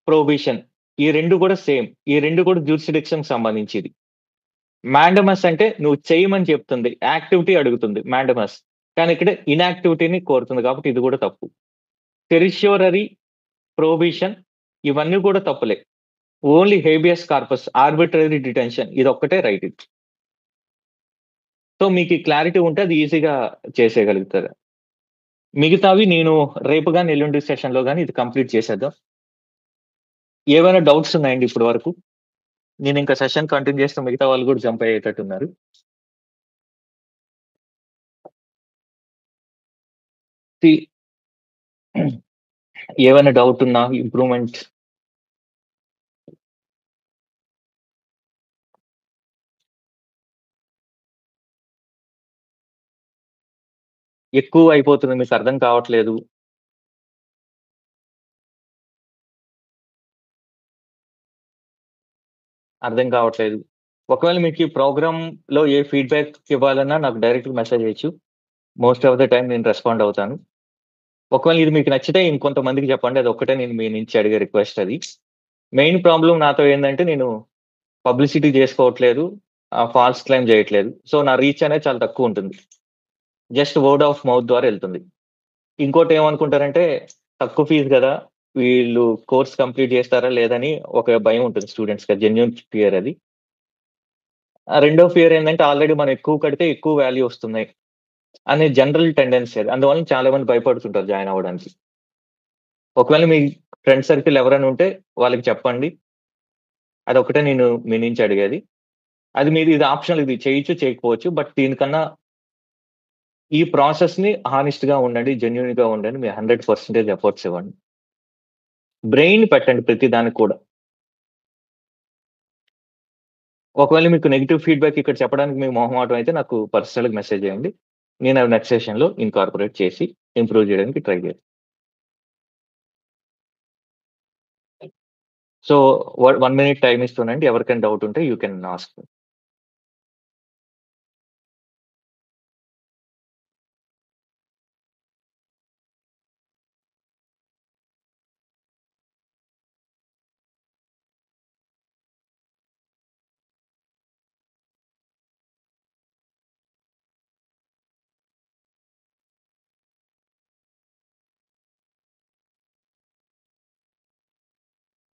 S1: ప్రొహిబిషన్, ఈ రెండు కూడా సేమ్, ఈ రెండు కూడా జ్యూరిస్డిక్షన్ సంబంధించింది. మాండమస్ అంటే నువ్వు చేయమని చెప్తుంది, యాక్టివిటీ అడుగుతుంది మాండమస్, కానీ ఇక్కడ ఇన్యాక్టివిటీని కోరుతుంది కాబట్టి ఇది కూడా తప్పు. సెర్షియోరరీ, ప్రొహిబిషన్ ఇవన్నీ కూడా తప్పులే. Only habeas corpus, arbitrary detention, ఇది ఒక్కటే రైట్. ఇది సో మీకు క్లారిటీ ఉంటే అది ఈజీగా చేసేయగలుగుతారు. మిగతావి నేను రేపు గాని ఎల్లుండి సెషన్‌లో గాని ఇది కంప్లీట్ చేసేద్దాం. ఏవైనా డౌట్స్ ఉన్నాయండి ఇప్పటి వరకు? నేను ఇంకా సెషన్ కంటిన్యూ చేస్తే మిగతా వాళ్ళు కూడా జంప్ అయ్యేటట్టున్నారు. సి ఏవైనా డౌట్ ఉన్నా ఇంప్రూవ్‌మెంట్ ఎక్కువ అయిపోతుంది. మీకు అర్థం కావట్లేదు. అర్థం కావట్లేదు. ఒకవేళ మీకు ఈ ప్రోగ్రామ్‌లో ఏ ఫీడ్‌బ్యాక్ ఇవ్వాలన్నా నాకు డైరెక్ట్‌గా మెసేజ్ చేయొచ్చు. మోస్ట్ ఆఫ్ ద టైమ్ నేను రెస్పాండ్ అవుతాను. ఒకవేళ ఇది మీకు నచ్చితే ఇంకొంతమందికి చెప్పండి. అదొక్కటే నేను మీ నుంచి అడిగే రిక్వెస్ట్ అది. మెయిన్ ప్రాబ్లమ్ నాతో ఏందంటే నేను పబ్లిసిటీ చేసుకోవట్లేదు. ఫాల్స్ క్లెయిమ్ చేయట్లేదు. సో, నా రీచ్ అనేది చాలా తక్కువుంటుంది. జస్ట్ వర్డ్ ఆఫ్ మౌత్ ద్వారా ఎళ్తుంది. ఇంకోటేమనుకుంటారంటే తక్కువ ఫీస్ గదా! వీళ్ళు కోర్స్ కంప్లీట్ చేస్తారా లేదని ఒక భయం ఉంటుంది స్టూడెంట్స్‌కి. జెన్యూన్ ఫియర్ అది. రెండో ఫియర్ ఏందంటే ఆల్రెడీ మనం ఎక్కువ కడితే ఎక్కువ వాల్యూ వస్తున్నాయి అనే జనరల్ టెండెన్సీ అది. అందువల్ల చాలా మంది భయపడుతుంటారు జాయిన్ అవ్వడానికి. ఒకవేళ మీ ఫ్రెండ్ సర్కిల్ ఎవరైనా ఉంటే వాళ్ళకి చెప్పండి. అదొక్కటే నేను మీ నుంచి అడిగేది. అది మీది ఇది ఆప్షనల్ ఇది చేయొచ్చు, చేయకపోవచ్చు. బట్ దీనికన్నా ఈ ప్రాసెస్‌ని హానెస్ట్‌గా ఉండండి, జెన్యూన్‌గా ఉండండి. మీరు 100% ఎఫర్ట్స్ ఇవ్వండి. బ్రెయిన్ పెట్టండి ప్రతి దానికి కూడా. ఒకవేళ మీకు నెగెటివ్ ఫీడ్‌బ్యాక్ ఇక్కడ చెప్పడానికి మీకు మొహమాటం అయితే నాకు పర్సనల్‌గా మెసేజ్ చేయండి. నేను అవి నెక్స్ట్ సెషన్‌లో ఇన్కార్పొరేట్ చేసి ఇంప్రూవ్ చేయడానికి ట్రై చేస్తాను. సో, 1 మినిట్ టైమ్ ఇస్తున్నానండి. ఎవరికైనా డౌట్ ఉంటే యూ కెన్ ఆస్క్.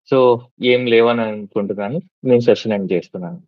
S1: సో, ఏం లేవని అనుకుంటున్నాను. నేను సెషన్ ఎండ్ చేస్తున్నాను.